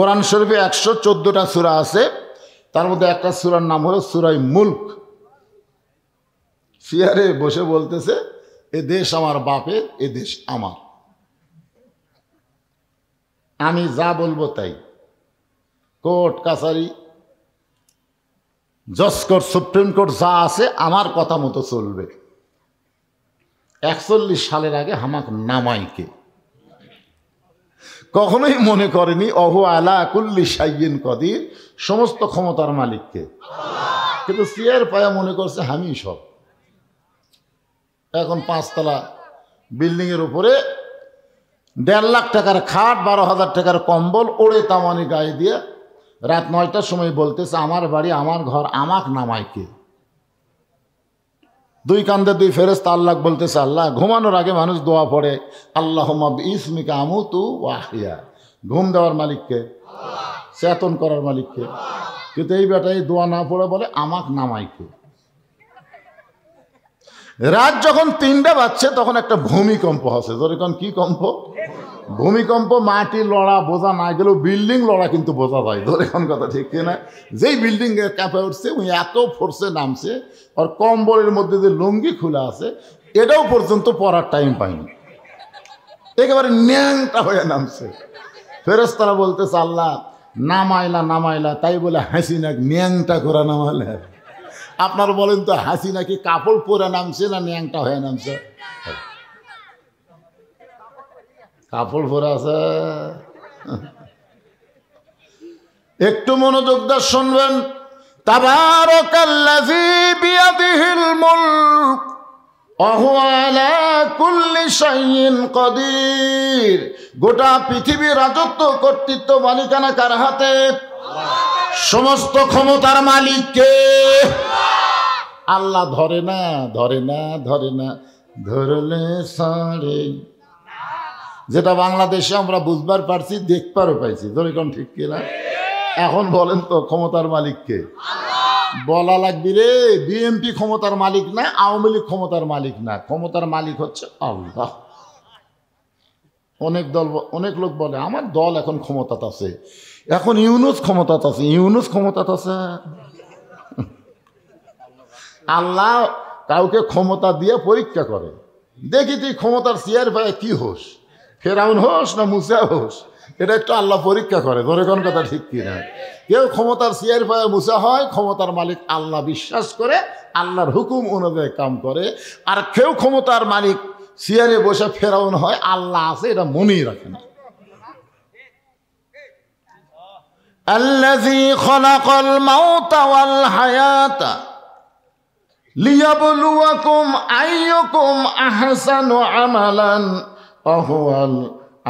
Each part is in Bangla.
কোরআন শরীফে 114টা সূরা আছে, তার মধ্যে একটা সূরার নাম হলো সূরা মুলক। চেয়ারে বসে বলতেছে এ দেশ আমার বাপের, এ দেশ আমার, আমি যা বলবো তাই। কোর্ট কাছারি জজ কোর্ট সুপ্রিম কোর্ট যা আছে আমার কথা মতো চলবে। 41 সালের আগে হামাক নামাইকে কখনোই মনে করেনি অহু আলা কুল্লি শাইইন কদির, সমস্ত ক্ষমতার মালিককে, কিন্তু চেয়ার পায়া মনে করছে আমি সব। এখন 5 তলা বিল্ডিংয়ের উপরে 1.5 লাখ টাকার খাট, 12,000 টাকার কম্বল ওড়ে তামানি গায়ে দিয়ে রাত 9টার সময় বলতেছে আমার বাড়ি আমার ঘর, আমাক নামাইকে। 2 কান্দে 2 ফেরেশতা আল্লাহ বলতেছে আল্লাহ। ঘুমানোর আগে মানুষ দোয়া পড়ে আল্লাহুম্মা বিইসমিকা আমুতু ওয়া আহইয়া, ঘুম দেওয়ার মালিককে, চেতন করার মালিককে। কিন্তু এই বেটা এই দোয়া না পড়ে বলে আমাক নামাইকে। রাত যখন 3টা বাজছে তখন একটা ভূমিকম্প হচ্ছে। যেরকম কি কম্প? ভূমিকম্প। মাটি লড়া বোঝা না গেলেও বিল্ডিং লড়া কিন্তু বোঝা যায়। ধরে কোন কথা ঠিক কিনা? যেই বিল্ডিং কাঁপে উঠছে ওই এত ফোর্সে নামছে, আর কম্বলের মধ্যে যে লুঙ্গি খোলা আছে এটাও পর্যন্ত পরার টাইম পায়নি, একেবারে ন্যাংটা হয়ে নামছে। ফেরেশতারা বলতেছে আল্লাহ নামাইলা নামাইলা, তাই বলে হাসিনা ন্যাংটা করে নামালে। আপনার বলেন তো হাসিনা কি কাপড় পরে নামছে না ন্যাংটা হয়ে নামছে? কাপড় পরে আছে। একটু মনোযোগ দিয়ে শুনবেন। তাবারাকাল্লাযী বিয়াদিহিল মুলক ওয়া হুয়া আলা কুল্লি শাইইন কাদির। গোটা পৃথিবীর রাজত্ব কর্তৃত্ব মালিকানা কার হাতে? সমস্ত ক্ষমতার মালিক কে? আল্লাহ। ধরে না ধরে না ধরে না, ধরলে সারে। যেটা বাংলাদেশে আমরা বুঝবার পারছি, দেখবারও পাইছি। ধরে কোন ঠিক কিনা? এখন বলেন তো ক্ষমতার মালিক কে? বলা লাগবি রে। বিএনপি ক্ষমতার মালিক না, আওয়ামী লীগ ক্ষমতার মালিক না, ক্ষমতার মালিক হচ্ছে আল্লাহ। অনেক লোক বলে আমার দল এখন ক্ষমতাতে আছে, এখন ইউনূস ক্ষমতাতে আছে। ইউনূস ক্ষমতাতে আছে? আল্লাহ কাউকে ক্ষমতা দিয়ে পরীক্ষা করে, দেখি তুই ক্ষমতার চেয়ার পায় কি হোস, ফেরাউন হোস না মুসা হোস, এটা একটু আল্লাহ পরীক্ষা করে। ধরে কোন কথা ঠিক কিনা? কেউ ক্ষমতার চেয়ার পায় মুসা হয়, ক্ষমতার মালিক আল্লাহ বিশ্বাস করে, আল্লাহর হুকুম অনুযায়ী কাম করে। আর কেউ ক্ষমতার মালিক চেয়ারে বসে ফেরাউন হয়, আল্লাহ আছে এটা মনেই রাখে না। আল্লাযী খালাকাল মাউতা ওয়াল হায়াতা লিয়াবলুয়াকুম আইয়ুকুম আহসানু আমালান ওয়া হুয়াল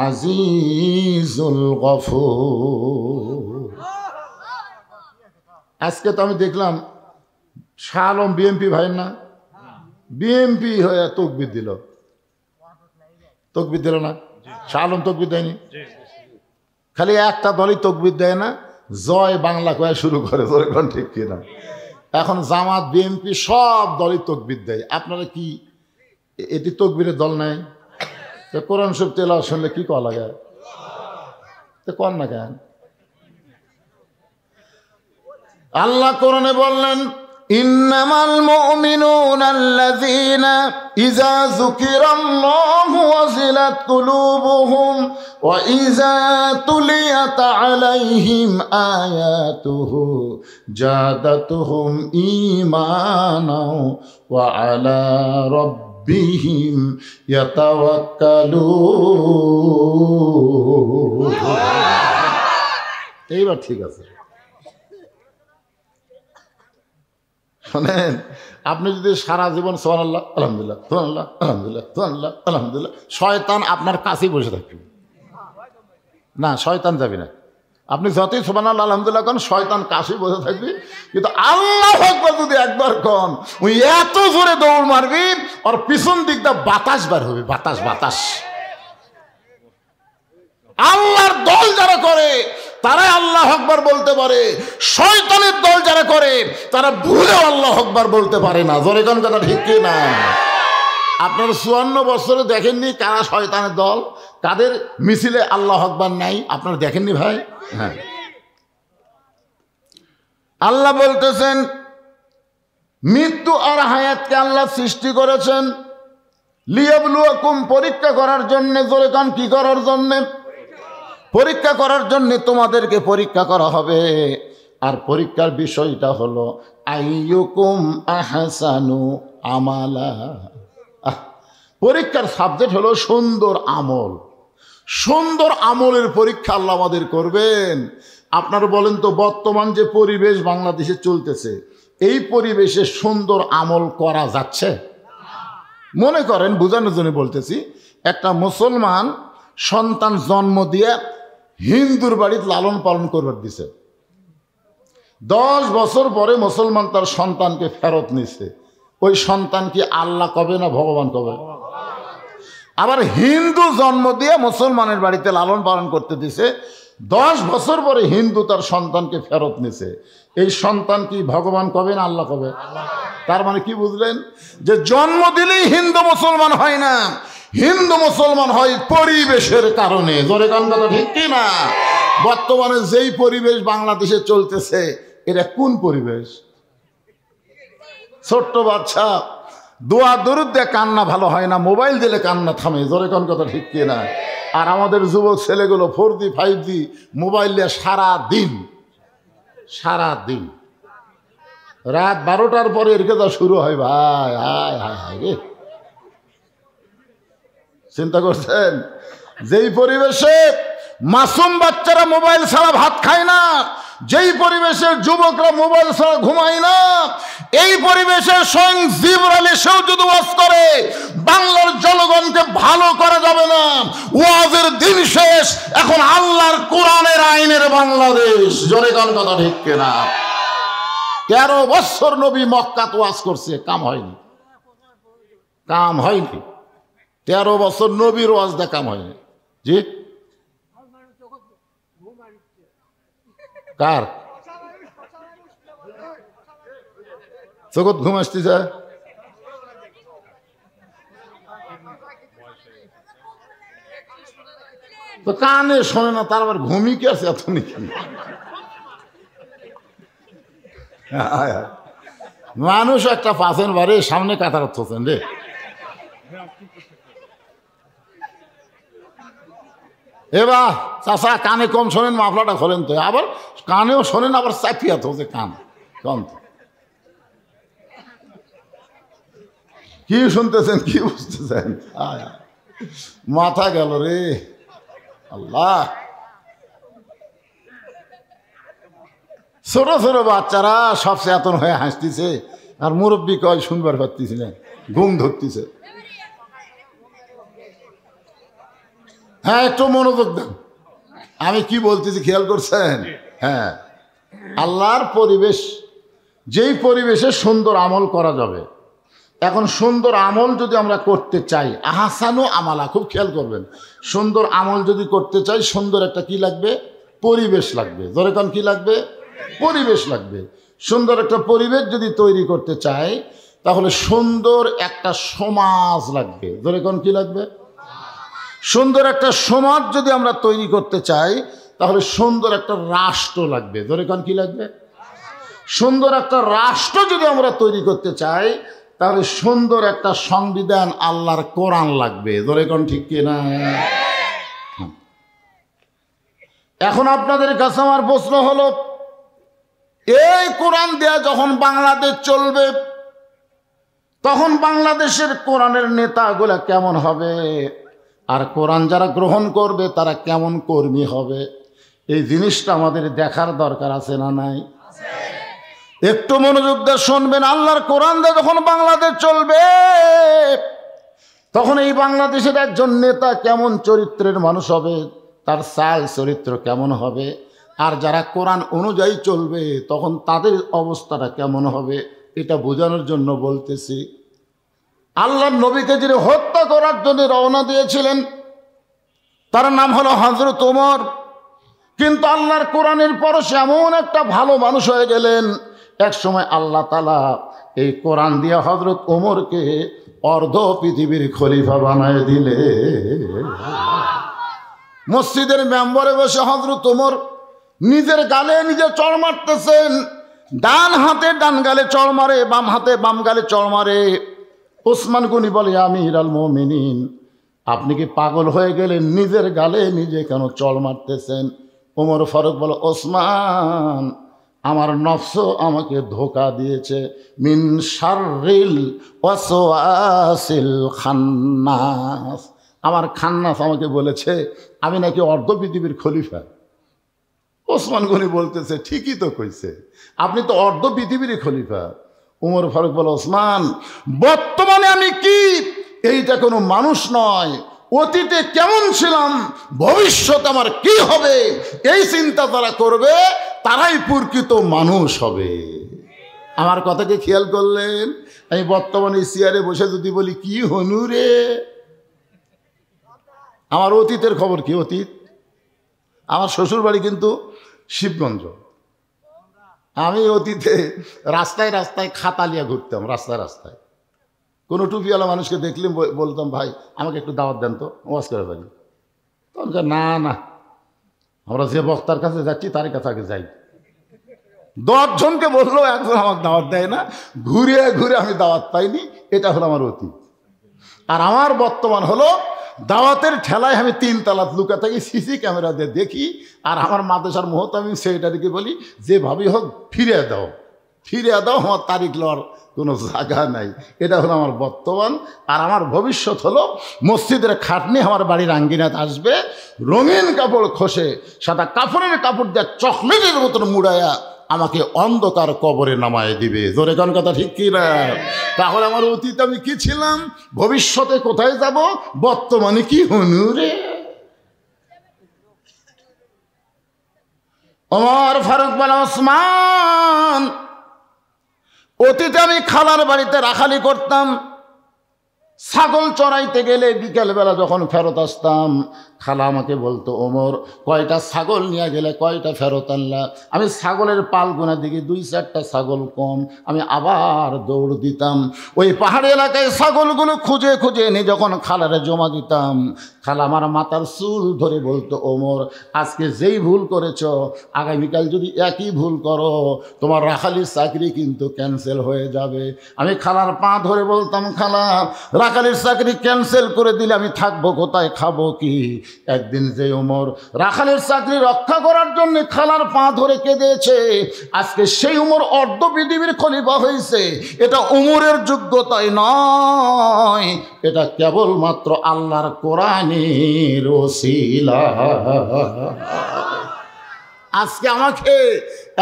আজিজুল গফুর। আজকে তো আমি দেখলাম শাহ আলম বিএমপি ভাই না, বিএমপি হয়ে তকবির দিল। তকবির দিল না? শাহ আলম তকবির দেয়নি? খালি একটা দলই তকবির দেয় না, জয় বাংলা কয়ে শুরু করে। ধরে কোন ঠিক কিনা? এখন জামাত বিএনপি সব দলই তকবির দেয়। আপনারা কি এটি তকবিরের দল নাই? কোরআন শরীফ তেলাওয়াত শুনলে কি করা লাগে? তো কর না কেন? আল্লাহ কোরআনে বললেন ইন্নামাল মুমিনুনা আল্লাযীনা ইযা যুকিরাল্লাহু ওয়াজিলাত কুলুবুহুম ওয়া ইযা তুলিয়াত আলাইহিম আয়াতুহু জাদাতুহুম ঈমানাও ওয়া আলা রাব্বিহিম ইয়াতাওয়াক্কালুন। এইবার ঠিক আছে। শোনেন, আপনি যদি সারা জীবন সুবহানাল্লাহ আলহামদুলিল্লাহ সুবহানাল্লাহ আলহামদুলিল্লাহ সুবহানাল্লাহ আলহামদুলিল্লাহ, শয়তান আপনার কাছেই বসে থাকবে না, শয়তান যাবে না। আপনি যতই সুবহানাল্লাহ আলহামদুলিল্লাহ কন, শয়তান কাছেই বসে থাকবে। কিন্তু আল্লাহু আকবার যদি একবার কন, ওই এত জোরে দৌড় মারবি আর পিছন দিকটা বাতাস বার হবে। বাতাস বাতাস। আল্লাহর দল যারা করে তারাই আল্লাহ আকবার বলতে পারে, শয়তানের দল যারা করে তারা ভুলেও আল্লাহ আকবার বলতে পারে না। জোরে কোন কথা ঠিক কি না? আপনারা 54 বছরে দেখেননি কারা শয়তানের দল? কাদের মিছিলে আল্লাহ আকবার নাই আপনারা দেখেননি ভাই? হ্যাঁ, আল্লাহ বলতেছেন মৃত্যু আর হায়াতকে আল্লাহ সৃষ্টি করেছেন লিয়াবলুয়াকুম, পরীক্ষা করার জন্য। জোরে কান, কি করার জন্যে? পরীক্ষা করার জন্য তোমাদেরকে পরীক্ষা করা হবে। আর পরীক্ষার বিষয়টা হলো আইয়ুকুম আহসানু আমালা। পরীক্ষার সাবজেক্ট হলো সুন্দর আমল। সুন্দর আমলের পরীক্ষা আল্লাহ আমাদের করবেন। আপনারা বলেন তো, বর্তমান যে পরিবেশ বাংলাদেশে চলতেছে, এই পরিবেশে সুন্দর আমল করা যাচ্ছে? মনে করেন, বোঝানোর জন্য বলতেছি, একটা মুসলমান সন্তান জন্ম দিয়ে হিন্দুর বাড়িতে লালন পালন করবার দিছে। 10 বছর পরে মুসলমান তার সন্তানকে ফেরত নিছে। ওই সন্তান কি আল্লাহ কবে না ভগবান কবে? আবার হিন্দু জন্ম দিয়ে মুসলমানের বাড়িতে লালন পালন করতে দিছে, 10 বছর পরে হিন্দু তার সন্তানকে ফেরত নিছে। এই সন্তান কি ভগবান কবে না আল্লাহ কবে? তার মানে কি বুঝলেন? যে জন্ম দিলেই হিন্দু মুসলমান হয় না, হিন্দু মুসলমান হয় পরিবেশের কারণে। জোরে কান, কথা ঠিক কি না? বর্তমানে যেই পরিবেশ বাংলাদেশে চলতেছে, এটা কোন পরিবেশ? ছোট্ট বাচ্চা দোয়া দরুদ দিয়ে কান্না ভালো হয় না, মোবাইল দিলে কান্না থামে। জোরে কান, কথা ঠিক কি না? আর আমাদের যুবক ছেলেগুলো 4G 5G মোবাইল দিয়ে সারাদিন রাত 12টার পরে এর কেদা শুরু হয়। ভাই হায় হায় হায় রে, চিন্তা করছেন? যেই পরিবেশে মাসুম বাচ্চারা মোবাইল ছাড়া ভাত খায় না, যেই পরিবেশের যুবকরা মোবাইল ছাড়া ঘুমায় না, এই পরিবেশে স্বয়ং জিবরাইল এসেও যদি ওয়াজ করে, বাংলার জনগণকে ভালো করা যাবে না। ওয়াজের দিন শেষ, এখন আল্লাহর কোরআনের আইনের বাংলাদেশ। জোরে গান, কথা ঠিক কিনা? 13 বছর নবী মক্কাতে ওয়াজ করছে, কাম হয়নি। 13 বছর নবীর ওয়াজ দা কাম হয়নি। জি, কার জগৎ ঘুম আসতেছে? তো কানে শোনে না, তার আবার ঘুমি কি আছে এত নাকি? মানুষ একটা পাচ্ছেন বারে সামনে কাতার হচ্ছেন রে। এবার চাষা কানে কম শোনেন, মাফলাটা খোলেন তো। আবার কানেও শোনেন, আবার চাপিয়া তো যে কান কম। কি শুনতেছেন, কি বুঝতেছেন? মাথা গেল রে আল্লাহ। ছোট ছোট বাচ্চারা সব চেতন হয়ে হাসতেছে, আর মুরব্বী কয় শুনবার পারতেছি না, ঘুম ধরতেছে। হ্যাঁ, একটু মনোযোগ দেন, আমি কি বলতেছি খেয়াল করছেন? হ্যাঁ, আল্লাহর পরিবেশ, যেই পরিবেশে সুন্দর আমল করা যাবে। এখন সুন্দর আমল যদি আমরা করতে চাই, আহসানু আমালা, খুব খেয়াল করবেন, সুন্দর আমল যদি করতে চাই, সুন্দর একটা কি লাগবে? পরিবেশ লাগবে। জোরে কান, কি লাগবে? পরিবেশ লাগবে। সুন্দর একটা পরিবেশ যদি তৈরি করতে চাই, তাহলে সুন্দর একটা সমাজ লাগবে। জোরে কান, কি লাগবে? সুন্দর একটা সমাজ যদি আমরা তৈরি করতে চাই, তাহলে সুন্দর একটা রাষ্ট্র লাগবে। জোরে কান, কি লাগবে? সুন্দর একটা রাষ্ট্র যদি আমরা তৈরি করতে চাই, তাহলে সুন্দর একটা সংবিধান, আল্লাহর কোরআন লাগবে। জোরে কান, ঠিক কিনা? এখন আপনাদের কাছে আমার প্রশ্ন হলো, এই কোরআন দেয়া যখন বাংলাদেশ চলবে, তখন বাংলাদেশের কোরআনের নেতাগুলা কেমন হবে? আর কোরআন যারা গ্রহণ করবে তারা কেমন কর্মী হবে? এই জিনিসটা আমাদের দেখার দরকার আছে না নাই? একটু মনোযোগ দিয়ে শুনবেন। আল্লাহর কোরআন দিয়ে যখন বাংলাদেশ চলবে, তখন এই বাংলাদেশের একজন নেতা কেমন চরিত্রের মানুষ হবে, তার চাল চরিত্র কেমন হবে, আর যারা কোরআন অনুযায়ী চলবে তখন তাদের অবস্থাটা কেমন হবে, এটা বোঝানোর জন্য বলতেছি। আল্লাহর নবীকে যিনি হত্যা করার জন্য রওনা দিয়েছিলেন, তার নাম হলো হযরত ওমর। কিন্তু আল্লাহর কোরআনের পরশে এমন একটা ভালো মানুষ হয়ে গেলেন, এক সময় আল্লাহ তাআলা এই কোরআন দিয়ে হযরত ওমরকে অর্ধ পৃথিবীর খলিফা বানায় দিলে। মসজিদের মেম্বারে বসে হযরত ওমর নিজের গালে নিজে চড় মারতেছেন। ডান হাতে ডান গালে চড় মারে, বাম হাতে বাম গালে চড় মারে। ওসমান গনি বলে, আমিরুল মুমিনিন, আপনি কি পাগল হয়ে গেলেন? নিজের গালে নিজে কেন চড় মারতেছেন? ওমর ফারুক বলে, ওসমান, আমার নফস আমাকে ধোকা দিয়েছে। মিন শাররিল ওয়াসওয়াসিল খান্নাস, আমার খান্নাস আমাকে বলেছে আমি নাকি অর্ধ পৃথিবীর খলিফা। ওসমান গনি বলতেছে, ঠিকই তো কইছে, আপনি তো অর্ধ পৃথিবীর খলিফা। ওমর ফারুক বলে, ওসমান, বর্তমানে আমি কি এইটা কোনো মানুষ নয়, অতীতে কেমন ছিলাম, ভবিষ্যৎ আমার কি হবে, এই চিন্তা যারা করবে তারাই প্রকৃত মানুষ হবে। আমার কথাকে খেয়াল করলেন? আমি বর্তমানে চেয়ারে বসে যদি বলি কি হনু রে, আমার অতীতের খবর কি? অতীত আমার শ্বশুর বাড়ি কিন্তু শিবগঞ্জ। আমি অতীতে রাস্তায় রাস্তায় খাতা লিয়া ঘুরতাম, রাস্তায় রাস্তায় কোনো টুপিওয়ালা মানুষকে দেখলে বলতাম, ভাই আমাকে একটু দাওয়াত দেন তো, ওয়াজ করে পারি। তখন না না, আমরা যে বক্তার কাছে যাচ্ছি তার কাছে আগে যাই। 10 জনকে বললেও একজন আমাকে দাওয়াত দেয় না, ঘুরে ঘুরে আমি দাওয়াত পাইনি। এটা হলো আমার অতীত। আর আমার বর্তমান হলো দাওয়াতের ঠেলায় আমি 3 তালাত লুকা থাকি, সিসি ক্যামেরা দিয়ে দেখি। আর আমার মাদ্রাসার মুহূর্তে আমি সেটাকে বলি, যেভাবেই হোক ফিরে দাও, ফিরে দাও, আমার তারিখ লওয়ার কোনো জায়গা নাই। এটা হলো আমার বর্তমান। আর আমার ভবিষ্যৎ হলো মসজিদের খাটনি আমার বাড়ির আঙ্গিনাতে আসবে, রঙিন কাপড় খসে সাদা কাপড়ের কাপড় দিয়ে চকলেটের মতন মুড়াইয়া আমাকে অন্ধকার কবরে নামায় দিবে। জোরে কোন কথা ঠিক কি না? তাহলে আমার অতীত আমি কি ছিলাম, ভবিষ্যতে কোথায় যাব, বর্তমানে কি হনু রে? ওমর ফারুক বলে, ওসমান, অতীতে আমি খালার বাড়িতে রাখালি করতাম। ছাগল চড়াইতে গেলে বিকেলবেলা যখন ফেরত আসতাম, খালা আমাকে বলতো, ওমর, কয়টা ছাগল নিয়ে গেলে, কয়টা ফেরত আনলা? আমি ছাগলের পাল গোনা দিকে 2-4টা ছাগল কম, আমি আবার দৌড় দিতাম। ওই পাহাড়ি এলাকায় ছাগলগুলো খুঁজে খুঁজে এনে যখন খালারে জমা দিতাম, খালা আমার মাথার চুল ধরে বলতো, ওমর, আজকে যেই ভুল করেছ, আগামীকাল যদি একই ভুল করো, তোমার রাখালির চাকরি কিন্তু ক্যান্সেল হয়ে যাবে। আমি খালার পা ধরে বলতাম, খালা, রাখালির চাকরি ক্যান্সেল করে দিলে আমি থাকবো কোথায়, খাবো কি? একদিন যে ওমর রাখালের চাকরি রক্ষা করার জন্য খালার পা ধরে কেঁদেছে, আজকে সেই ওমর অর্ধ পৃথিবীর খলিফা হয়েছে। এটা ওমরের যোগ্যতাই নয়, এটা কেবলমাত্র আল্লাহর কোরআনের ওসিলা। আজকে আমাকে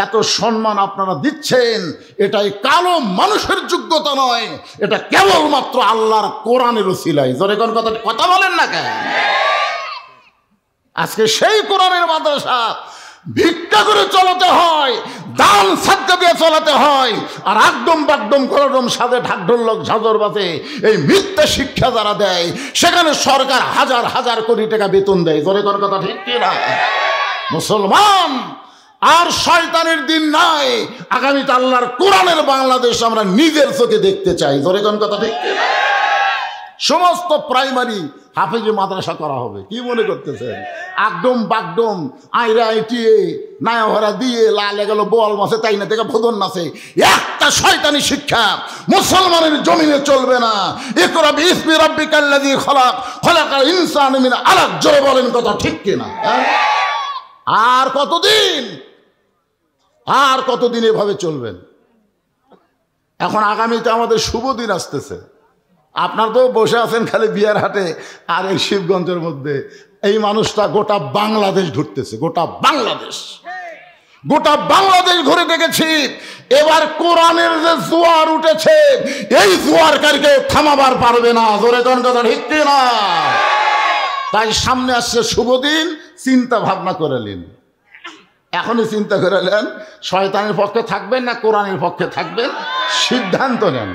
এত সম্মান আপনারা দিচ্ছেন, এটাই কালো মানুষের যোগ্যতা নয়, এটা কেবলমাত্র আল্লাহর কোরআনের ওসিলাই। জোরে কোন কথা বলেন না কেন? আজকে সেই কোরআনের মাদ্রাসা ভিক্ষা করে চলাতে হয়, দান সাদকা দিয়ে চলাতে হয়, আর একদম বাকদম করদম সাথে ঢাকঢোলক ঝাঁঝর বাজে এই মিথ্যা শিক্ষা যারা দেয়, সেখানে সরকার হাজার হাজার কোটি টাকা বেতন দেয়। জোরে কোন কথা ঠিক কি না? মুসলমান, আর শয়তানের দিন নাই। আগামীতে আল্লাহর কোরআনের বাংলাদেশ আমরা নিজের চোখে দেখতে চাই। জোরে কোন কথা ঠিক কি না? সমস্ত প্রাইমারি হাফেজি মাদ্রাসা করা হবে। কি মনে করতেছেন? একদম বাকডম আইরা আইটিয়ে নায়াভরা দিয়ে লালে গেল বোয়াল মাসে তাই না থেকে ভোদন নাচে, একটা শয়তানি শিক্ষা মুসলমানের জমিনে চলবে না। ইকরা বিইসমি রাব্বিকাল্লাযী খলাক, খলাকাল ইনসানা মিন আলাক। জোরে বলেন কথা ঠিক কিনা? আর কতদিন, আর কতদিন এভাবে চলবেন? এখন আগামীতে আমাদের শুভ দিন আসতেছে। আপনার তো বসে আছেন খালি বিয়ার হাটে আর এই শিবগঞ্জের মধ্যে। এই মানুষটা গোটা বাংলাদেশ ঘুরতেছে, গোটা বাংলাদেশ, গোটা বাংলাদেশ ঘুরে দেখেছি। এবার কোরআনের যে জোয়ার উঠেছে, এই জোয়ারকারীকে থামাবার পারবে না। জোরে কোন কথা ঠিক না? তাই সামনে আসছে শুভ দিন, চিন্তা ভাবনা করে নিন। এখনই চিন্তা করে নেন, শয়তানের পক্ষে থাকবেন না কোরআনের পক্ষে থাকবেন, সিদ্ধান্ত নেন।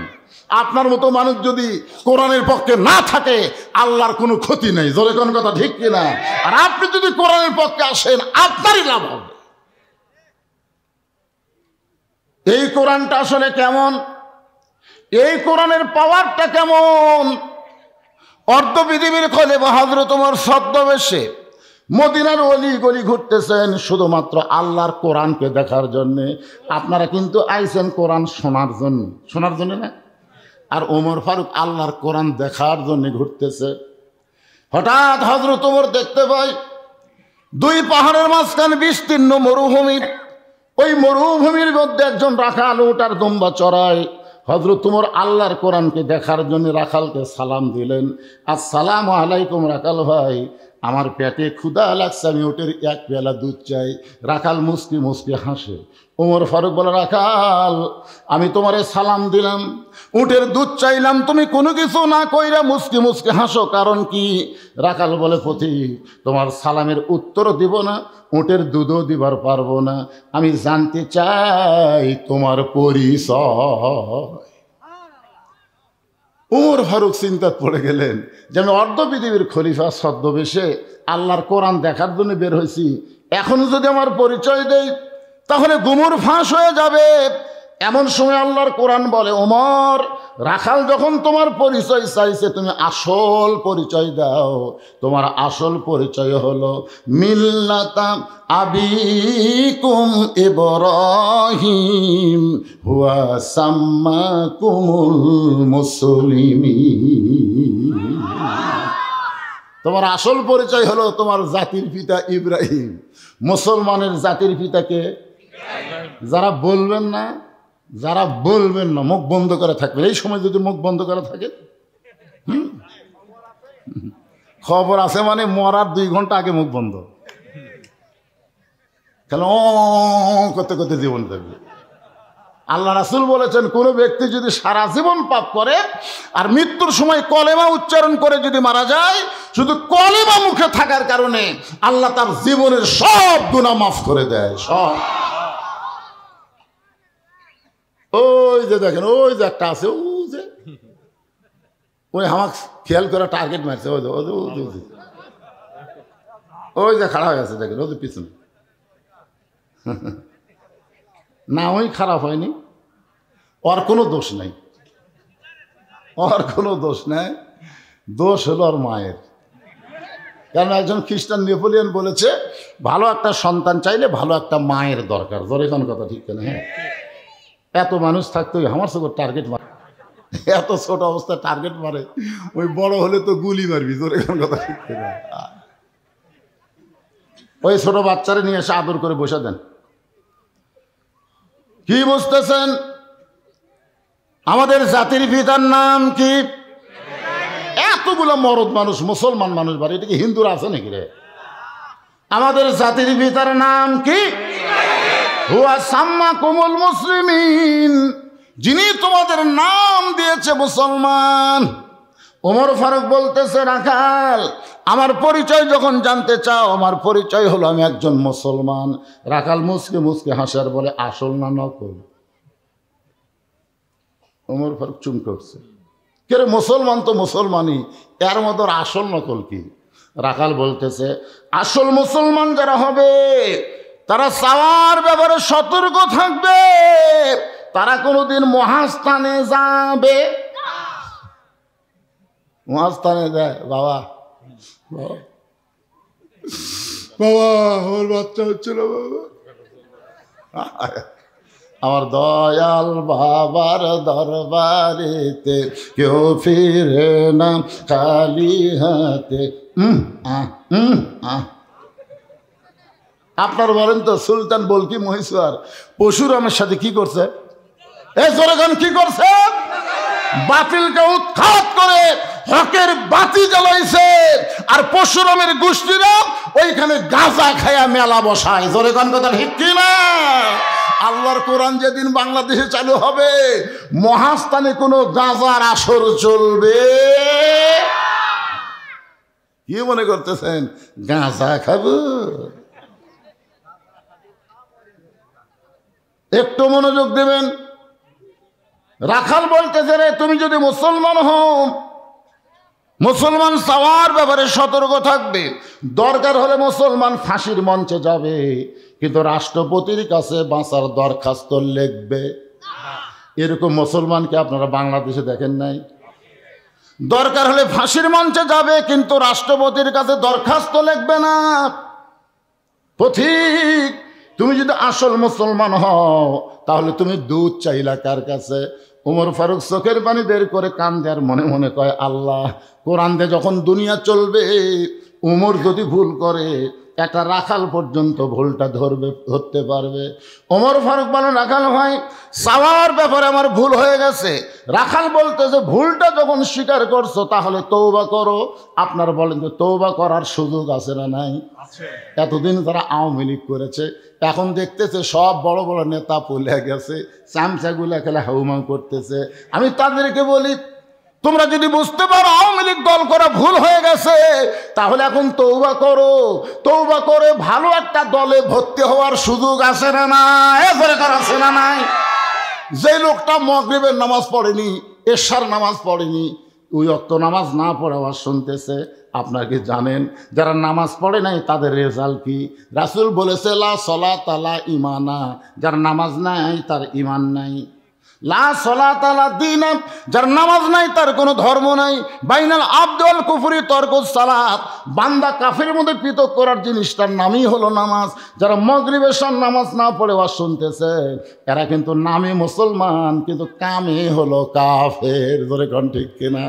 আপনার মতো মানুষ যদি কোরআনের পক্ষে না থাকে, আল্লাহর কোনো ক্ষতি নেই। জোরে কোন কথা ঠিক কিনা? আর আপনি যদি কোরআনের পক্ষে আসেন, আপনারই লাভ হবে। এই কোরআনটা আসলে কেমন, এই কোরআনের পাওয়ারটা কেমন? অর্ধ পৃথিবীর খলিফা হযরত ওমর ছদ্মবেশে মদিনার অলি গলি ঘুরতেছেন শুধুমাত্র আল্লাহর কোরআনকে দেখার জন্যে। আপনারা কিন্তু আইছেন কোরআন শোনার জন্য না। আর ওমর ফারুক আল্লাহর কোরআন দেখার জন্য ঘুরতেছে। হঠাৎ হযরত ওমর দেখতে পাই দুই পাহাড়ের মাঝখানে বিস্তীর্ণ মরুভূমি। ওই মরুভূমির মধ্যে একজন রাখাল উট আর দুম্বা চড়ায়। হযরত ওমর আল্লাহর কোরআনকে দেখার জন্য রাখালকে সালাম দিলেন, আসসালামু আলাইকুম রাখাল ভাই, আমার পেটে ক্ষুধা লাগছে, আমি উটের এক পেয়ালা দুধ চাই। রাখাল মুস্কি মুস্কি হাসে। ওমর ফারুক বলে, রাখাল আমি তোমারে সালাম দিলাম, উটের দুধ চাইলাম, তুমি কোনো কিছু না কইরা মুস্কি মুস্কি হাসো, কারণ কি? রাখাল বলে, পথিক তোমার সালামের উত্তর দিব না, উটের দুধও দিবার পারবো না, আমি জানতে চাই তোমার পরিচয়। ওমর ফারুক চিন্তায় পড়ে গেলেন যে আমি অর্ধ পৃথিবীর খলিফা ছদ্মবেশে আল্লাহর কোরআন দেখার জন্য বের হয়েছি, এখন যদি আমার পরিচয় দেই তাহলে গুমর ফাঁস হয়ে যাবে। এমন সময় আল্লাহর কোরআন বলে, ওমর রাখাল যখন তোমার পরিচয় চাইছে তুমি আসল পরিচয় দাও। তোমার আসল পরিচয় হলো মিল্লাতা আবিকুম ইব্রাহিম হুয়া সাম্মাকুমুল মুসলিমিন। তোমার আসল পরিচয় হলো তোমার জাতির পিতা ইব্রাহিম। মুসলমানের জাতির পিতাকে যারা বলবেন না মুখ বন্ধ করে থাকবে। এই সময় যদি মুখ বন্ধ করে থাকে খবর আছে, মানে মরার 2 ঘন্টা আগে মুখ বন্ধ, তাহলে করতে করতে জীবন থাকবে। আল্লাহ রাসূল বলেছেন, কোনো ব্যক্তি যদি সারা জীবন পাপ করে আর মৃত্যুর সময় কলেমা উচ্চারণ করে যদি মারা যায়, শুধু কলেমা মুখে থাকার কারণে আল্লাহ তার জীবনের সব গুনাহ মাফ করে দেয়, সব। ওই যে দেখেন, ওই যে একটা আছে, ওই আমাকে খেয়াল করে টার্গেট মারছে, ওই যে খারাপ হয়ে আছে, দেখেন ওই যে পিছনে। না, ওই খারাপ হয়নি, ওর কোনো দোষ নাই, দোষ হলো ওর মায়ের। কারণ একজন খ্রিস্টান নেপোলিয়ন বলেছে, ভালো একটা সন্তান চাইলে ভালো একটা মায়ের দরকার। জোরে কোন কথা, ঠিক না? হ্যাঁ, এত মানুষ থাকতো আমার চোখ টার্গেট মারে, এত ছোট অবস্থায় টার্গেট মারে, ওই বড় হলে তো গুলি মারবি। জোরে কোন কথা, ঠিক না? ওই ছোট বাচ্চারে নিয়ে এসে আদর করে বসে দেন। কি বুঝতেছেন? আমাদের জাতির পিতার নাম কি? এতগুলো মরদ মানুষ, মুসলমান মানুষ বাড়ি, এটা কি হিন্দুরা আছে নাকি রে? আমাদের জাতির পিতার নাম কি? হুয়া সাম্মাকুমুল মুসলিমিন, যিনি তোমাদের নাম দিয়েছে মুসলমান। ওমর ফারুক বলতেছে, রাখাল আমার পরিচয় যখন জানতে চাও, আমার পরিচয় হলো আমি একজন মুসলমান। রাখাল মুসকে মুসকে হাসার বলে, আসল না নকল? ওমর ফারুক চুমকে উঠছে, কে রে, মুসলমান তো মুসলমানই, এর মধ্যে আসল নকল কি? রাখাল বলতেছে, আসল মুসলমান যারা হবে তারা চাওয়ার ব্যাপারে সতর্ক থাকবে, তারা কোনোদিন মহাস্থানে যাবে। মহাস্থানে যায় বাবা, বাবা আমার বাচ্চা হচ্ছিল, বাবা আমার দয়াল বাবার দরবারেতে কেউ ফিরে না খালি হাতে। আপনার বলেন তো, সুলতান বলকি মহীশূর পশুরামের সাথে কি করছে? এই জোরেগান কি করছে? বাতিলকে উৎখাত করে হকের বাতি জ্বালাইছে, আর পশুরামের গোষ্ঠীরা ওইখানে গাঁজা খায়া মেলা বসায়। জোরেগান কথা ঠিক কি না? আল্লাহর কোরআন যেদিন বাংলাদেশে চালু হবে, মহাস্থানে কোনো গাঁজার আসর চলবে? কি মনে করতেছেন গাঁজা খাবো? একটু মনোযোগ দেবেন। রাখাল বলতেছে, রে তুমি যদি মুসলমান হও, মুসলমান চাওয়ার ব্যাপারে সতর্ক থাকবে, দরকার হলে মুসলমান ফাঁসির মঞ্চে যাবে, কিন্তু রাষ্ট্রপতির কাছে বাঁচার দরখাস্ত লিখবে। এরকম মুসলমানকে আপনারা বাংলাদেশে দেখেন নাই? দরকার হলে ফাঁসির মঞ্চে যাবে, কিন্তু রাষ্ট্রপতির কাছে দরখাস্ত লিখবে না। পথিক, তুমি যদি আসল মুসলমান হও তাহলে তুমি দুধ চাইলা কার কাছে? উমর ফারুক চোখের পানি বের করে কান্দে আর মনে মনে কয়, আল্লাহ, কোরআন দিয়ে যখন দুনিয়া চলবে, উমর যদি ভুল করে একটা রাখাল পর্যন্ত ভুলটা ধরতে পারবে। ওমর ফারুক বলেন, রাখাল ভাই, চাওয়ার ব্যাপারে আমার ভুল হয়ে গেছে। রাখাল বলতেছে, ভুলটা যখন স্বীকার করছো তাহলে তওবা করো। আপনার বলেন যে তওবা করার সুযোগ আছে না নাই? এতদিন তারা আওয়ামী লীগ করেছে, এখন দেখতেছে সব বড় বড় নেতা পলে গেছে, চামচাগুলা খেলে হাউমাউ করতেছে। আমি তাদেরকে বলি, তোমরা যদি বুঝতে পারো আওয়ামী লীগ দল করা ভুল হয়ে গেছে, তাহলে এখন তওবা করো। তওবা করে ভালো একটা দলে ভর্তি হওয়ার সুযোগ আছে না নাই? আছে না নাই? যে লোকটা মাগরিবের নামাজ পড়েনি, এশার নামাজ পড়েনি, ওই ওয়াক্ত নামাজ না পড়ে আওয়াজ শুনতেছে, আপনারা কি জানেন যারা নামাজ পড়ে নাই তাদের রেজাল্ট কি? রাসূল বলেছে, লা সলাতা লা ঈমানা, যার নামাজ নাই তার ঈমান নাই। লা সলাতা লা দীন, যার নামাজ নাই তার কোনো ধর্ম নাই। বাইনাল আবদ ওয়াল কুফরি তরকুস সালাত, বান্দা কাফের মধ্যে পৃথক করার জিনিসটার নামই হলো নামাজ। যারা মাগরিব এশার নামাজ না পড়ে ওয়াজ শুনতেছে, এরা কিন্তু নামে মুসলমান কিন্তু কামে হলো কাফের। ধরে কোন ঠিক কিনা?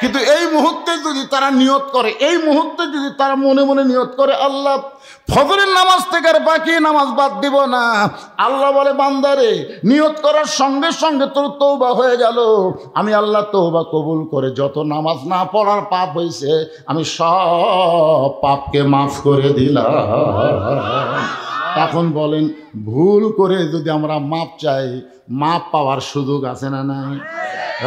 কিন্তু এই মুহূর্তে যদি তারা নিয়ত করে, এই মুহূর্তে যদি তারা মনে মনে নিয়ত করে, আল্লাহ ফজরের নামাজ থেকে আর বাকি নামাজ বাদ দিব না, আল্লাহ বলে, বান্দারে, নিয়ত করার সঙ্গে সঙ্গে তোর তওবা হয়ে গেল। আমি আল্লাহ তওবা কবুল করে যত নামাজ না পড়ার পাপ হয়েছে আমি সব পাপকে মাফ করে দিলাম। এখন বলেন, ভুল করে যদি আমরা মাপ চাই, মাপ পাওয়ার সুযোগ আছে না নাই?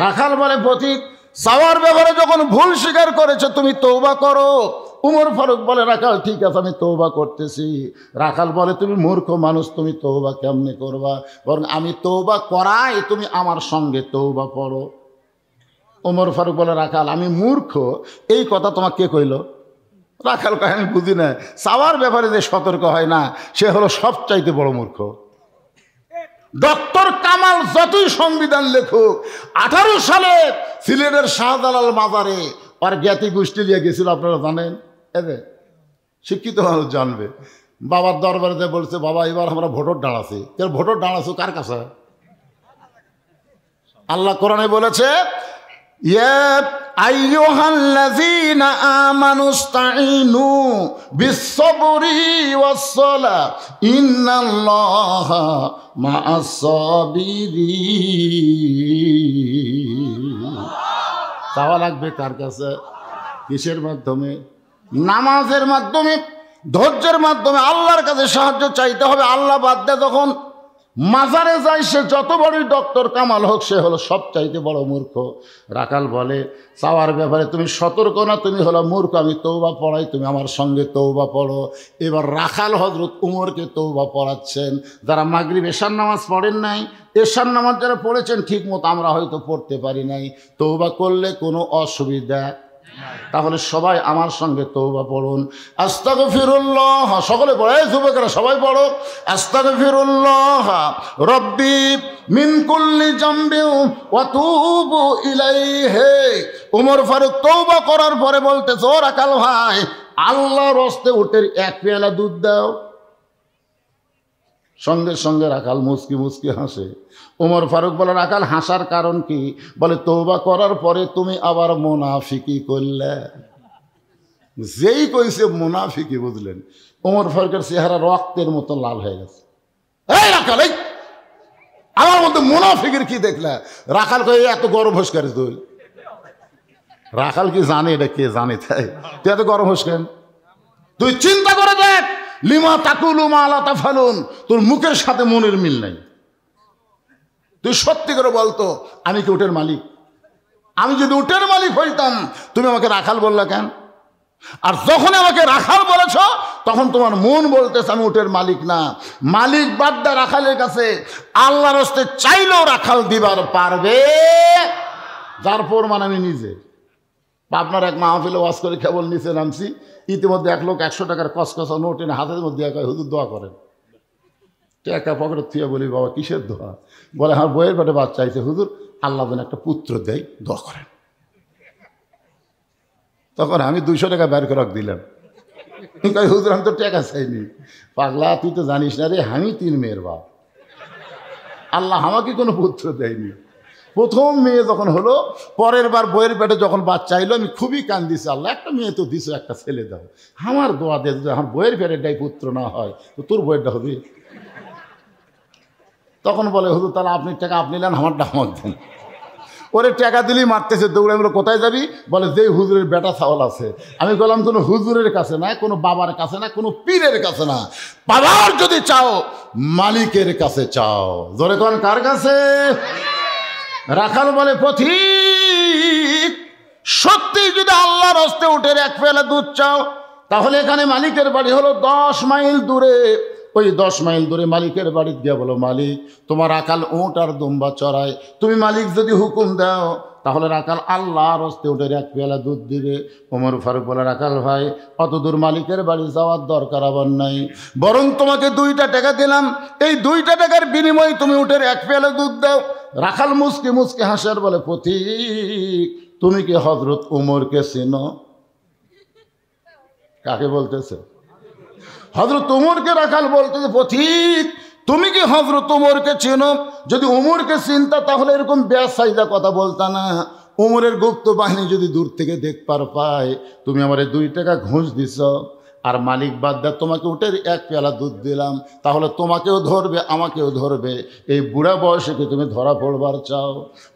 রাখাল বলে, পথিক, চাওয়ার ব্যাপারে যখন ভুল স্বীকার করেছে তুমি তওবা করো। উমর ফারুক বলে, রাখাল ঠিক আছে, আমি তওবা করতেছি। রাখাল বলে, তুমি মূর্খ মানুষ, তুমি তওবা কেমনে করবা? বরং আমি তওবা করাই, তুমি আমার সঙ্গে তওবা পড়ো। উমর ফারুক বলে, রাখাল, আমি মূর্খ এই কথা তোমাকে কে কইল? রাখাল কয়, আমি বুঝি না, চাওয়ার ব্যাপারে যে সতর্ক হয় না সে হলো সবচাইতে বড় মূর্খ। ডক্টর কামাল যতই সংবিধান লেখুক, 18 সালে সিলেটের শাহজালাল মাজারে আর জ্ঞাতি গোষ্ঠী নিয়ে গেছিল, আপনারা জানেন? এদের শিক্ষিত মানুষ জানবে। বাবার দরবারে বলছে, বাবা এবার আমরা ভোটর দাঁড়াচ্ছি। ভোটর দাঁড়াচ্ছ কার কাছে? আল্লাহ কোরআনে বলেছে, ইয়া আইয়ুহাল্লাযীনা আমানুস্তাঈনু বিস-সাবরি ওয়াস-সালাহ ইন্নাল্লাহা মা'আস-সাবিরিন। চাওয়া লাগবে কার কাছে? কিসের মাধ্যমে? নামাজের মাধ্যমে, ধৈর্যের মাধ্যমে আল্লাহর কাছে সাহায্য চাইতে হবে। আল্লাহ বাদ দিয়ে যখন মাজারে যায়, সে যত বড়ই ডক্টর কামাল হোক, সে হলো সব চাইতে বড় মূর্খ। রাখাল বলে, চাওয়ার ব্যাপারে তুমি সতর্ক না, তুমি হলো মূর্খ। আমি তওবা পড়াই, তুমি আমার সঙ্গে তওবা পড়ো। এবার রাখাল হযরত উমরকে তওবা পড়াচ্ছেন। যারা মাগরিব এশার নামাজ পড়েন নাই, এশার নামাজ যারা পড়েছেন ঠিক মতো, আমরা হয়তো পড়তে পারি নাই, তওবা করলে কোনো অসুবিধা। তাহলে সবাই আমার সঙ্গে তওবা পড়ুন। আস্তাগফিরুল্লাহ, সকলে পড়ে, যুবকেরা সবাই পড়ো। আস্তাগফিরুল্লাহ রব্বি মিন কুল্লি জামবিন ওয়া তুবু ইলাইহি। উমর ফারুক তওবা করার পরে বলতেছে, ও রাখাল ভাই, আল্লাহর রাস্তে উটের এক পেয়ালা দুধ দাও। সঙ্গে সঙ্গে রাখাল মুচকি মুচকি হাসে। উমর ফারুক বলে, রাখাল হাসার কারণ কি? বলে, তওবা করার পরে তুমি আবার মুনাফিকি করলে। যেই কইছে মুনাফিকি, বুঝলেন? উমর ফারুকের চেহারা রক্তের মতো লাল হয়ে গেছে। এই রাখাল, এই আমার মধ্যে মুনাফিকের কি দেখলে? রাখাল কয়ে, এত গরম হোস করে তুই? রাখাল কি জানে এটা? কে জানে? তাই তুই এত গরম হোস কেন? তুই চিন্তা করে দেখ, লিমা তাকুলু মা লা তাফালুন, তোর মুখের সাথে মনের মিল নাই। তুই সত্যি করে বলতো, আমি কি উটের মালিক? আমি যদি উটের মালিক হইতাম, তুমি আমাকে রাখাল বললা কেন? আর যখন আমাকে রাখাল বলেছ, তখন তোমার মন বলতেছে আমি উটের মালিক না। মালিক বাদ্দা রাখালের কাছে আল্লাহর হস্তে চাইলেও রাখাল দিবার পারবে, যার প্রমাণ আমি নিজে। আপনার এক মাহফিলে ওয়াজ করে কেবল নিচে নামছি, ইতিমধ্যে এক লোক 100 টাকার কসকসা নোট এনে হাতের মধ্যে কয়, হুজুর দোয়া করেন। টাকা পকেটে থুয়ে বলি, বাবা কিসের দোয়া? বলে, আমার বইয়ের পেটে বাচ্চা চাইছে, হুজুর আল্লাহ যেন একটা পুত্র দেয়, দোয়া করেন। তখন আমি 200 টাকা বের করে দিলাম। কই হুজুর আমি তো টাকা চাইনি। পাগলা তুই তো জানিস না রে, আমি 3 মেয়ের বাপ, আল্লাহ আমাকে কোনো পুত্র দেয়নি। প্রথম মেয়ে যখন হলো, পরের বার বইয়ের পেটে যখন বাচ্চা এলো, আমি খুবই কান্দিছি, আল্লাহ একটা মেয়ে তো দিছো, একটা ছেলে দাও, আমার দোয়া দে, যদি আমার বইয়ের পেটেটাই পুত্র না হয় তো তোর বইয়েরটা হবে। তখন বলে হুজুর তাহলে আপনি টাকা আপনি নেন, আমারটা আমার দেন। ওরে টাকা দিলেই মারতেছে, দৌড়ে বলে কোথায় যাবি, বলে যেই হুজুরের বেটা ছাওয়াল আছে। আমি বললাম কোনো হুজুরের কাছে না, কোনো বাবার কাছে না, কোনো পীরের কাছে না, বাবার যদি চাও মালিকের কাছে চাও। জোরে কোন কার কাছে? রাখাল বলে পথিক সত্যি যদি আল্লাহর হস্তে উঠে 1 পেয়ালা দুধ চাও, তাহলে এখানে মালিকের বাড়ি হলো 10 মাইল দূরে। ওই 10 মাইল দূরে মালিকের বাড়িতে গিয়ে বলো, মালিক তোমার রাখাল উট আর দুম্বা চড়ায়, তুমি মালিক যদি হুকুম দাও তাহলে রাখাল আল্লাহর হস্তে উঠে 1 পেয়ালা দুধ দিবে। ওমর ফারুক বলে, রাখাল ভাই অত দূর মালিকের বাড়ি যাওয়ার দরকার আবার নাই, বরং তোমাকে 2টা টাকা দিলাম, এই 2টা টাকার বিনিময়ে তুমি উঠে 1 পেয়ালা দুধ দাও। রাখাল মুসকে মুসকে হাসার বলে, পথিক তুমি কি হযরত উমরকে চেনো? কাকে বলতেছে? হযরত উমরকে রাখাল বলতেছে, পথিক তুমি কি হযরত উমরকে চেনো? যদি উমরকে চিনতা তাহলে এরকম বেসাইদা কথা বলতা না। উমরের গুপ্ত বাহিনী যদি দূর থেকে দেখবার পায় তুমি আমার 2 টাকা ঘুষ দিছ, আর মালিক বাদ দা তোমাকে উঠে 1 পেয়ালা দুধ দিলাম, তাহলে তোমাকেও ধরবে আমাকেও ধরবে, এই বুড়া বয়সে কি তুমি ধরা পড়বার চাও?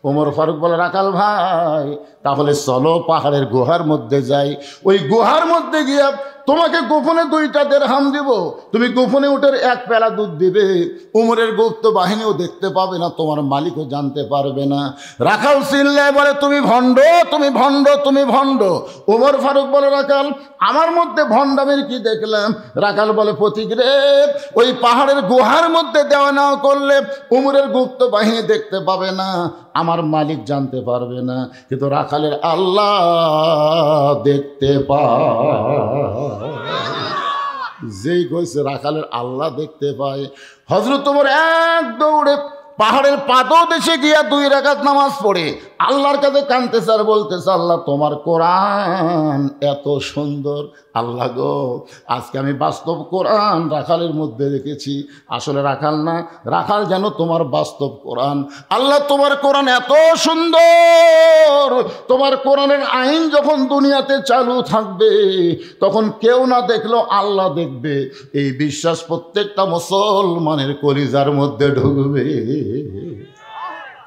ওমর ফারুক বলে, রাখাল ভাই তাহলে চলো পাহাড়ের গুহার মধ্যে যাই, ওই গুহার মধ্যে গিয়া তোমাকে গোপনে 2টা দিরহাম দিব, তুমি গোপনে উঠে 1 পেয়ালা দুধ দিবে, উমরের গুপ্ত বাহিনীও দেখতে পাবে না, তোমার মালিকও জানতে পারবে না। রাখাল চিল্লায় বলে, তুমি ভণ্ড, তুমি ভণ্ড, তুমি ভণ্ড। ওমর ফারুক বলে, রাখাল আমার মধ্যে ভণ্ডামের কি দেখলাম? রাখাল বলে, পথিক রে ওই পাহাড়ের গুহার মধ্যে দেওয়া নেওয়া করলে উমরের গুপ্ত বাহিনী দেখতে পাবে না, আমার মালিক জানতে পারবে না, কিন্তু রাখালের আল্লাহ দেখতে পায়। যেই কইছে রাখালের আল্লাহ দেখতে পায়, হযরত ওমর এক দৌড়ে পাহাড়ের পাদদেশে গিয়া 2 রাকাত নামাজ পড়ে আল্লাহর কাছে কাঁদতেছে আর বলতেছে, আল্লাহ তোমার কোরআন এত সুন্দর, আল্লাহ গো আজকে আমি বাস্তব কোরআন রাখালের মধ্যে রেখেছি, আসলে রাখাল না, রাখাল যেন তোমার বাস্তব কোরআন। আল্লাহ তোমার কোরআন এত সুন্দর, তোমার কোরআনের আইন যখন দুনিয়াতে চালু থাকবে তখন কেউ না দেখলেও আল্লাহ দেখবে, এই বিশ্বাস প্রত্যেকটা মুসলমানের কলিজার মধ্যে ঢুকবে।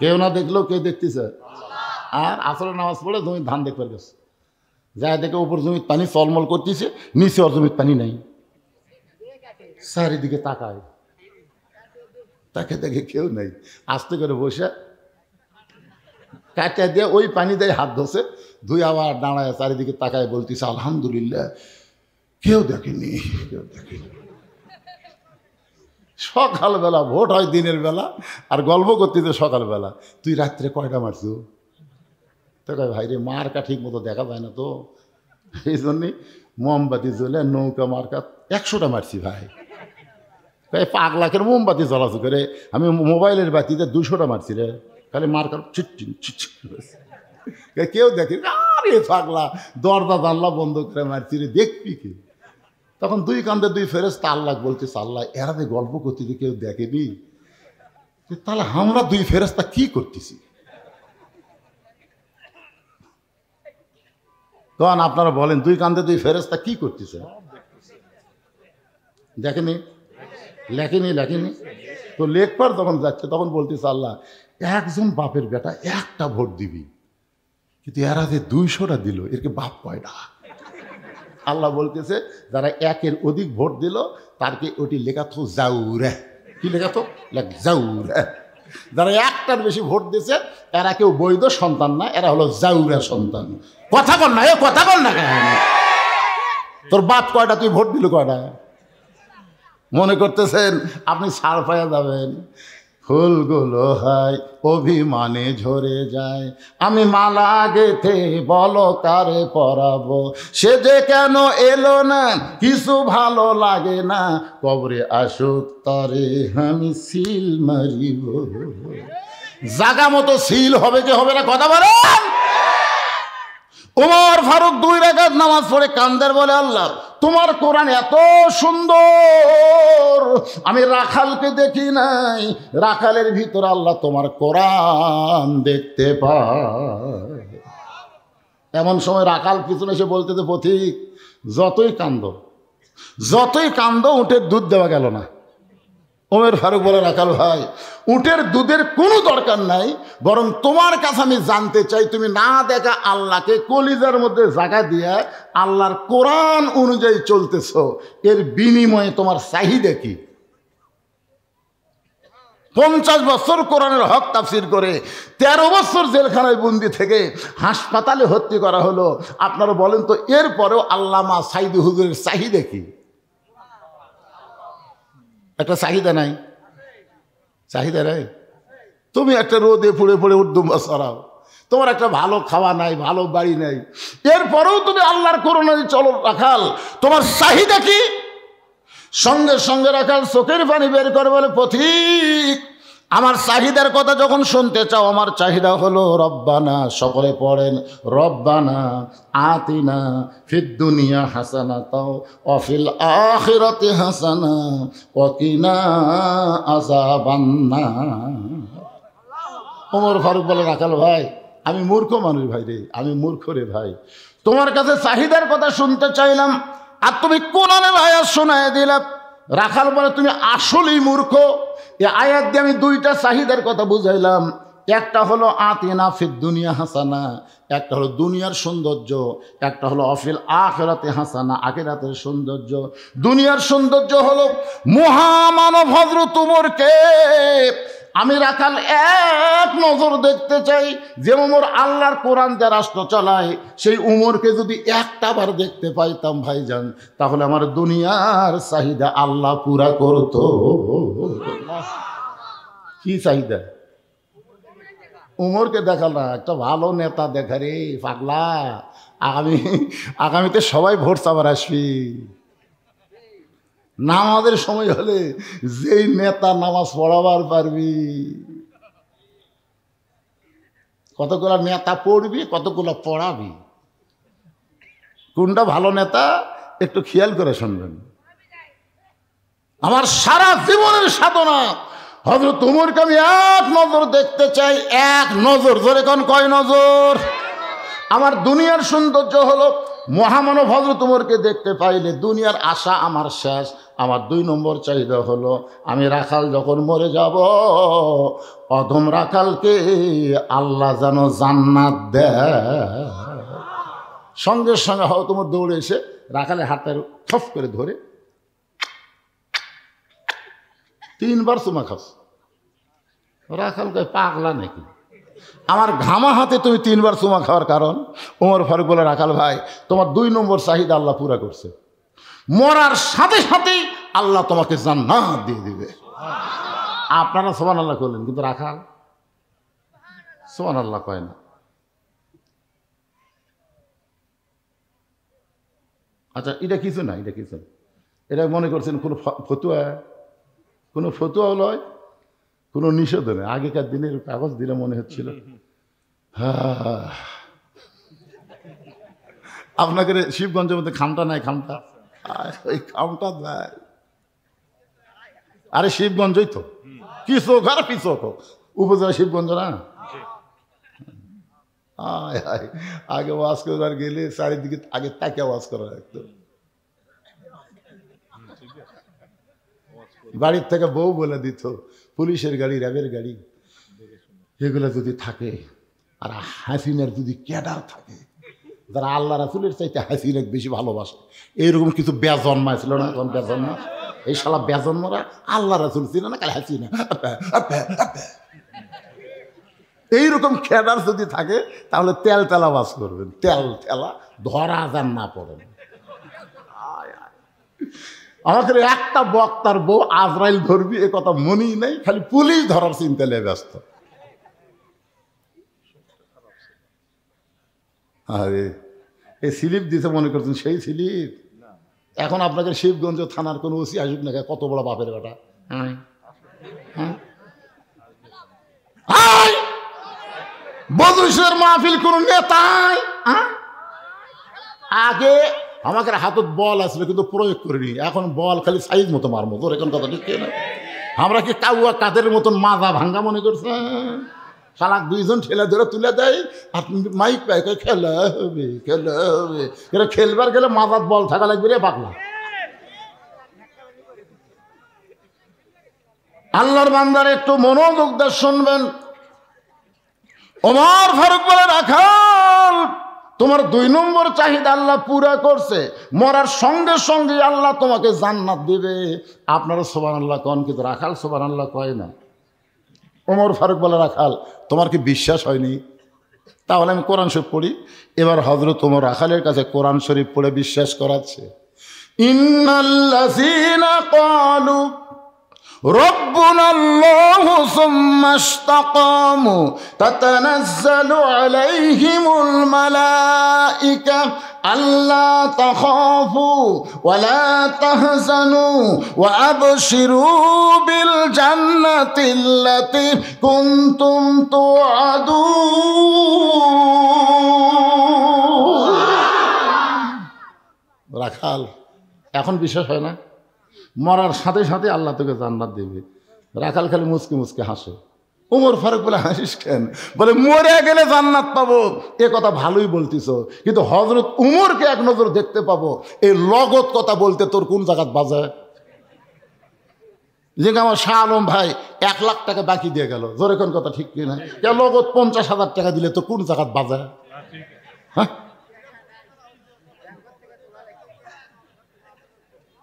কেউ না দেখলেও কে দেখতেছে? আর আসলে নামাজ পড়ে জমির ধান দেখবার গেছে, যা দেখে উপর জমির পানি চলমল করতেছে, নিচে ওর জমির পানি নাই, চারিদিকে তাকায়, তাকে দেখে কেউ নাই, আস্তে করে বসে কাটা দিয়ে ওই পানি দিয়ে হাত ধসে ধুই আবার দাঁড়ায় চারিদিকে তাকায় বলতেছে, আলহামদুলিল্লাহ কেউ দেখেনি, কেউ দেখেনি। সকালবেলা ভোট হয় দিনের বেলা, আর গল্প করতেছে সকালবেলা, তুই রাত্রে কয়টা মারছ? তো ভাই রে মার্কা ঠিক মতো দেখা যায় না তো, এই জন্যে মোমবাতি জ্বলে নৌকা মার্কা 100টা মারছি ভাই। তাই 5 লাখের মোমবাতি জ্বলাচু করে আমি মোবাইলের বাতিতে 200টা মারছি রে, খালি মার্কার চিটচিন চিটচিন, কেউ দেখি আরে পাগলা দরজা জানলা বন্ধ করে মারছি রে, দেখবি কি? তখন 2 কান্দে 2 ফেরেশতা আল্লাহ বলতেছে, আল্লাহ এরা যে গল্প করতেছে কেউ দেখেনি, তাহলে আমরা 2 ফেরেশতা কি করতেছি? তখন আপনারা বলেন 2 কান্দে 2 ফেরেশতা কি করতেছে? দেখেনি, লেখেনি, লেখেনি তো লেখবার যখন যাচ্ছে তখন বলতেছে, আল্লাহ একজন বাপের বেটা 1টা ভোট দিবি, কিন্তু এরা যে 200টা দিল, এরকে বাপ কয়টা? আল্লাহ বলতেছে, যারা 1-এর অধিক ভোট দিল তারকে ওটি লেখা তো জাউরে, কি লেখা তো জাউরে। যারা 1টার বেশি ভোট দিয়েছে এরা কেউ বৈধ সন্তান না, এরা হলো জাউরা সন্তান। কথা কর না, এ কথা কর না, তোর বাপ কয়টা, তুই ভোট দিল কয়টা? মনে করতেছেন আপনি ছাড় পাইয়া যাবেন? ফুলগুলো হয় অভিমানে ঝরে যায়, আমি মালা গেথে বলো কারে পরাবো, সে যে কেন এলো না কিছু ভালো লাগে না, কবরে আসুক তারে আমি সিল মারিব। জাগা মতো সিল হবে কি হবে না কথা বলেন? ওমর ফারুক 2 রাকাত নামাজ পড়ে কান্দের, বলে আল্লাহ তোমার কোরআন এত সুন্দর, আমি রাখালকে দেখি নাই, রাখালের ভিতরে আল্লাহ তোমার কোরআন দেখতে পায়। এমন সময় রাখাল পিছনে এসে বলতে, তো পথিক যতই কান্দ উটের দুধ দেওয়া গেল না। ওমর ফারুক বলে, রাখাল ভাই উটের দুধের কোনো দরকার নাই, বরং তোমার কাছে আমি জানতে চাই তুমি না দেখা আল্লাহকে কলিজার মধ্যে জায়গা দিয়া আল্লাহর কোরআন অনুযায়ী চলতেছ, এর বিনিময়ে তোমার চাহিদা কি? 50 বছর কোরআনের হক তাফসির করে 13 বছর জেলখানায় বন্দি থেকে হাসপাতালে ভর্তি করা হলো। আপনারা বলেন তো এরপরেও আল্লামা সাইদি হুজুরের চাহিদা কি? একটা চাহিদা নাই? চাহিদা নাই? তুমি একটা রোদে পুড়ে পুড়ে উর্দুম্বা সরাও, তোমার একটা ভালো খাওয়া নাই, ভালো বাড়ি নাই, এরপরেও তুমি আল্লাহর কোরআন চলো। রাখাল তোমার চাহিদা কি? সঙ্গে সঙ্গে রাখাল চোখের পানি বের করে বলে, পথিক আমার চাহিদার কথা যখন শুনতে চাও, আমার চাহিদা হলো রব্বানা, সকলে পড়েন রব্বানা আতিনা ফিদ দুনিয়া হাসানাতাও ওয়া ফিল আখিরাতি হাসানা ওয়া কিনা আযাবান্নার। ওমর ফারুক বলে, রাখাল ভাই আমি মূর্খ মানুষ ভাই রে, আমি মূর্খ রে ভাই, তোমার কাছে চাহিদার কথা শুনতে চাইলাম আর তুমি কোরআনের আয়াত শোনায় দিলে। রাখাল বলে, তুমি আসলেই মূর্খ। এই আয়াত দিয়ে আমি 2টা চাহিদার কথা বুঝাইলাম, একটা হলো আতিনা ফিদ দুনিয়া হাসানা, একটা হলো দুনিয়ার সৌন্দর্য, একটা হলো অফিল আখিরাতে হাসানা, আখিরাতের সৌন্দর্য। দুনিয়ার সৌন্দর্য হলো মহামানব হযরত উমরকে আমি রাখাল এক নজর দেখতে চাই। যে উমর আল্লাহর কোরআন যা রাষ্ট্র চালায়, সেই উমরকে যদি একটা বার দেখতে পাইতাম ভাইজান, তাহলে আমার দুনিয়ার চাহিদা আল্লাহ পুরা করত। কি চাহিদা? উমরকে দেখাল না, একটা ভালো নেতা দেখা রে পাগলা, আগামীতে সবাই ভোট চাবার আসবি। নামাজের সময় হলে যেই নেতা নামাজ পড়াবার পারবি, কতগুলো নেতা পড়বি, কতগুলো পড়াবি, কোনটা ভালো নেতা একটু খেয়াল করে শুনবেন। আমার সারা জীবনের সাধনা হযরত উমরকে আমি এক নজর দেখতে চাই, এক নজর। ধরে কোন কয় নজর? আমার দুনিয়ার সৌন্দর্য হলো মহামানব হযরত উমরকে দেখতে পাইলে দুনিয়ার আশা আমার শেষ। আমার 2 নম্বর চাহিদা হলো আমি রাখাল যখন মরে যাব, অধম রাখালকে আল্লাহ যেন জান্নাত দেয়। সঙ্গে সঙ্গে হয়তো তোমার দৌড়ে এসে রাখালের হাতের খপ করে ধরে 3 বার চুমা খাস। রাখাল কয় পাগলা নাকি? আমার ঘামা হাতে তুমি 3 বার চুমা খাওয়ার কারণ? ওমর ফারুক বলে, রাখাল ভাই তোমার 2 নম্বর চাহিদা আল্লাহ পুরা করছে, মরার সাথে সাথেই আল্লাহ তোমাকে জান্নাত দিয়ে দিবে। আপনারা সুবহানাল্লাহ করলেন, কিন্তু রাখাল সুবহানাল্লাহ কয় না। আচ্ছা এটা কিছু না, এটা কিছু না, এটা মনে করছেন কোনো ফতুয়া, কোনো ফতুয়া লয়, কোনো নিষেধ নেই। আগেকার দিনের কাগজ দিলে মনে হচ্ছিল আপনাকে শিবগঞ্জের মধ্যে খামটা নাই, খামটা ওই খামটা দেয়। আরে শিবগঞ্জই তো, কি চোখ আর কি চোখ, উপজেলা শিবগঞ্জ না। আগে ওয়াজ করার গেলে চারিদিকে আগে তাকে ওয়াজ করা লাগতো। বাড়ির থেকে বউ বলে দিত, পুলিশের গাড়ি, র্যাবের গাড়ি, এগুলো যদি থাকে, আর হাসিনার যদি ক্যাডার থাকে যারা আল্লাহ রাসূলের চাইতে হাসিনাকে বেশি ভালোবাসে, এইরকম কিছু বেজন্মা ছিল না? কোন বেজন্মা? এই শালা বেজন্মরা আল্লাহ রাসূল ছিল না, কালে হাসিনা। এইরকম ক্যাডার যদি থাকে তাহলে তেল তেলা বাস করবেন, তেল তেলা ধরা যান না পড়েন। আমাদের একটা বক্তার বউ আজরাইল ধরবি এ কথা মনেই নেই, খালি পুলিশ ধরার চিন্তা নিয়ে ব্যস্ত। আরে এই স্লিপ দিতে মনে করছেন সেই স্লিপ? এখন আপনাকে শিবগঞ্জ থানার কোনো ওসি আসুক না, কত বড় বাপের বেটা। বদরুশের মাহফিল কোন নেতাই আগে আমাকে হাতত বল আসলে কিন্তু প্রয়োগ করিনি, এখন বল খালি সাইজ মতো মারবো। তোর এখন কথা ঠিক না? আমরা কি কাউয়া কাদের মতন মাজা ভাঙ্গা মনে করছে? শালাক দুইজন ঠেলে ধরে তুলে দেয় আর মাইক পায় খেলা হবে খেলা হবে। এরা খেলবার গেলে মাজার বল থাকা লাগবে রে পাগলা। আল্লাহর বান্দার একটু মনোযোগ দিয়ে শুনবেন। ওমর ফারুক বলে, রাখাল তোমার 2 নম্বর চাহিদা আল্লাহ পুরা করছে, মরার সঙ্গে সঙ্গে আল্লাহ তোমাকে জান্নাত দিবে। আপনারা সুবহানাল্লাহ কন, কিন্তু রাখাল সুবহানাল্লাহ কয় না। ওমর ফারুক বলে, রাখাল তোমার কি বিশ্বাস হয়নি? তাহলে আমি কোরআন শরীফ পড়ি। এবার হযরত ওমর রাখালের কাছে কোরআন শরীফ পড়ে বিশ্বাস করাচ্ছে। ইন্নাল্লাযীনা ক্বালু ربنا الله ثم استقاموا تتنزل عليهم الملائكة ألا تخافوا ولا تحزنوا وأبشروا بالجنة التي كنتم توعدون। রাখাল এখন বিশ্বাস হয় না? মরার সাথে সাথে আল্লাহ তোকে জান্নাত দেবে। রাখাল খালি মুচকি মুচকি হাসে। ওমর ফারুক বলে, হাসিস কেন? বলে, মরে গেলে জান্নাত পাবো এ কথা ভালোই বলতিস, কিন্তু হযরত উমরকে এক নজর দেখতে পাবো, এই লগত কথা বলতে তোর কোন জায়গাত বাজায়? যে আমার শাহ আলম ভাই 1 লাখ টাকা বাকি দিয়ে গেল, জোরে কোন কথা ঠিক কিনা? লগত 50,000 টাকা দিলে তো কোন জায়গাত বাজায়? হ্যাঁ,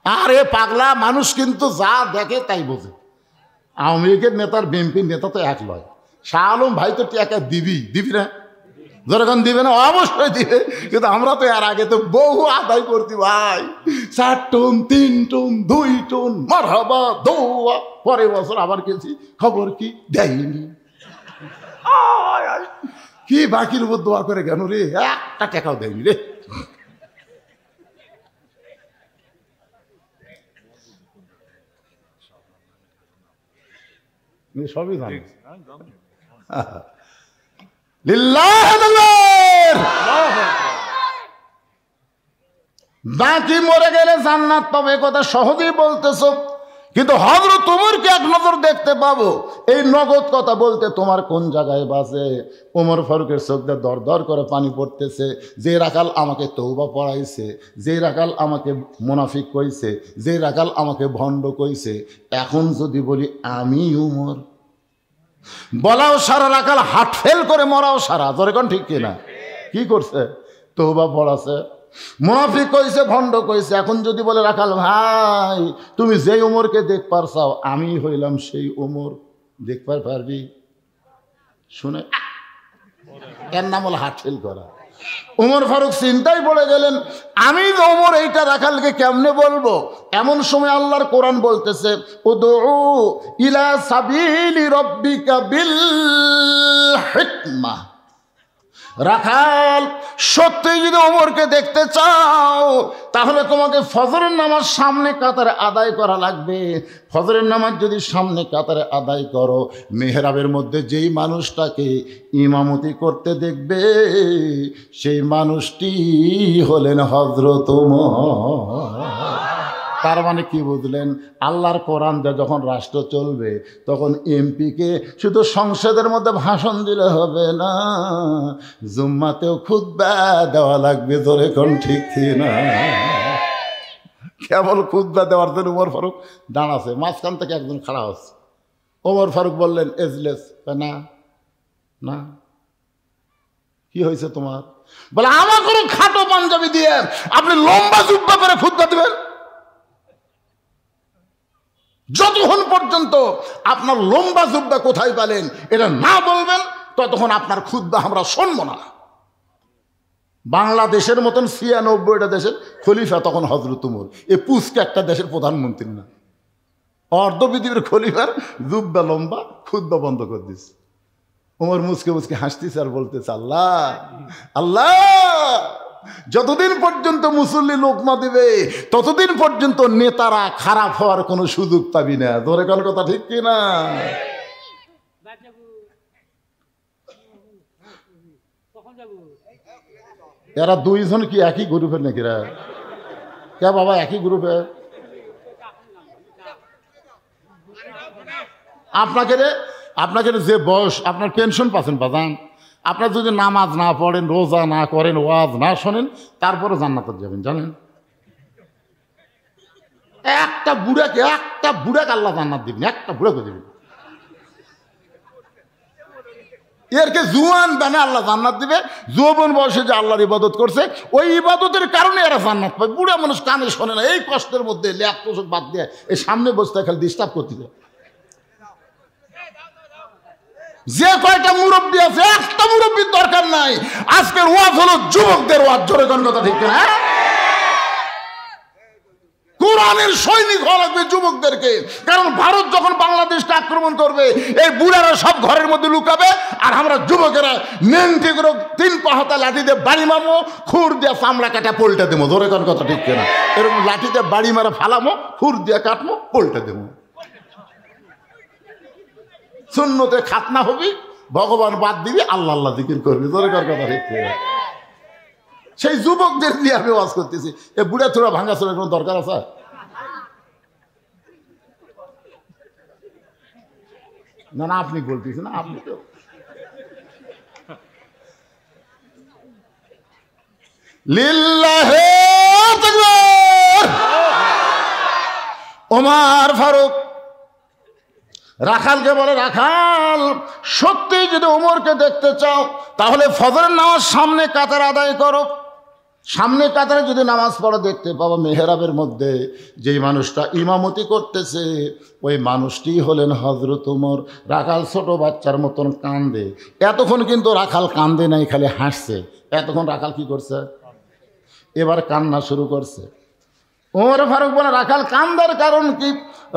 আরে পাগলা, মানুষ কিন্তু যা দেখে তাই বোঝে। আওয়ামী লীগের নেতার বিএনপির নেতা তো এক লয়। শাহ আলম ভাই তো টাকা দিবি না? যখন দিবে না অবশ্যই দিবে, কিন্তু আমরা তো এর আগে তো বহু আদায় করতি ভাই। 4 টন 3 টন 2 টন মারহাবা দৌয়া, পরের বছর আবার গেছি, খবর কি দেয়নি। কি বাকির উপর দোয়া করে কেন রে? একটা টাকাও দেয়নি রে। সবই জানি। বাকি মরে গেলে জান্নাত পাবে কথা সহজেই বলতেছ, কিন্তু হযরত ওমরকে এক নজর দেখতে পাবো, এই নগদ কথা বলতে তোমার কোন জায়গায় বাজে? ওমর ফারুকের চোখ দিয়ে দর দর করে পানি পড়তেছে। যে রাখাল আমাকে তওবা পড়াইছে, যে রাখাল আমাকে মুনাফিক কইছে, যে রাখাল আমাকে ভণ্ড কইছে, এখন যদি বলি আমি ওমর, বলাও সারা রাখাল, হাট ফেল করে মরাও সারা। ধরে কোন ঠিক কিনা? কি করছে? তওবা পড়াছে, মুনাফিক কইছে, ভণ্ড কইছে। এখন যদি বলে রাখাল ভাই তুমি যেই ওমরকে দেখবার চাও, আমি হইলাম সেই ওমর, দেখবার পারবি? শুনে এর নাম হলো হাট ফেল করা। ওমর ফারুক চিন্তায় পড়ে গেলেন, আমি ওমর এইটা রাখালকে কেমনে বলবো? এমন সময় আল্লাহর কোরআন বলতেছে, উদউ ইলা সাবিলি রাব্বিকা বিল হিকমা। রাখাল সত্যি যদি ওমরকে দেখতে চাও, তাহলে তোমাকে ফজরের নামাজ সামনে কাতারে আদায় করা লাগবে। ফজরের নামাজ যদি সামনে কাতারে আদায় করো, মেহরাবের মধ্যে যেই মানুষটাকে ইমামতি করতে দেখবে, সেই মানুষটি হলেন হযরত ওমর। তার মানে কি বুঝলেন? আল্লাহর কোরআন দিয়ে যখন রাষ্ট্র চলবে, তখন এমপিকে শুধু সংসদের মধ্যে ভাষণ দিলে হবে না, জুম্মাতেও খুতবা দেওয়া লাগবে। ধরে কোন ঠিক না? কেবল খুতবা দেওয়ার জন্য ওমর ফারুক দাঁড়াছে, মাঝখান থেকে একজন খাড়া হচ্ছে। ওমর ফারুক বললেন, এজলেস। না না, কি হয়েছে তোমার? বলে, আমার কোনো খাটো পাঞ্জাবি দিয়ে আপনি লম্বা জুব্বা পরে খুতবা দেবেন? যতক্ষণ পর্যন্ত আপনার লম্বা জুব্বা কোথায় পেলেন এটা না বলবেন, ততক্ষণ আপনার খুতবা আমরা শুনবো না। বাংলাদেশের মতন 96টা দেশের খলিফা তখন হযরত ওমর, এ পুচকে একটা দেশের প্রধানমন্ত্রী না। অর্ধ পৃথিবীর খলিফার জুব্বা লম্বা, খুতবা বন্ধ করে দিচ্ছে। ওমর মুচকে মুচকে হাসতেছে আর বলতেছে, আল্লাহ আল্লাহ, যতদিন পর্যন্ত মুসল্লি লোকমা দেবে, ততদিন পর্যন্ত নেতারা খারাপ হওয়ার কোনো সুযোগ পাবি না। ধরে কোন কথা ঠিক কিনা? এরা দুইজন কি একই গ্রুপের নাকি রা? কে বাবা একই গ্রুপে? আপনাকে যে বয়স, আপনার পেনশন পাচ্ছেন বাজান, আপনার যদি নামাজ না পড়েন, রোজা না করেন, ওয়াজ না শোনেন, তারপরে জান্নাতে যাবেন জানেন? একটা বুড়াকে আল্লাহ জান্নাত দিবেন, একটা বুড়াকে দিবেন। এরকে জুয়ান বানে আল্লাহ জান্নাত দিবে। যৌবন বয়সে যে আল্লাহর ইবাদত করছে, ওই ইবাদতের কারণে এরা জান্নাত পায়। বুড়া মানুষ কানে শোনে না, এই কষ্টের মধ্যে ল্যাপ তোষক বাদ দিয়ে এই সামনে বসতে খালি ডিস্টার্ব করতে যায়। যে কয়টা মুরব্বী আছে, একটা মুরব্বীর দরকার নাই। আজকের ওয়াজ হলো যুবকদের ওয়াজ, জোরে কোন কথা ঠিক না? কোরআনের সৈনিক হওয়া লাগবে যুবকদেরকে। কারণ ভারত যখন বাংলাদেশকে আক্রমণ করবে, এই বুড়ারা সব ঘরের মধ্যে লুকাবে, আর আমরা যুবকেরা নেংটি করে 3 পাহাতা লাঠি দিয়ে বাড়ি মারবো, খুর দিয়ে চামড়া কাটা পল্টে দেবো। ধরে কোন কথা ঠিক না? এরকম লাঠি দিয়ে বাড়ি মারা ফালামো, খুর দিয়ে কাটবো, পল্টে দেবো। সুন্নতে খাতনা হবি, ভগবান বাদ দিবি, আল্লাহ আল্লাহ জিকির করবি। ধরে কোন কথা ঠিক না? সেই যুবকদের নিয়ে আমি ওয়াজ করতেছি। এ বুড়া থোড়া ভাঙা চোরা কোনো দরকার আছে? না না, আপনি বলতেছেন না, আপনি তো লিল্লাহে তাকবীর। ওমর ফারুক রাখালকে বলে, রাখাল সত্যি যদি ওমরকে দেখতে চাও তাহলে ফজরের নামাজ সামনে কাতার আদায় করো। সামনে কাতারে যদি নামাজ পড়া দেখতে পাবো, মেহরাবের মধ্যে যেই মানুষটা ইমামতি করতেছে ওই মানুষটি হলেন হযরত ওমর। রাখাল ছোট বাচ্চার মতন কান্দে। এতক্ষণ কিন্তু রাখাল কান্দে নাই, খালি হাসছে। এতক্ষণ রাখাল কি করছে? এবার কান্না শুরু করছে। ওমর ফারুক বলে, রাখাল কান্দার কারণ কি?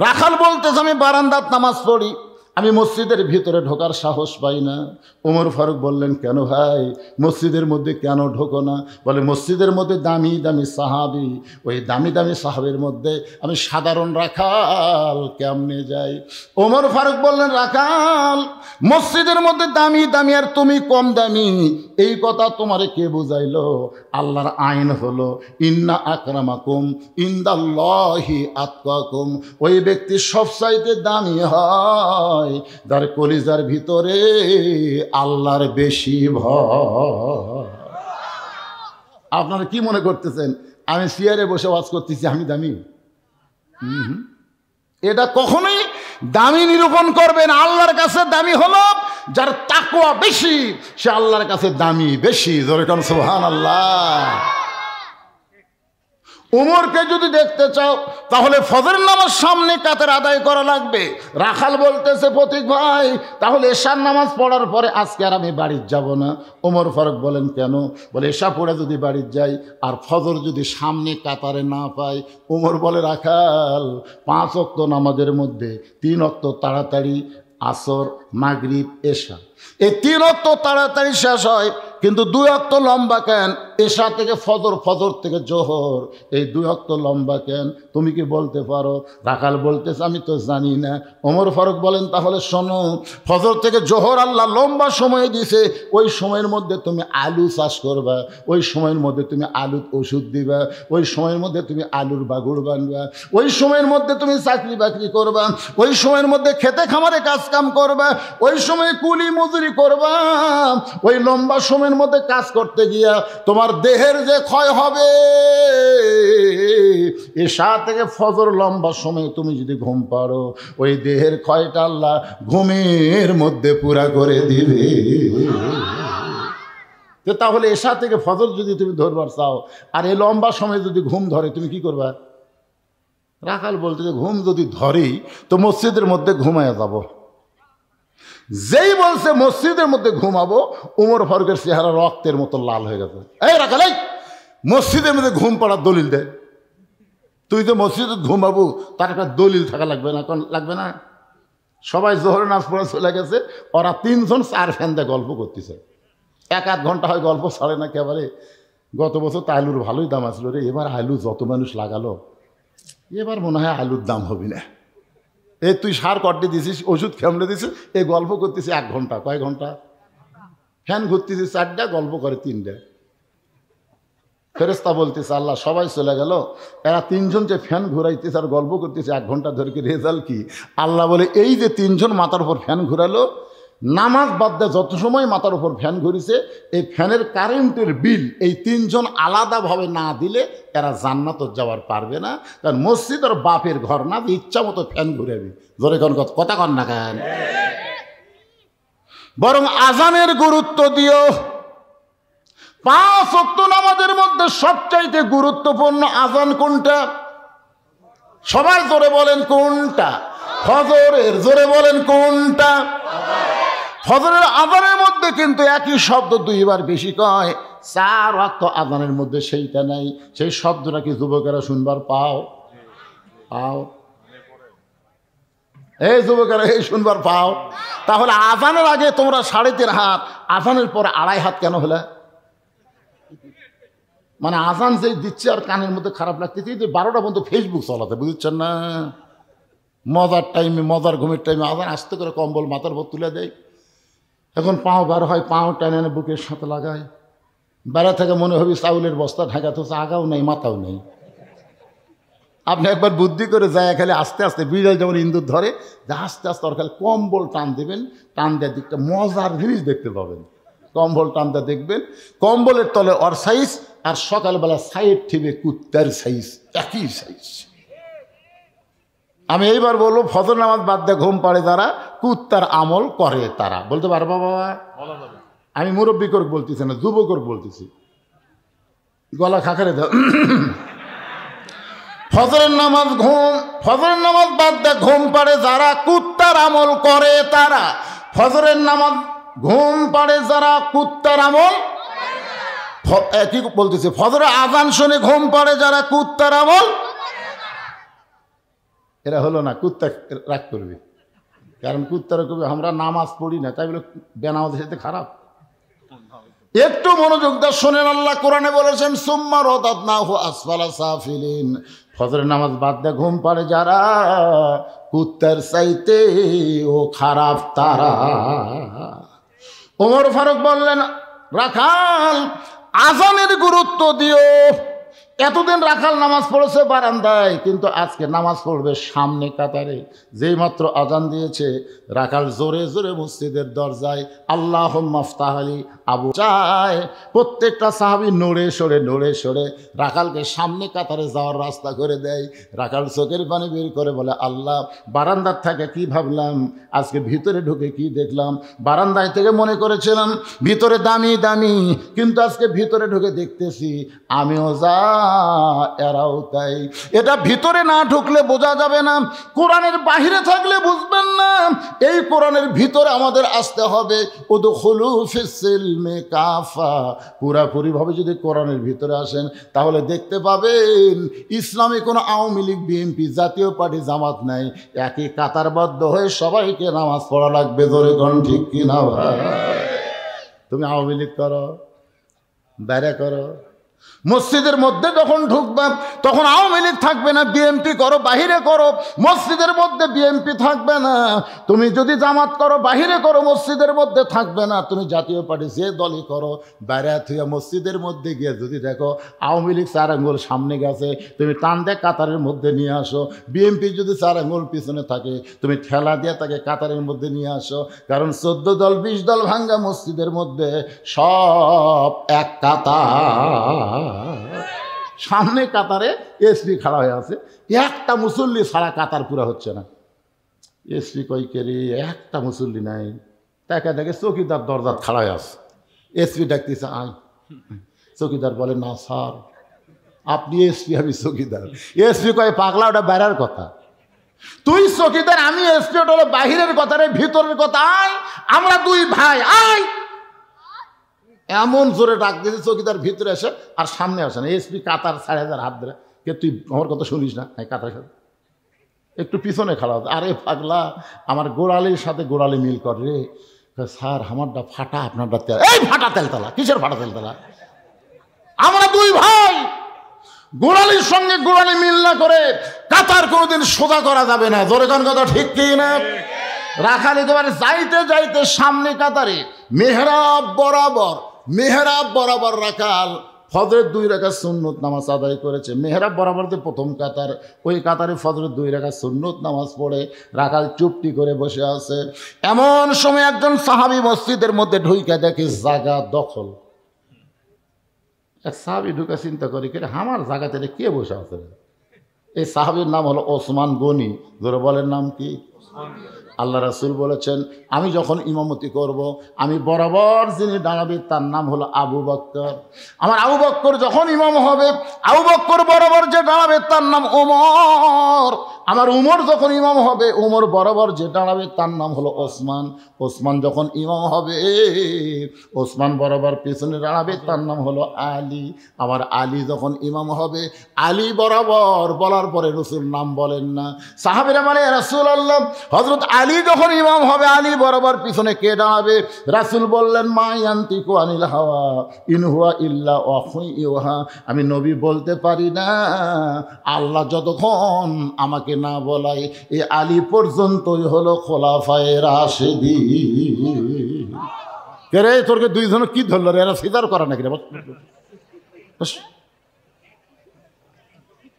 রাখাল বলতেছে, আমি বারান্দাত নামাজ পড়ি, আমি মসজিদের ভিতরে ঢোকার সাহস পাই না। ওমর ফারুক বললেন, কেন ভাই মসজিদের মধ্যে কেন ঢোকো না? বলে, মসজিদের মধ্যে দামি দামি সাহাবি, ওই দামি দামি সাহাবের মধ্যে আমি সাধারণ রাখাল কেমনে যাই? ওমর ফারুক বললেন, রাখাল মসজিদের মধ্যে দামি দামি আর তুমি কম দামি, এই কথা তোমারে কে বুঝাইলো? আল্লাহর আইন হলো ইন্না আকরামাকুম ইনদাল্লাহি আতকাকুম। ওই ব্যক্তি সবচাইতে দামি হয় যার কলিজার ভিতরে আল্লাহর বেশি ভয়। আপনারা কি মনে করতেছেন আমি চেয়ারে বসে ওয়াজ করতেছি আমি দামি? এটা কখনোই দামি নিরূপণ করবেন। আল্লাহর কাছে দামি হলো যার তাকওয়া বেশি, সে আল্লাহর কাছে দামি বেশি। জোরে কোন সুবহানাল্লাহ। উমরকে যদি দেখতে চাও তাহলে ফজর নামাজ সামনে কাতার আদায় করা লাগবে। রাখাল বলতেছে, প্রতীক ভাই তাহলে এশার নামাজ পড়ার পরে আজকে আর আমি বাড়ি যাব না। ওমর ফারুক বলেন, কেন? বলে, এশা পড়ে যদি বাড়ি যাই আর ফজর যদি সামনে কাতারে না পাই। ওমর বলে, রাখাল 5 ওয়াক্ত নামাজের মধ্যে 3 ওয়াক্ত তাড়াতাড়ি, আসর, মাগরিব, এশা, এই 3 ওয়াক্ত তাড়াতাড়ি শেষ হয়, কিন্তু 2 ওয়াক্ত লম্বা কেন? এশা থেকে ফজর, ফজর থেকে জোহর, এই 2 ওয়াক্ত লম্বা কেন? তুমি কি বলতে পারো? রাখাল বলতেছে, আমি তো জানি না। ওমর ফারুক বলেন, তাহলে শোনো, ফজর থেকে জোহর আল্লাহ লম্বা সময় দিছে। ওই সময়ের মধ্যে তুমি আলু চাষ করবা, ওই সময়ের মধ্যে তুমি আলুর ওষুধ দিবা, ওই সময়ের মধ্যে তুমি আলুর বাগুড় বানবা, ওই সময়ের মধ্যে তুমি চাকরি বাকরি করবা, ওই সময়ের মধ্যে খেতে খামারে কাজ কাম করবা, ওই সময় কুলি মজুরি করবা। ওই লম্বা সময়ের মধ্যে কাজ করতে গিয়া তোমার দেহের যে ক্ষয় হবে, এশা থেকে ফজর লম্বা সময় তুমি যদি ঘুম পারো, ওই দেহের ক্ষয়টা আল্লাহ ঘুমের মধ্যে পুরা করে দিবে। তাহলে এশা থেকে ফজর যদি তুমি ধরবার চাও আর এই লম্বা সময় যদি ঘুম ধরে, তুমি কি করবা? রাখাল বলতে, যে ঘুম যদি ধরেই তো মসজিদের মধ্যে ঘুমায় যাব। যেই বলছে মসজিদের মধ্যে ঘুমাবো, ওমর ফারুকের চেহারা রক্তের মতো লাল হয়ে গেছে। এই রাখাল, এই মসজিদের মধ্যে ঘুম পড়ার দলিল দে। তুই তো মসজিদে ঘুমাবো, তার একটা দলিল থাকা লাগবে না? লাগবে না? সবাই জোহরের নামাজ পড়ে চলে গেছে, ওরা 3 জন 4 ফ্যান দিয়ে গল্প করতেছে। 1-8 ঘন্টা হয় গল্প ছাড়ে না একেবারে। গত বছর তো আলুর ভালোই দাম আসলো রে, এবার আলু যত মানুষ লাগালো, এবার মনে হয় আলুর দাম হবে না। এই তুই সার কটে দিছিস, ওষুধ খেমলে দিছিস, এই গল্প করতেছি 1 ঘন্টা। কয় ঘন্টা? ফ্যান ঘুরতেছে 4টা, গল্প করে 3টা। ফেরেশতা বলতেছে আল্লাহ সবাই চলে গেল, এরা 3 জন যে ফ্যান ঘুরাইতেছে আর গল্প করতেছে 1 ঘন্টা ধরে, কি রেজাল্ট কি? আল্লাহ বলে এই যে 3 জন মাথার উপর ফ্যান ঘুরালো, নামাজ বাদ দিয়ে যত সময় মাথার উপর ফ্যান ঘুরিছে, এই ফ্যানের কারেন্টের বিল এই 3 জন আলাদাভাবে না দিলে এরা জান্নাত যাওয়ার পারবে না। কারণ মসজিদ আর বাপের ঘর না, ইচ্ছা মতো ফ্যান ঘুরাবি। জোরে কোন কথা কন না কেন? বরং আজানের গুরুত্ব দিও। 5 ওয়াক্ত নামাজের মধ্যে সবচাইতে গুরুত্বপূর্ণ আজান কোনটা? সবাই জোরে বলেন কোনটা? ফজরের। জোরে বলেন কোনটা? ফজরের আজানের মধ্যে কিন্তু একই শব্দ 2 বার বেশি কয়। 4 ওয়াক্ত আজানের মধ্যে সেইটা নাই। সেই শব্দটা কি যুবকেরা শুনবার পাও? এই যুবকেরা এই শুনবার পাও? তাহলে আজানের আগে তোমরা 3.5 হাত, আজানের পরে 2.5 হাত কেন হলে? মানে আজান যেই দিচ্ছে আর কানের মধ্যে খারাপ লাগতেছে, যে 12টা পর্যন্ত ফেসবুক চালাতে, বুঝছেন না? মজার টাইমে, মজার ঘুমের টাইমে আজান আস্তে করে কম্বল মাথার উপর তুলে দেয়। এখন পাও বার হয়, পাও টেনে এনে বুকের সাথে লাগায়। বেড়া থেকে মনে হবে চাউলের বস্তা ঢাকা, তো আগাও নেই মাথাও নেই। আপনি একবার বুদ্ধি করে যায় খালি আস্তে আস্তে, বিড়াল যেমন ইন্দুর ধরে, যে আস্তে আস্তে ওর খালি কম্বল টান দেবেন, টান দেওয়ার দিকটা মজার জিনিস দেখতে পাবেন। কম্বল টানটা দেখবেন, কম্বলের তলে ওর সাইজ, আর সকালবেলা সাইড ঠিবে কুত্তার সাইজ, একই সাইজ। আমি এইবার বলবো, ফজর নামাজ বাদ দিয়ে ঘুম পাড়ে যারা, কুত্তার আমল করে তারা। বলতে পারবো বাবা? আমি মুরব্বী করে বলতেছি না, যুবক করে বলতেছি। গলা খাকারে দাও। ফজরের নামাজ বাদ দিয়ে ঘুম পাড়ে যারা, কুত্তার আমল করে তারা। ফজরের নামাজ ঘুম পাড়ে যারা, কুত্তার আমল কি বলতেছে? ফজরের আজান শুনে ঘুম পাড়ে যারা, কুত্তার আমল। এরা হলো না, কুত্তা রাগ করবে। কারণ কুত্তারা কবি আমরা নামাজ পড়ি না, তাই বলে বেনামাজের সাথে খারাপ। একটু মনোযোগ দিয়ে শোনেন, আল্লাহ কোরআনে বলেছেন সুম্মা রাদাদনাহু আসফালা সাফিলিন। ফজরের নামাজ বাদ দিয়ে ঘুম পাড়ে যারা, কুত্তার চাইতে ও খারাপ তারা। ওমর ফারুক বললেন, রাখাল আজানের গুরুত্ব দিও। এতদিন রাখাল নামাজ পড়েছে বারান্দায়, কিন্তু আজকে নামাজ পড়বে সামনে কাতারে। যেই মাত্র আজান দিয়েছে, রাখাল জোরে জোরে মসজিদের দরজায় আল্লাহুম্মা আফতাহ লি আবু চায়। প্রত্যেকটা সাহাবী নড়ে সরে রাখালকে সামনে কাতারে যাওয়ার রাস্তা করে দেয়। রাখাল চোখের পানি বের করে বলে, আল্লাহ, বারান্দার থেকে কি ভাবলাম, আজকে ভিতরে ঢুকে কি দেখলাম। বারান্দায় থেকে মনে করেছিলাম ভিতরে দামি দামি, কিন্তু আজকে ভিতরে ঢুকে দেখতেছি আমিও যা এরাও তাই। এটা ভিতরে না ঢুকলে বোঝা যাবে না, কোরআনের বাহিরে থাকলে বুঝবেন না। এই কোরআনের ভিতরে আমাদের আসতে হবে। উদখুলু ফিস-সিলমি কাফা। পুরাপুরি ভাবে যদি কোরআনের ভিতরে আসেন, তাহলে দেখতে পাবেন ইসলামী কোনো আওয়ামী লীগ, বিএনপি, জাতীয় পার্টি, জামাত নাই। একই কাতারবদ্ধ হয়ে সবাইকে নামাজ পড়া লাগবে। ধরে কোন ঠিক কিনা ভাই? তুমি আওয়ামী লীগ করো, বাইরে করো, মসজিদের মধ্যে যখন ঢুকবে তখন আওয়ামী লীগ থাকবে না, বিএনপি করো, বাহিরে করো, মসজিদের মধ্যে বিএনপি থাকবে না। তুমি যদি জামাত করো, বাহিরে করো, মসজিদের মধ্যে থাকবে না। তুমি জাতীয় পার্টি যে দলই করো, বাইরে থেকে মসজিদের মধ্যে গিয়ে যদি দেখো আওয়ামী লীগ 4 আঙ্গুল সামনে গেছে, তুমি টান দিয়ে কাতারের মধ্যে নিয়ে আসো। বিএনপি যদি 4 আঙ্গুল পিছনে থাকে, তুমি ঠেলা দিয়ে তাকে কাতারের মধ্যে নিয়ে আসো। কারণ 14 দল 20 দল ভাঙ্গা মসজিদের মধ্যে সব এক কাতার। সামনে কাতারে এসপি খাড়া হয়ে আছে, একটা মুসল্লি ছাড়া কাতার পুরা হচ্ছে না। এসপি কই কেরি, একটা মুসল্লি নাই। তাকে দেখে চৌকিদার দরজার খাড়া হয়ে আছে। এসপি ডাকতেছে, আয়। চৌকিদার বলে, না স্যার, আপনি এসপি, আমি চৌকিদার। এসপি কয়, পাগলা, ওটা বেড়ার কথা। তুই চৌকিদার, আমি এসপি, ওটা হলো বাহিরের কথা, রে ভিতরের কথা। আয়, আমরা 2 ভাই, আয়। এমন জোরে ডাক দিয়েছে, চৌকিদার ভিতরে আসে আর সামনে আসে না। এসপি কাতার 4,000 হাত ধরে, কে তুই আমার কথা শুনিস না? কাতার সাথে একটু পিছনে খাড়া হতো। আরে পাগলা, আমার গোড়ালির সাথে গোড়ালি মিল কর রে। স্যার, আমারটা ফাটা, আপনারটা তেল। এই ফাটা তেলতলা, কিসের ফাটা তেলতলা? আমরা 2 ভাই, গোড়ালির সঙ্গে গোড়ালি মিল না করে কাতার কোনোদিন সোজা করা যাবে না। জোরে কোন কথা ঠিক কি না? রাখাল একেবারে যাইতে যাইতে সামনে কাতারে মেহরাব বরাবর রাখাল ফজরের 2 রাকাত সুন্নত নামাজ আদায় করেছে। মেহরাব বরাবর যে প্রথম কাতার, ওই কাতারে ফজরের 2 রাকাত সুন্নত নামাজ পড়ে রাখাল চুপটি করে বসে আছে। এমন সময় একজন সাহাবী মসজিদের মধ্যে ঢুকে দেখে জায়গা দখল। এক সাহাবী ঢুকে চিন্তা করে কে আমার জায়গাতে কে বসে আছে? এই সাহাবীর নাম হলো ওসমান গনি। ধরে বলেন নাম কি? আল্লাহ রাসূল বলেছেন, আমি যখন ইমামতি করব, আমি বরাবর যিনি দাঁড়াবে তার নাম হলো আবু বকর। আমার আবু বকর যখন ইমাম হবে, আবু বকর বরাবর যে দাঁড়াবে তার নাম ওমর। আমার উমর যখন ইমাম হবে, উমর বরাবর যে দাঁড়াবে তার নাম হলো ওসমান। ওসমান যখন ইমাম হবে, ওসমান বরাবর পিছনে দাঁড়াবে তার নাম হলো আলী। আমার আলী যখন ইমাম হবে, আলী বরাবর বলার পরে রাসূল নাম বলেন না। সাহাবীরা বলে, রাসূলুল্লাহ, হযরত আলী যখন ইমাম হবে, আলী বরাবর পিছনে কে দাঁড়াবে? রাসূল বললেন, মা ইয়ান্তিকু আনিল হাওয়া ইন হুয়া ইল্লা ওয়াহয়ুন ইউহা। আমি নবী বলতে পারি না, আল্লাহ যতক্ষণ আমাকে না বলায় এই আলী পর্যন্তই হলো খোলাফায়ে রাশিদিন। কে রে তোরকে দুইজন কি ধরল রে? এরা সিদার করা নাকি রে?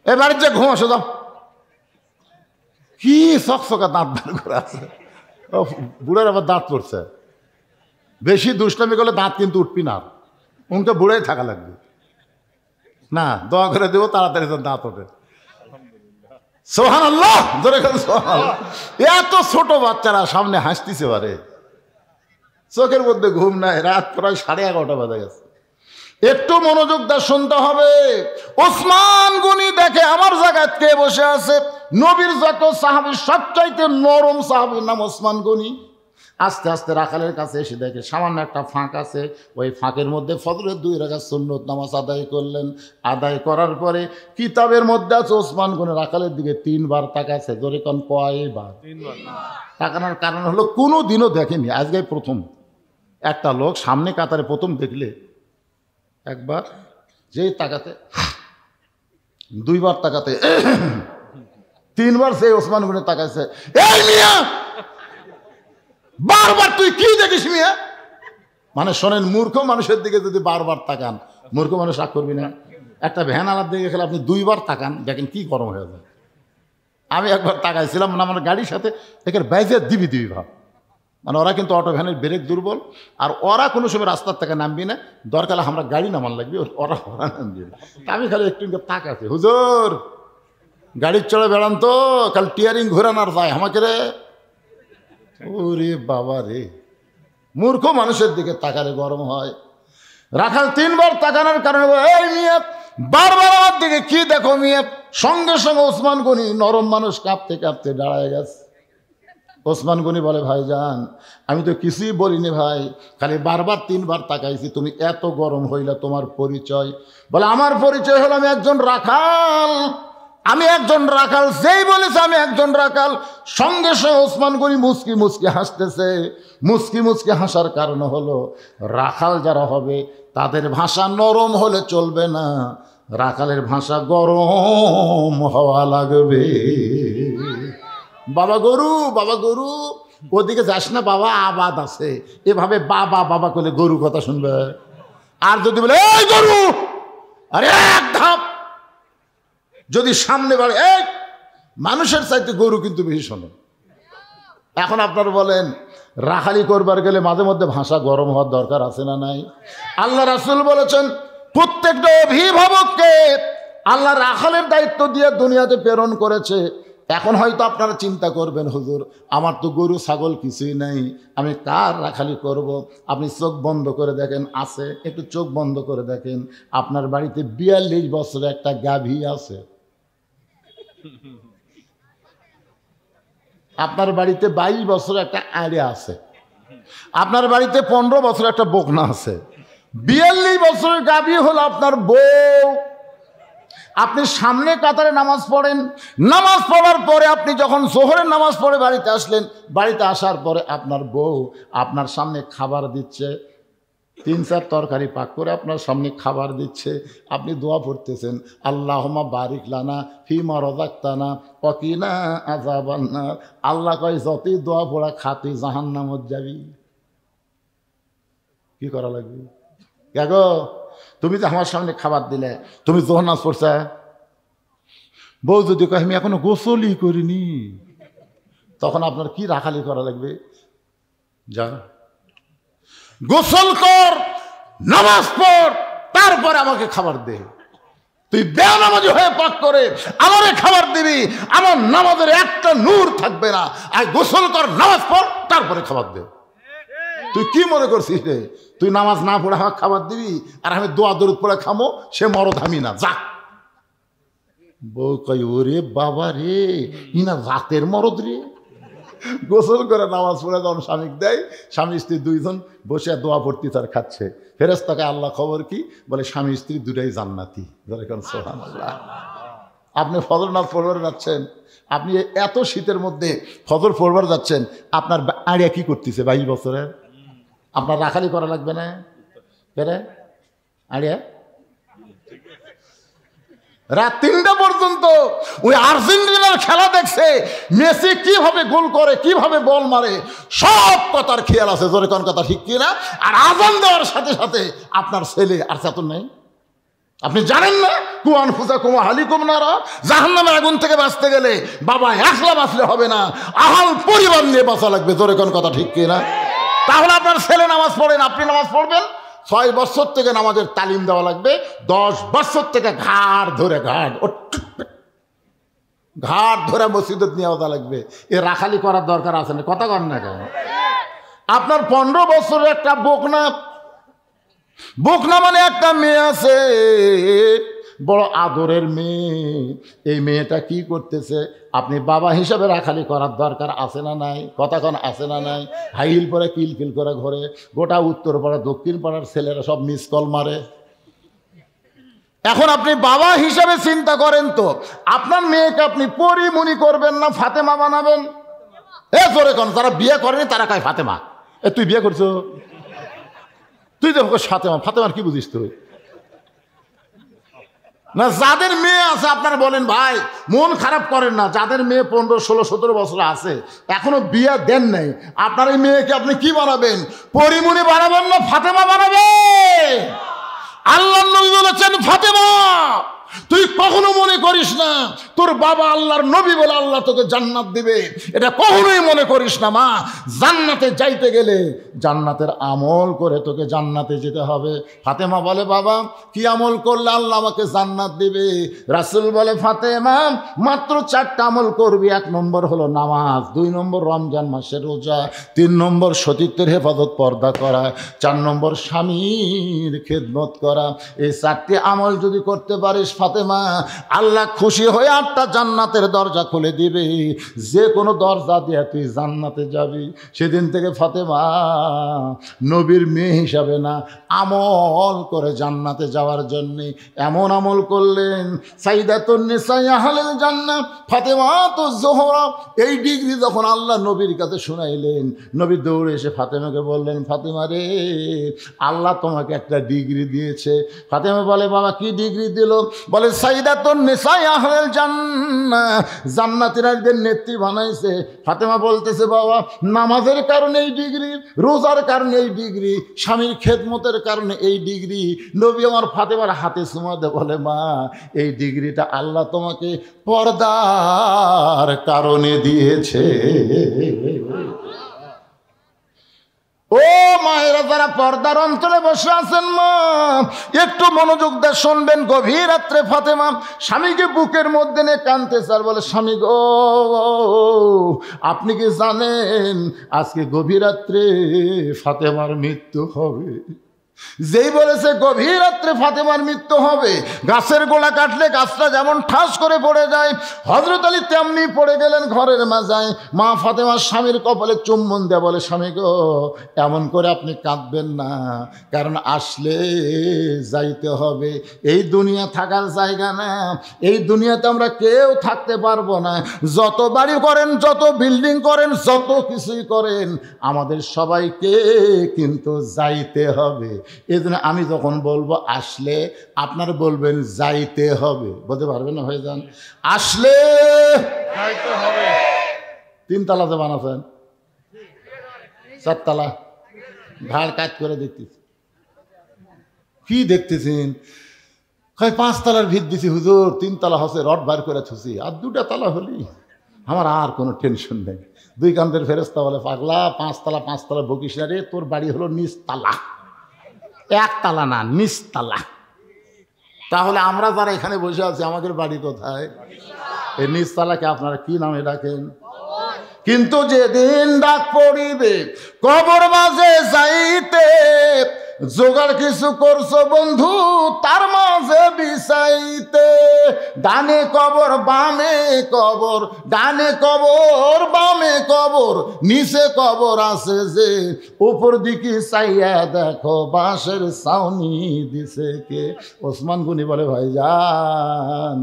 এবারে যে ঘুম আসো, দাও কি চকচকা দাঁত বের করে আছে। বুড়ার আবার দাঁত পড়ছে, বেশি দুষ্টামি করলে দাঁত কিন্তু উঠবি না, উনকে বুড়াই থাকা লাগবে না। দোয়া করে দেবো তাড়াতাড়ি দাঁত ওঠে। সুবহানাল্লাহ, জোরে করে সুবহানাল্লাহ। এত ছোট বাচ্চারা সামনে হাসতেছে পারে, চোখের মধ্যে ঘুম নাই, রাত প্রায় 11:30 বাজে গেছে। একটু মনোযোগ দিয়ে শুনতে হবে। ওসমান গনি দেখে আমার জায়গায় কে বসে আছে? নবীর যত সাহাবী সবচাইতে নরম সাহাবীর নাম ওসমান গনি। আস্তে আস্তে রাখালের কাছে এসে দেখে সামান্য একটা ফাঁক আছে, ওই ফাঁকের মধ্যে ফজরের 2 রাকাত সুন্নত নামাজ আদায় করলেন। আদায় করার পরে কিতাবের মধ্যে আছে ওসমান গনি রাখালের দিকে 3 বার তাকাছে। জোরে কোন কয়বার? 3 বার। তাকানোর কারণ হলো কোনো দিনও দেখেনি, আজকে প্রথম। একটা লোক সামনে কাতারে প্রথম দেখলে একবার, যেই তাকাতে 2 বার তাকাতে 3 বার সেই ওসমান গনি তাকাইছে। এই মিয়া, বারবার তুই কি দেখিস মিয়া? মানে শোনেন, মূর্খ মানুষের দিকে যদি বারবার তাকান, মূর্খ মানুষ রাগ করবি না? একটা ভ্যান আলার দিকে গেলে আপনি 2 বার তাকান, দেখেন কি গরম হয়ে যায়। আমি একবার তাকাইছিলাম, মানে আমার গাড়ির সাথে একের বাইজে দিবি ভাব। মানে ওরা কিন্তু অটো ভ্যানের ব্রেক দুর্বল, আর ওরা কোনো সময় রাস্তার থেকে নামবি না, দরকার আমরা গাড়ি নামান লাগবে, ওরা নামবি না। আমি খালি একটু তাকাচ্ছি, হুজুর গাড়ির চড়ে বেড়ান তো, কাল টিয়ারিং ঘোরান আর যায় আমাকে রে। ওরে বাবা রে, মূর্খ মানুষের দিকে তাকালে গরম হয়। রাখাল 3 বার তাকানোর কারণে, এই মিয়া বারবার আমার দিকে কি দেখো মিয়া? সঙ্গে সঙ্গে ওসমান গনি নরম মানুষ কাঁপতে কাঁপতে দাঁড়ায় গেছে। ওসমান গনি বলে, ভাইজান আমি তো কিছুই বলিনি ভাই, খালি বারবার 3 বার তাকাইছি, তুমি এত গরম হইলে তোমার পরিচয়? বলে, আমার পরিচয় হলো আমি একজন রাখাল। আমি একজন রাখাল, যেই বলেছে আমি একজন রাখাল, সঙ্গে সঙ্গে ওসমান গনি মুচকি মুচকি হাসতেছে। মুচকি মুচকি হাসার কারণ হলো রাখাল যারা হবে তাদের ভাষা নরম হলে চলবে না, রাখালের ভাষা গরম হওয়া লাগবে। বাবা গরু, বাবা গরু, ওদিকে যাস না বাবা, আবাদ আছে। এভাবে বাবা বাবা করলে গরু কথা শুনবে। আর যদি বলে এই গরু, আরে এক ধাপ যদি সামনে বাড়ে, এই মানুষের চাইতে গরু কিন্তু বেশি শোনে। এখন আপনারা বলেন, রাখালি করবার গেলে মাঝে মধ্যে ভাষা গরম হওয়ার দরকার আছে না নাই? আল্লাহ রাসূল বলেছেন, প্রত্যেকটা অভিভাবককে আল্লাহ রাখালের দায়িত্ব দিয়ে দুনিয়াতে প্রেরণ করেছে। এখন হয়তো আপনারা চিন্তা করবেন, হুজুর আমার তো গরু ছাগল কিছুই নাই, আমি কার রাখালি করব? আপনি চোখ বন্ধ করে দেখেন, আছে, একটু চোখ বন্ধ করে দেখেন, আপনার বাড়িতে 42 বছরের একটা গাভী আছে, আপনার বাড়িতে 22 বছরের একটা আড়ে আছে, আপনার বাড়িতে 15 বছরের একটা বকনা আছে। 42 বছরের গাভী হলো আপনার বউ। আপনি সামনে কাতারে নামাজ পড়েন, নামাজ পড়ার পরে আপনি যখন জোহরের নামাজ পড়ে বাড়িতে আসলেন, বাড়িতে আসার পরে আপনার বউ আপনার সামনে খাবার দিচ্ছে, 3-4 তরকারি পাক করে আপনার সামনে খাবার দিচ্ছে, আপনি দোয়া পড়তেছেন, আল্লাহুম্মা বারিক লানা ফিমা রাযাকতানা ওয়া কিনা আযাবান নার। আল্লাহ কয় যতই দোয়া পড়া খাতি জাহান্নামত যাবি। কি করা লাগবে? গো তুমি যে আমার সামনে খাবার দিলে, তুমি যখন নামাজ পড়ছা, বউ যদি কয় আমি এখনো গোসলই করিনি, তখন আপনার কি রাখালি করা লাগবে? যা গোসল কর, নামাজ পড়, তারপরে আমাকে খাবার দে। তুই বেনামাজি হয়ে পাক করে আমারে খাবার দিবি, আমার নামাজের একটা নূর থাকবে না। আর গোসল কর, নামাজ পড়, তারপরে খাবার দে। তুই কি মনে করছিস রে? তুই নামাজ না পড়ে আমাকে খাবার দিবি আর আমি দোয়া দরুদ পড়ে খামো, সে মরদ আমি না, যা। বউ কই ওরে বাবা রে, ইনা রাতের মরদ রে। গোসল করে নামাজ পড়ে যখন স্বামী দেয়, স্বামী স্ত্রী দুইজন বসে দোয়া পড়তে তার খাচ্ছে। ফেরেশতাকে আল্লাহ খবর কি বলে, স্বামী স্ত্রী দুটাই জান্নাতি। সুবহানাল্লাহ। আপনি ফজর নামাজ পড়বার যাচ্ছেন, আপনি এত শীতের মধ্যে ফজর পড়বার যাচ্ছেন, আপনার আড়িয়া কি করতেছে 22 বছরের? আপনার রাখালি করা লাগবে না? বেরে আড়িয়া রাত 3টা পর্যন্ত ওই আর্জেন্টিনার খেলা দেখছে, মেসি কিভাবে গোল করে, কিভাবে বল মারে, সব কথার খেয়াল আছে। জোরে কোন কথা ঠিক কিনা? আর আজান দেওয়ার সাথে সাথে আপনার ছেলে আর চেতন নেই। আপনি জানেন না কুয়ান ফুজা কুমা হালিকুম নারা, জাহান্নামের আগুন থেকে বাঁচতে গেলে বাবা একলা বাঁচলে হবে না, আহাল পরিবার নিয়ে বাঁচা লাগবে। জোরে কোন কথা ঠিক কিনা? তাহলে আপনার ছেলে নামাজ পড়েন, আপনি নামাজ পড়বেন। 6 বছর থেকে নামাজের তালিম দেওয়া লাগবে, 10 বছর থেকে ঘাড় ধরে মসজিদে নিয়ে আসা লাগবে। এ রাখালি করার দরকার আছে না? কথা কন না কেন? আপনার 15 বছরের একটা বোকনা মানে একটা মেয়ে আছে, বড় আদরের মেয়ে। এই মেয়েটা কি করতেছে? আপনি বাবা হিসাবে রাখালি করার দরকার আছে না নাই? কথা কন আছে না নাই? হাইল পরে কিলকিল করে ঘরে, গোটা উত্তর পাড়া দক্ষিণ পাড়ার ছেলেরা সব মিস কল মারে। এখন আপনি বাবা হিসাবে চিন্তা করেন তো, আপনার মেয়েকে আপনি পরিমণি করবেন না ফাতেমা বানাবেন? এ জোরে কন, যারা বিয়ে করেনি তারা কয় ফাতেমা। এ তুই বিয়ে করছো, তুই তো ফাতেমা। ফাতেমার কি বুঝিস তুই? না, যাদের মেয়ে আছে আপনারা বলেন ভাই, মন খারাপ করেন না, যাদের মেয়ে 15, 16, 17 বছর আছে এখনো বিয়ে দেন নাই, আপনার এই মেয়েকে আপনি কি বানাবেন? পরিমণি বানাবেন না ফাতেমা বানাবেন? আল্লাহ নবী বলেছেন ফাতেমা তুই কখনো মনে করিস না তোর বাবা আল্লাহর নবী বলে আল্লাহ তোকে জান্নাত দিবে, এটা কখনোই মনে করিস না। মা, জান্নাতে যাইতে গেলে জান্নাতের আমল করে তোকে জান্নাতে যেতে হবে। ফাতেমা বলে বাবা কি আমল করলে আল্লাহ আমাকে জান্নাত দিবে? রাসূল বলে ফাতেমা মাত্র 4টা আমল করবি। 1 নম্বর হলো নামাজ, 2 নম্বর রমজান মাসের রোজা, 3 নম্বর সতীত্বের হেফাজত পর্দা করা, 4 নম্বর স্বামীর খেদমত করা। এই 4টি আমল যদি করতে পারিস ফাতেমা, আল্লাহ খুশি হয়ে 8টা জান্নাতের দরজা খুলে দিবে, যে কোনো দরজা দিয়ে তুই জান্নাতে যাবি। সেদিন থেকে ফাতেমা নবীর মেয়ে হিসাবে না, আমল করে জান্নাতে যাওয়ার জন্যে এমন আমল করলেন সাইয়্যিদাতুন নিসা আহলিল জান্নাহ ফাতেমাতুজ জোহরা। এই ডিগ্রি যখন আল্লাহ নবীর কাছে শুনাইলেন, নবী দৌড়ে এসে ফাতেমাকে বললেন, ফাতেমা রে, আল্লাহ তোমাকে একটা ডিগ্রি দিয়েছে। ফাতেমা বলে বাবা কি ডিগ্রি দিল? বলে সাইয়্যিদাতুন নিসা আহলিল জান্নাহ, জান্নাতীদের নেত্রী বানাইছে। ফাতেমা বলতেছে বাবা নামাজের কারণে এই ডিগ্রি, রোজার কারণে এই ডিগ্রি, স্বামীর খেদমতের কারণে এই ডিগ্রি। নবী আমার ফাতেমার হাতে চুমা দিয়ে বলে মা এই ডিগ্রিটা আল্লাহ তোমাকে পর্দার কারণে দিয়েছে। ও মায়েরা যারা পর্দার অঞ্চলে বসে আছেন, মা একটু মনোযোগ দিয়ে শুনবেন। গভীর রাত্রে ফাতেমা স্বামীকে বুকের মধ্যে নিয়ে কাঁদতেছে আর বলে স্বামী গো, আপনি কি জানেন আজকে গভীর রাত্রে ফাতেমার মৃত্যু হবে? যেই বলেছে গভীর রাত্রে ফাতেমার মৃত্যু হবে, গাছের গোড়া কাটলে গাছটা যেমন ঠাস করে পড়ে যায়, হযরত আলী তেমনি পড়ে গেলেন ঘরের মাঝায়। মা ফাতেমার স্বামীর কপালে চুম্বন দেয়া বলে স্বামী গো, এমন করে আপনি কাঁদবেন না, কারণ আসলে যাইতে হবে। এই দুনিয়া থাকার জায়গা না, এই দুনিয়াতে আমরা কেউ থাকতে পারবো না। যত বাড়ি করেন, যত বিল্ডিং করেন, যত কিছুই করেন, আমাদের সবাইকে কিন্তু যাইতে হবে। এই জন্য আমি যখন বলবো আসলে, আপনারা বলবেন যাইতে হবে। বলতে পারবেন না ভাইজান? আসলে যাইতে হবে। 3 তালা যে বানাচ্ছেন, 4 তালা ঘাড় কাজ করে দেখতেছি। কি দেখতেছেন? 5 তালার ভিত দিছি হুজুর, 3 তালা হচ্ছে, রড বার করে থুছি, আর 2টা তালা হলি আমার আর কোনো টেনশন নেই। 2 কান্দের ফেরেস্তা বলে, পাগলা 5 তালা 5 তালা বকিস না রে, তোর বাড়ি হলো নিচতলা, 1 তালা না, নিচতলা। তাহলে আমরা যারা এখানে বসে আছি আমাদের বাড়ি কোথায়? এই নিচতলাকে আপনারা কি নামে ডাকেন? কিন্তু যেদিন ডাক পড়িবে কবর মাঝে যাইতে, জোগাড় কিছু করছো বন্ধু তার মাঝে বিছাইতে। ডানে কবর বামে কবর, ডানে কবর বামে কবর, নিচে কবর আছে যে, উপর দিকে চাইয়া দেখো বাঁশের ছাউনি দিছে কে। ওসমান গনি বলে, ভাইজান,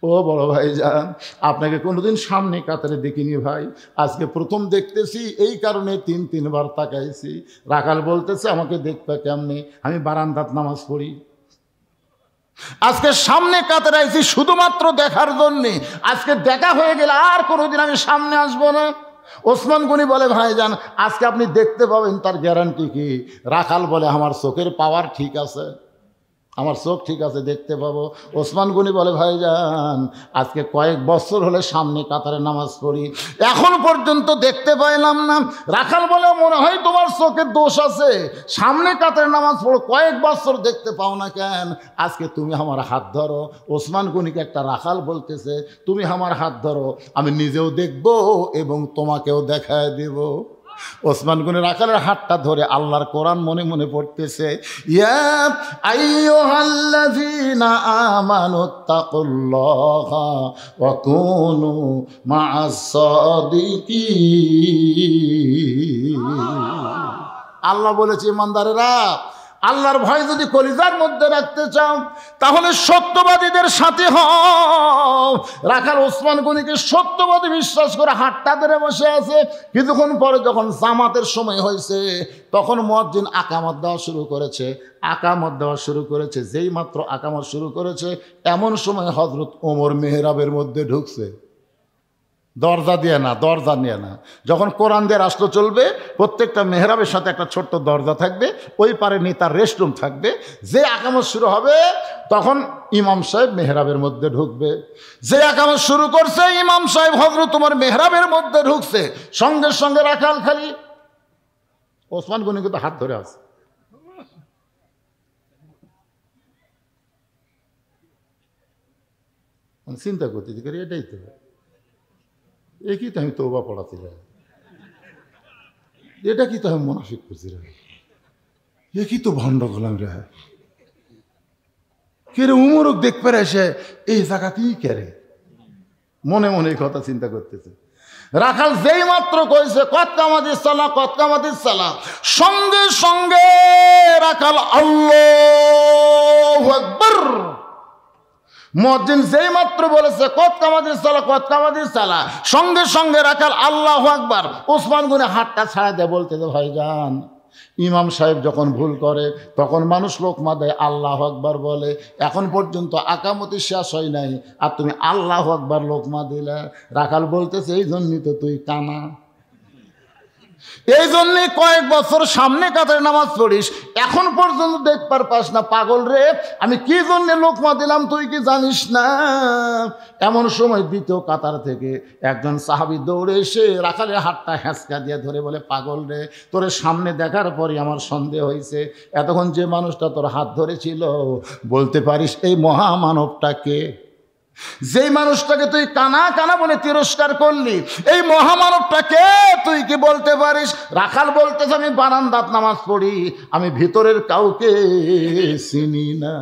ও বড় ভাইজান, আপনাকে কোনোদিন সামনে কাতারে দেখিনি ভাই, আজকে প্রথম দেখতেছি, এই কারণে 3 বার তাকাইছি। রাখাল বলতেছে, আমাকে দেখতে কেমনে? আমি বারান্দাত নামাজ পড়ি। আজকে সামনে কাতারে আইছি শুধুমাত্র দেখার জন্যে। আজকে দেখা হয়ে গেলে আর কোনোদিন আমি সামনে আসবো না। ওসমান গনি বলে, ভাইজান আজকে আপনি দেখতে পাবেন, তার গ্যারান্টি কি? রাখাল বলে, আমার চোখের পাওয়ার ঠিক আছে, আমার চোখ ঠিক আছে, দেখতে পাবো। ওসমান গনি বলে, ভাইজান আজকে কয়েক বছর হলে সামনে কাতারে নামাজ পড়ি, এখন পর্যন্ত দেখতে পাইলাম না। রাখাল বলে, মনে হয় তোমার চোখের দোষ আছে, সামনে কাতারে নামাজ পড়ো, কয়েক বছর দেখতে পাও না কেন? আজকে তুমি আমার হাত ধরো। ওসমান গনিকে একটা রাখাল বলতেছে, তুমি আমার হাত ধরো, আমি নিজেও দেখব এবং তোমাকেও দেখায় দেব। ওসমান গনি রাখালের হাতটা ধরে আল্লাহর কোরআন মনে মনে পড়তেছে, ইয়া আইয়ুহাল্লাযীনা আমানুত্তাকুল্লাহা ওয়া কুনু মা'আস সাদিকিন। আল্লাহ বলেছে, ইমানদারেরা, আল্লাহর ভয় যদি কলিজার মধ্যে রাখতে চাও তাহলে সত্যবাদীদের সাথে হও। রাখাল ওসমান গনিকে সত্যবাদী বিশ্বাস করে হাতটা ধরে বসে আছে। কিছুক্ষণ পরে যখন জামাতের সময় হয়েছে, তখন মুয়াজ্জিন আকামত দেওয়া শুরু করেছে। আকামত দেওয়া শুরু করেছে, যেই মাত্র আকামত শুরু করেছে, এমন সময় হযরত ওমর মেহরাবের মধ্যে ঢুকছে। দরজা দিয়ে না, দরজা নিয়ে না। যখন কোরআন দিয়ে রাষ্ট্র চলবে, প্রত্যেকটা মেহরাবের সাথে একটা ছোট্ট দরজা থাকবে, ওই পারে নেতার রেস্টরুম থাকবে। যে আকামত শুরু হবে তখন ইমাম সাহেব মেহরাবের মধ্যে ঢুকবে। যে আকামত শুরু করছে, ইমাম সাহেব হযরত তোমার মেহরাবের মধ্যে ঢুকছে, সঙ্গে সঙ্গে রাখাল খালি ওসমান গনি কিন্তু হাত ধরে আছে। চিন্তা করতে করি, এটাই তো একই তো আমি তওবা পড়াতে যাই, এটা কি তো আমি মুনাফিক করছি রে, একই তো ভণ্ড গোলাম রে। কে রে উমরক দেখ পেরে এসে এই জায়গাতেই কেরে, মনে মনে এই কথা চিন্তা করতেছে। রাখাল যেই মাত্র কইছে কত কামাদিস সালাহ, কত কামাদিস সালাহ, সঙ্গে সঙ্গে রাখাল আল্লাহু আকবার। মুয়াজ্জিন যেই মাত্র বলেছে কত কামাদিস সালাহ, কত কামাদিস সালাহ, সঙ্গে সঙ্গে রাখাল আল্লাহু আকবার। ওসমান গনি হাতটা ছাড়া দেয়, বলতেছে, ভাইজান ইমাম সাহেব যখন ভুল করে তখন মানুষ লোকমা দেয়, আল্লাহু আকবার বলে, এখন পর্যন্ত আকামতি শেষ হয় নাই আর তুমি আল্লাহু আকবার লোকমা দিলে। রাখাল বলতেছে, এই জন্যই তো তুই কানা, এই জন্যে কয়েক বছর সামনে কাতারে নামাজ পড়িস, এখন পর্যন্ত দেখবার পাস না। পাগল রে, আমি কি জন্যে লোকমা দিলাম তুই কি জানিস না? এমন সময় দ্বিতীয় কাতার থেকে একজন সাহাবী দৌড়ে এসে রাখালের হাতটা হ্যাঁচকা দিয়ে ধরে বলে, পাগল রে, তোর সামনে দেখার পরই আমার সন্দেহ হয়েছে, এতক্ষণ যে মানুষটা তোর হাত ধরেছিল বলতে পারিস এই মহামানবটাকে? যেই মানুষটাকে তুই কানা কানা বলে তিরস্কার করলি, এই মহামানবটাকে তুই কি বলতে পারিস? রাখাল বলতেছে, আমি বারান্দাত নামাজ পড়ি, আমি ভিতরের কাউকে চিনি না,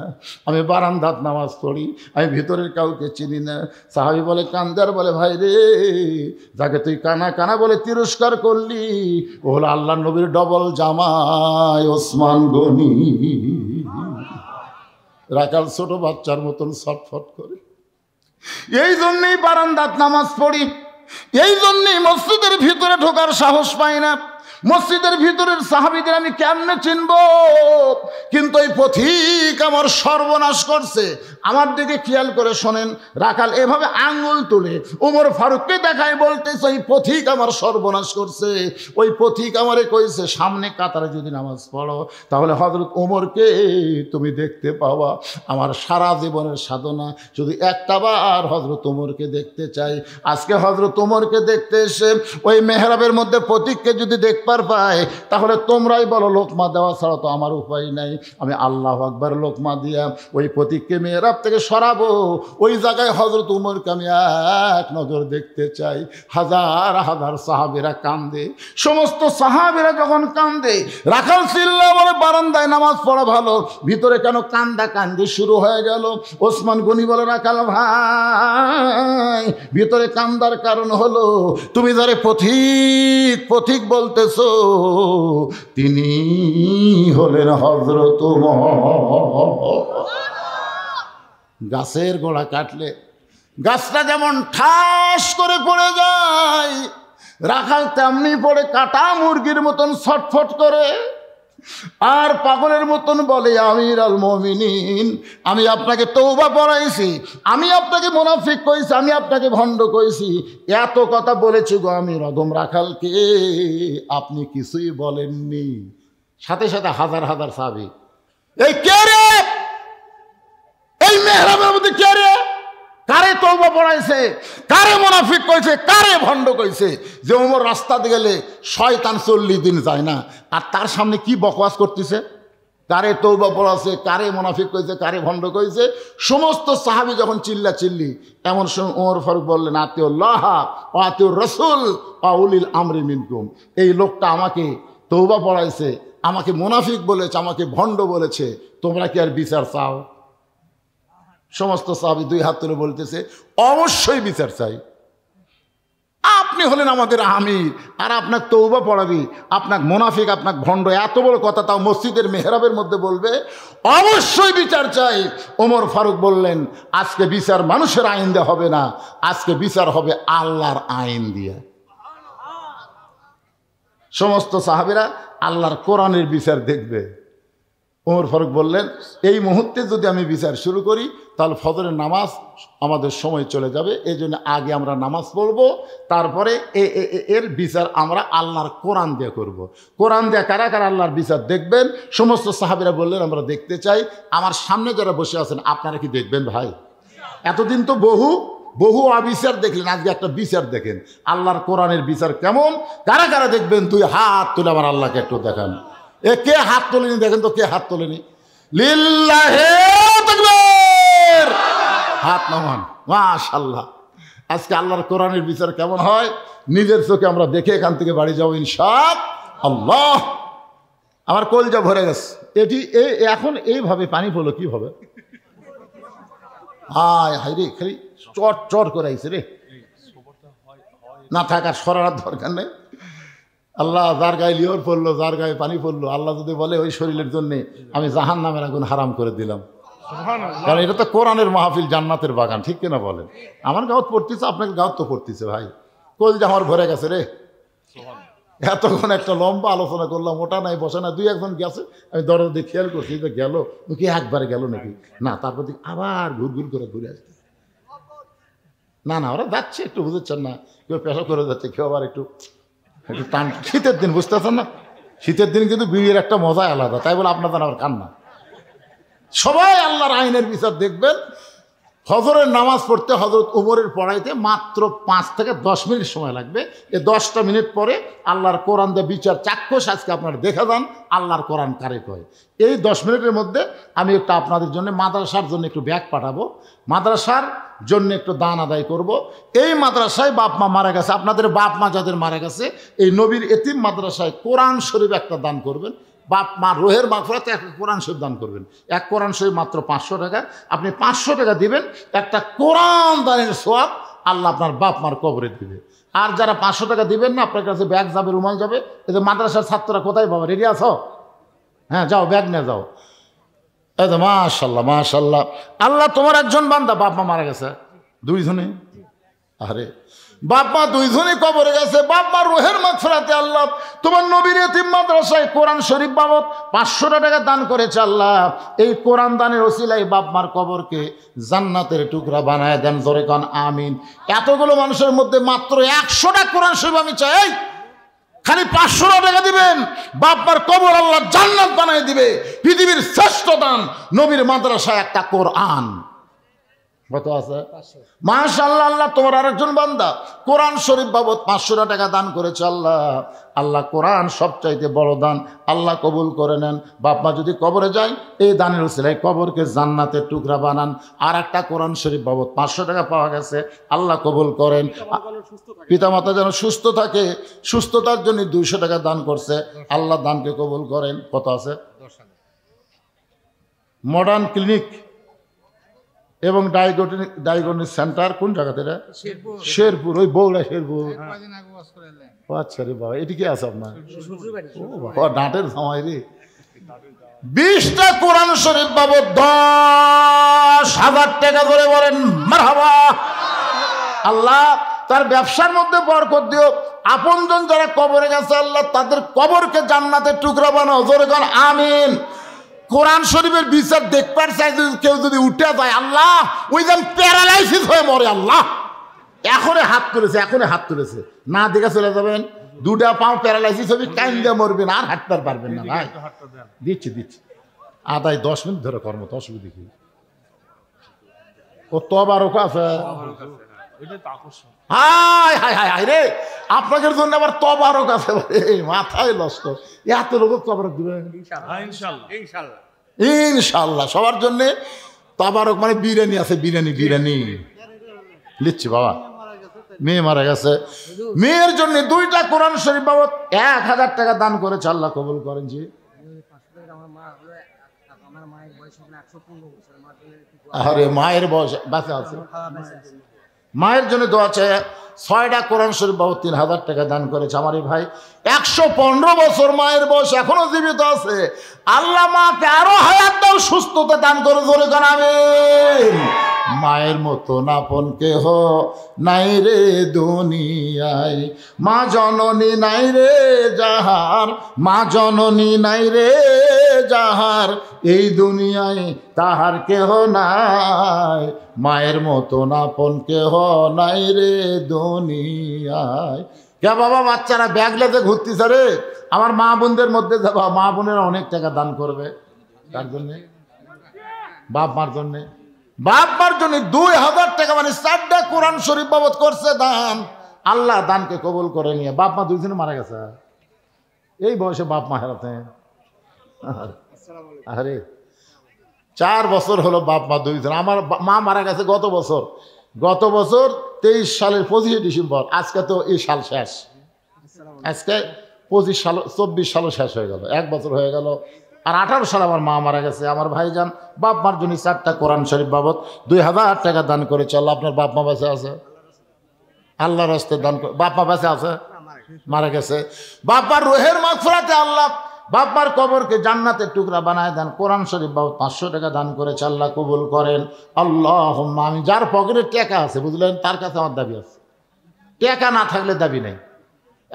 আমি বারান্দাত নামাজ পড়ি, আমি ভিতরের কাউকে চিনি না। সাহাবী বলে, কান্দার বলে, ভাই রে, যাকে তুই কানা কানা বলে তিরস্কার করলি ও হলো আল্লাহ নবীর ডবল জামাই ওসমান গনি। রাখাল ছোট বাচ্চার মতন ছটফট করে। এই জন্যই বারান্দাত নামাজ পড়ি, এই জন্যই মসজিদের ভিতরে ঢোকার সাহস পাই না। মসজিদের ভিতরের সাহাবীদের আমি কেমনে চিনব? কিন্তু এই পথিক আমার সর্বনাশ করছে। আমার দিকে খেয়াল করে শোনেন, রাখাল এভাবে আঙ্গুল তুলে ওমর ফারুককে দেখায়, বলতেছে এই পথিক আমার সর্বনাশ করছে। ওই পথিক আমারে কইছে, সামনে কাতারে যদি নামাজ পড়ো তাহলে হযরত ওমরকে তুমি দেখতে পাওয়া। আমার সারা জীবনের সাধনা শুধু একটা বার হযরত ওমরকে দেখতে চাই। আজকে হযরত ওমরকে দেখতে এসে ওই মেহরাবের মধ্যে পথিককে যদি দেখবার পাই, তাহলে তোমরাই বলো লোকমা দেওয়া ছাড়া তো আমার উপায় নাই। আমি আল্লাহু আকবার লোকমা দিয়া ওই পথিককে মেহরাব থেকে সরাবো। ওই জায়গায় হযরত উমরকে আমি এক নজর দেখতে চাই। হাজার হাজার সাহাবীরা কান্দে। সমস্ত সাহাবীরা যখন কান্দে, রাখাল চিল্লা বলে বারান্দায় নামাজ পড়া ভালো, ভিতরে কেন কান্দা কান্দি শুরু হয়ে গেল? ওসমান গনি বলে, রাখাল ভাই, ভিতরে কান্দার কারণ হলো তুমি যারে পথিক পথিক বলতেছো তিনি হলেন হযরত ওমর। গাছের গোড়া কাটলে গাছটা যেমন ঠাস করে পড়ে যায়, রাখাল তেমনি পড়ে কাটা মুরগির মতন ছটফট করে আর পাগলের মতন বলে, আমির আল মুমিনিন, আমি আপনাকে তওবা পড়াইছি, আমি আপনাকে মুনাফিক কইছি, আমি আপনাকে ভণ্ড কইছি, এত কথা বলেছি গো আমির আদম রাখালকে, আপনি কিছুই বলেননি। সাথে সাথে হাজার হাজার সাহাবী, এই কে রে, এই মেহরাবের মধ্যে কে রে, কারে তওবা পড়াইছে, কারে মুনাফিক কইছে, কারে ভণ্ড কইছে? যে ওমর রাস্তাতে গেলে শয়তান 40 দিন যায় না, আর তার সামনে কি বকওয়াস করতেছে? কারে তওবা পড়াছে, কারে মুনাফিক কইছে, কারে ভণ্ড কইছে? সমস্ত সাহাবী যখন চিল্লা চিল্লি, এমন সময় ওমর ফারুক বললেন, আতিউল্লাহ ওয়া আতিউর রাসূল ওয়া উলিল আমরি মিনকুম। এই লোকটা আমাকে তওবা পড়াইছে, আমাকে মুনাফিক বলেছে, আমাকে ভণ্ড বলেছে, তোমরা কি আর বিচার চাও? সমস্ত সাহাবী দুই হাত তুলে বলতেছে, অবশ্যই বিচার চাই। আপনি হলেন আমাদের আমির, আর আপনার তওবা পড়াবি, আপনার মুনাফিক, আপনার ভণ্ড, এত বড় কথা তাও মসজিদের মেহরাবের মধ্যে বলবে? অবশ্যই বিচার চাই। ওমর ফারুক বললেন, আজকে বিচার মানুষের আইন দিয়ে হবে না, আজকে বিচার হবে আল্লাহর আইন দিয়ে। সমস্ত সাহাবীরা আল্লাহর কোরআনের বিচার দেখবে। ওমর ফারুক বললেন, এই মুহূর্তে যদি আমি বিচার শুরু করি তাহলে ফজরের নামাজ আমাদের সময় চলে যাবে, এই জন্য আগে আমরা নামাজ পড়ব, তারপরে এর বিচার আমরা আল্লাহর কোরআন দিয়ে করব। কোরআন দিয়ে কারা কারা আল্লাহর বিচার দেখবেন? সমস্ত সাহাবীরা বললেন, আমরা দেখতে চাই। আমার সামনে যারা বসে আছেন আপনারা কি দেখবেন ভাই? এতদিন তো বহু অবিচার দেখলেন, আজকে একটা বিচার দেখেন, আল্লাহর কোরআনের বিচার কেমন। কারা কারা দেখবেন? দুই হাত তুলে আমার আল্লাহকে একটু দেখান। এ কে হাত তোলেনি দেখেন তো, কে হাত তোলেনি? লিল্লাহে তাকবীর, হাত নামান। মাশাআল্লাহ, আজকে আল্লাহর কোরআনের বিচার কেমন হয় নিজের চোখে আমরা দেখে এখান থেকে বাড়ি যাবো ইনশাআল্লাহ। আমার কলজা ভরে গেছে। এটি এখন এইভাবে পানি পড়লো কিভাবে? হায় হায় রে, খালি চট চট করে আইছে রে, না থাকার সরার দরকার নেই। আল্লাহ যার গায়ে লিওর পড়লো, যার গায়ে পানি পড়লো, আল্লাহ যদি বলে ওই শরীরের জন্য আমি জাহান্নামের আগুন হারাম করে দিলাম। কারণ এটা তো কোরআনের মাহফিল, জান্নাতের বাগান, ঠিক কিনা বলেন? আমার গাঁত পড়তেছে, আপনাকে গাঁত তো পড়তেছে ভাই। কলজা আমার ভরে গেছে রে। এতক্ষণ একটা লম্বা আলোচনা করলাম, ওটা নাই বসে না, দুই একজন গেছে, আমি দরজা দিয়ে খেয়াল করছি যে গেল কি, একবারে গেল নাকি না, তারপর দিকে আবার ঘুর করে ঘুরে আসছে। না না, ওরা যাচ্ছে, একটু বুঝেছেন না, কেউ পেশা করে যাচ্ছে, কেউ আবার একটু টান। শীতের দিন, বুঝতেছেন না, শীতের দিন কিন্তু বিয়ের একটা মজাই আলাদা, তাই বলে আপনাদের আবার কান্না। সবাই আল্লাহর আইনের বিচার দেখবেন। ফজরের নামাজ পড়তে হযরত ওমরের পড়াইতে মাত্র 5 থেকে 10 মিনিট সময় লাগবে। এই 10টা মিনিট পরে আল্লাহর কোরআন দিয়ে বিচার চাক্ষুষ আজকে আপনারা দেখে যান আল্লাহর কোরআন কারে কয়। এই 10 মিনিটের মধ্যে আমি একটু আপনাদের জন্য মাদ্রাসার জন্য একটু ব্যাগ পাঠাবো, মাদ্রাসার জন্য একটু দান আদায় করব। এই মাদ্রাসায় বাপ মা মারা গেছে, আপনাদের বাপ মা যাদের মারা গেছে, এই নবীর এতিম মাদ্রাসায় কোরআন শরীফ একটা দান করবেন। বাপ মা রোহের মাগফিরাতে একটা কোরআন শরীফ দান করবেন। এক কোরআন শরীফ মাত্র 500 টাকা, আপনি 500 টাকা দিবেন, একটা কোরআন দানের সওয়াব আল্লাহ আপনার বাপ মার কবরে দিবে। আর যারা 500 টাকা দিবেন না, আপনার কাছে ব্যাগ যাবে, রুমাল যাবে। এই যে মাদ্রাসার ছাত্ররা কোথায় বাবা, রেডি আছো? হ্যাঁ যাও, ব্যাগ নিয়ে যাও। এই তো মাশাল্লাহ মাশাল্লাহ, আল্লাহ তোমার একজন বান্দা বাপ মা মারা গেছে, 2 জনে। আরে বাপ মা দুইজনই কবরে গেছে, বাপ মা রুহের মাগফিরাতে আল্লাহ তোমার নবীর এতিম মাদ্রাসায় কোরআন শরীফ বাবদ 500 টাকা দান করেছে আল্লাহ। এই কোরআন দানের ওসিলায় বাপ মার কবরকে জান্নাতের টুকরা বানায় দেন, জোরে কোন আমিন। এতগুলো মানুষের মধ্যে মাত্র 100টা কোরআন শরীফ আমি চাই, খালি 500 টাকা দিবেন, বাপ মার কবর আল্লাহ জান্নাত বানায় দিবে। পৃথিবীর শ্রেষ্ঠ দান নবীর মাদ্রাসায় একটা কোরআন। কত আছে? মাশাআল্লাহ। আল্লাহ তোমার আরেকজন বান্দা কোরআন শরীফ বাবদ 500 টাকা দান করেছে আল্লাহ। আল্লাহ কোরআন সবচাইতে বড় দান, আল্লাহ কবুল করে নেন। বাপ মা যদি কবরে যায় এই দানের উসিলায় কবরকে জান্নাতের টুকরা বানান। আর একটা কোরআন শরীফ বাবদ 500 টাকা পাওয়া গেছে, আল্লাহ কবুল করেন। পিতামাতা যেন সুস্থ থাকে, সুস্থতার জন্য 200 টাকা দান করছে, আল্লাহ দানকে কবুল করেন। কত আছে? মডার্ন ক্লিনিক এবং ডায়াগনস্টিক সেন্টার কোন জায়গাতে? শেরপুর, ওই বৌড়া শেরপুর। আচ্ছা রে বাবা, এটি কি আছে আপনার? ডাঁটের জামাই রে। 20টা কোরআন শরীফ বাবদ 10,000 টাকা ধরে বলেন মারহাবা। আল্লাহ তার ব্যবসার মধ্যে বরকত দিও। আপনজন যারা কবরে গেছে আল্লাহ তাদের কবরকে জান্নাতের টুকরা বানাও, জোরে বলেন আমিন। কোরআন শরীফের বিচার দেখবার চাই কেউ যদি উঠে যায় আল্লাহ ওই যেন প্যারালাইসিস হয়ে মরে আল্লাহ। এখনই হাত তুলেছে, না দেখে চলে যাবেন, 2টা পাও প্যারালাইসিস হবে, কাইন্দা মরবেন, আর হাঁটতে পারবেন না। ভাই দিচ্ছি আদায় 10 মিনিট ধরে কর্ম, তো অসুবিধা কি? ও তবারক আছে। হায় হায় হায় হায় রে, আপনাদের জন্য আবার তবারক আছে, মাথায় নষ্ট। এত লোক তবারক দিবেন ইনশাল্লাহ। সবার জন্য তবারক মানে বিরিয়ানি আছে, বিরিয়ানি লিচ্ছি বাবা। মেয়ে মারা গেছে, মেয়ের জন্য 2টা কোরআন শরীফ বাবদ 1000 টাকা দান করেছে, আল্লাহ কবুল করেন। জি আরে মায়ের বয়স বাঁচা আছে, মায়ের জন্য দোয়া চাই। 6টা কোরআন শরীফ বাবদ 3000 টাকা দান করেছে আমার এই ভাই। 115 বছর মায়ের বয়স, এখনো জীবিত আছে। আল্লাহ মাকে আরো হায়াত দাও, সুস্থতা দান করে, জোরে গান আমিন। মায়ের মতো আপন কেহ নাই রে দুনিয়ায়, মা জননী নাই রে যাহার, মা জননী নাই রে যাহার, এই দুনিয়ায় তাহার কেহ নাই। মায়ের মতো আপন কেহ নাই রে দুনিয়ায়। কে বাবা বাচ্চারা ব্যাগ লেতে ঘুরতেছে রে, আমার মা বোনদের মধ্যে যাবা, মা বোনেরা অনেক টাকা দান করবে। তার জন্যে বাপ মার জন্যে, বাপ মার জন্য 2000 টাকা, মানে 4টা কোরআন শরীফ বাবদ করছে দান। আল্লাহ দানকে কবুল করে নিয়ে। বাপ মা 2 দিনে মারা গেছে, এই বয়সে বাপ মা হারাতে। আরে 4 বছর হলো বাপ মা 2 দিন। আমার মা মারা গেছে গত বছর 23 সালের 25 ডিসেম্বর। আজকে তো এই সাল শেষ, আজকে 24 সালও শেষ হয়ে গেল, 1 বছর হয়ে গেল। আর 18 সালে আমার মা মারা গেছে। আমার ভাইজান বাপ মার জন্য 4টা কোরআন শরীফ বাবদ 2000 টাকা দান করেছে। আল্লাহ আপনার বাপ মা বেঁচে আছে? আল্লাহর রাস্তে দান। বাপ মা বেঁচে আছে? মারা গেছে। বাপ মার রুহের মাগফিরাতে আল্লাহ বাপ মার কবরকে জান্নাতের টুকরা বানায় দেন। কোরআন শরীফ বাবদ 500 টাকা দান করেছে, আল্লাহ কবুল করেন। আল্লাহুম্মা আমিন। যার পকেটে টাকা আছে বুঝলেন, তার কাছে আমার দাবি আছে। টাকা না থাকলে দাবি নেই।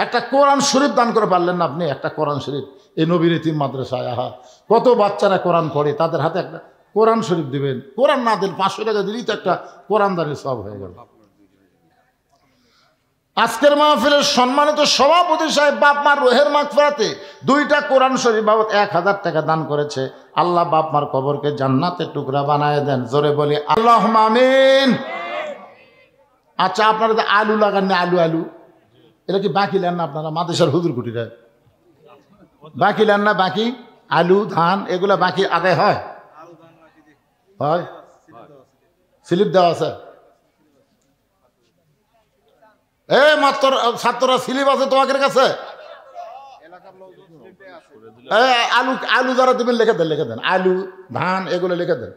একটা কোরআন শরীফ দান করে পারলেন না আপনি? একটা কোরআন শরীফ এই নবীর এতিম মাদ্রাসায়, আহা কত বাচ্চারা কোরআন পড়ে, তাদের হাতে একটা কোরআন শরীফ দিবেন। কোরআন না দিন 500 টাকা দিলেই তো একটা কোরআন দানের সব হয়ে গেল। আজকের মাহফিলের সম্মানিত সভাপতি সাহেব বাপ মার রুহের মাগফিরাতে 2টা কোরআন শরীফ বাবদ 1000 টাকা দান করেছে। আল্লাহ বাপ মার কবরকে জান্নাতের টুকরা বানায় দেন, জোরে বলি আল্লাহুম্মা আমিন। আচ্ছা আপনারা যে আলু লাগান না, আলু এটা কি বাকি নেন না আপনারা? মাদ্রাসার হুজুর কুটিরা বাকি নেন না? বাকি আলু ধান এগুলা বাকি আদায় হয়? স্লিপ দেওয়া আছে? মাত্র ছাত্ররা স্লিপ আছে তোমাদের কাছে? আলু যারা দিবেন লিখে দেন, আলু ধান এগুলো লিখে দেন।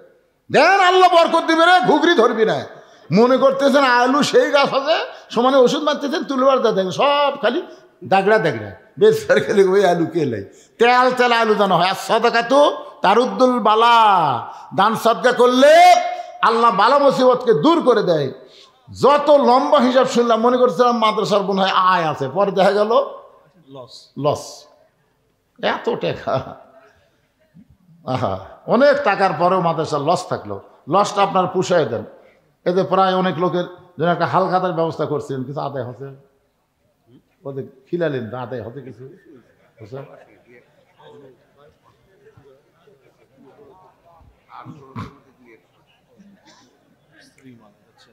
আল্লাহ বরকত দিবে রে, ঘুগরি ধরবি না। মনে করতেছেন আলু সেই গাছ আছে, সমানে ওষুধ মারতেছেন, তুলবার দেখেন সব খালি দাগড়া বেশ খেলে ওই আলু কেলে তেল আলু দানো হয়। আর সদকা তো তারুদ্দুল বালা, দান সদকা করলে আল্লাহ বালা মুসিবতকে দূর করে দেয়। যত লম্বা হিসাব শুনলাম মনে করছিলাম মাদ্রাসার মনে হয় আয় আছে, পরে দেখা গেল লস। এত টাকা, আহা, অনেক টাকার পরেও মাদ্রাসার লস থাকলো, লসটা আপনার পুষায় দেন। এতে প্রায় অনেক লোকের যেন একটা হালখাতার ব্যবস্থা করছেন, কিছু আদায় হচ্ছে, ওদের খিলালেন আদায় হতে কিছু হচ্ছে।